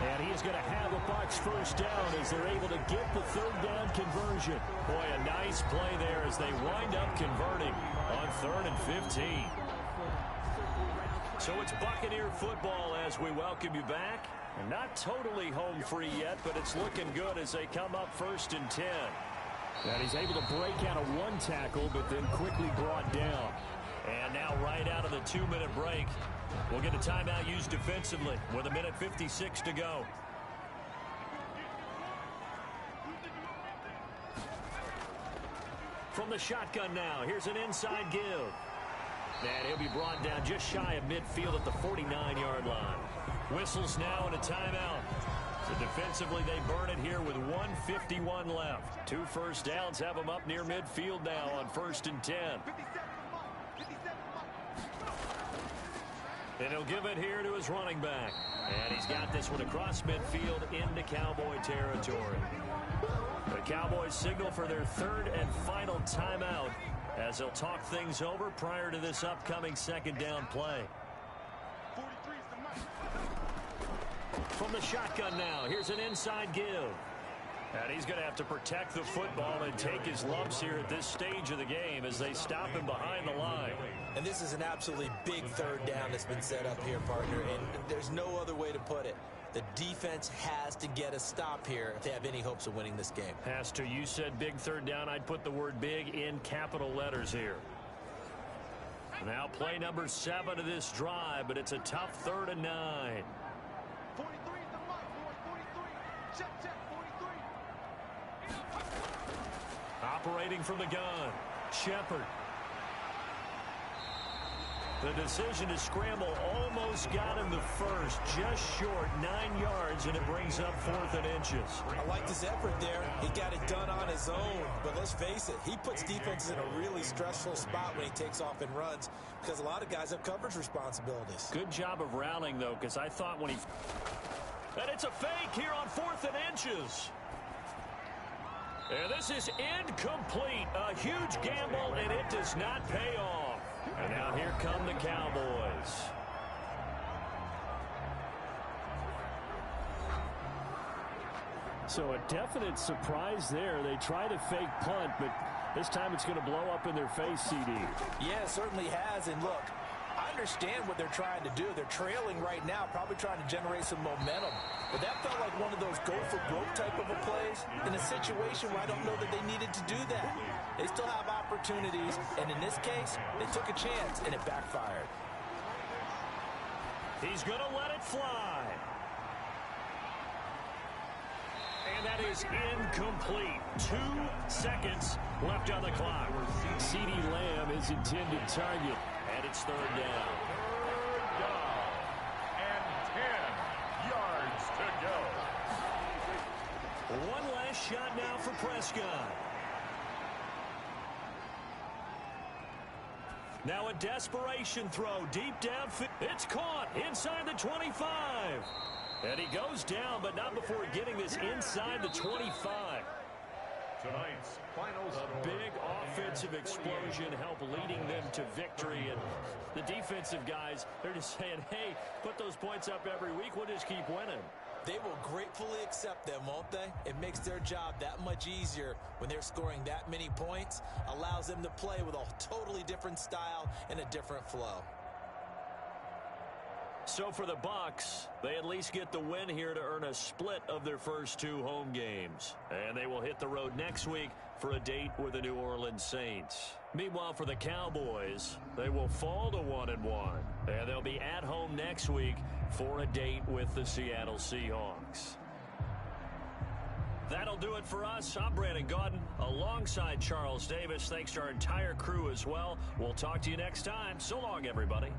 [SPEAKER 4] And he is going to have a Bucs first down as they're able to get the 3rd down conversion.
[SPEAKER 2] Boy, a nice play there as they wind up converting on 3rd and 15. So it's Buccaneer football as we welcome you back. And not totally home free yet, but it's looking good as they come up 1st and 10.
[SPEAKER 4] And he's able to break out of 1 tackle, but then quickly brought down.
[SPEAKER 2] And now right out of the 2-minute break, we'll get a timeout used defensively with 1:56 to go. From the shotgun now, here's an inside give. And he'll be brought down just shy of midfield at the 49-yard line. Whistles now and a timeout. So defensively, they burn it here with 1:51 left. 2 first downs have them up near midfield now on 1st and 10. And he'll give it here to his running back. And he's got this one across midfield into Cowboy territory. The Cowboys signal for their 3rd and final timeout as they'll talk things over prior to this upcoming 2nd down play. From the shotgun now, here's an inside give. And he's going to have to protect the football and take his lumps here at this stage of the game as they stop him behind the line.
[SPEAKER 3] And this is an absolutely big 3rd down that's been set up here, partner, and there's no other way to put it. The defense has to get a stop here if they have any hopes of winning this game.
[SPEAKER 2] Pastor, you said big 3rd down. I'd put the word big in capital letters here. Now play number 7 of this drive, but it's a tough 3rd and 9.
[SPEAKER 9] 43 is the mark, boys. 43. Check, 43.
[SPEAKER 2] Operating from the gun, Shepard. The decision to scramble almost got him the first, just short 9 yards, and it brings up 4th and inches.
[SPEAKER 3] I like his effort there. He got it done on his own, but let's face it, he puts defenses in a really stressful spot when he takes off and runs because a lot of guys have coverage responsibilities.
[SPEAKER 2] Good job of rallying, though, because I thought when he... And it's a fake here on 4th and inches. And this is incomplete. A huge gamble, and it does not pay off. And now here come the Cowboys.
[SPEAKER 4] So a definite surprise there. They try to fake punt, but this time it's going to blow up in their face, CD.
[SPEAKER 3] Yeah, it certainly has. And look, I understand what they're trying to do. They're trailing right now, probably trying to generate some momentum. But that felt like one of those go-for-broke type of a plays in a situation where I don't know that they needed to do that. They still have opportunities, and in this case, they took a chance, and it backfired.
[SPEAKER 2] He's going to let it fly. And that is incomplete. 2 seconds left on the clock.
[SPEAKER 4] CD Lamb is intended target.
[SPEAKER 2] And it's 3rd down.
[SPEAKER 1] 3rd down and 10 yards to go.
[SPEAKER 2] One last shot now for Prescott. Now a desperation throw deep down. It's caught inside the 25. And he goes down, but not before getting this inside the 25.
[SPEAKER 1] Tonight's final
[SPEAKER 2] A big offensive explosion help leading them to victory. And the defensive guys, they're just saying, hey, put those points up every week. We'll just keep winning.
[SPEAKER 3] They will gratefully accept them, won't they? It makes their job that much easier when they're scoring that many points. Allows them to play with a totally different style and a different flow.
[SPEAKER 2] So for the Bucs, they at least get the win here to earn a split of their first 2 home games. And they will hit the road next week for a date with the New Orleans Saints. Meanwhile, for the Cowboys, they will fall to 1-1. And they'll be at home next week for a date with the Seattle Seahawks. That'll do it for us. I'm Brandon Gaudin alongside Charles Davis. Thanks to our entire crew as well. We'll talk to you next time. So long, everybody.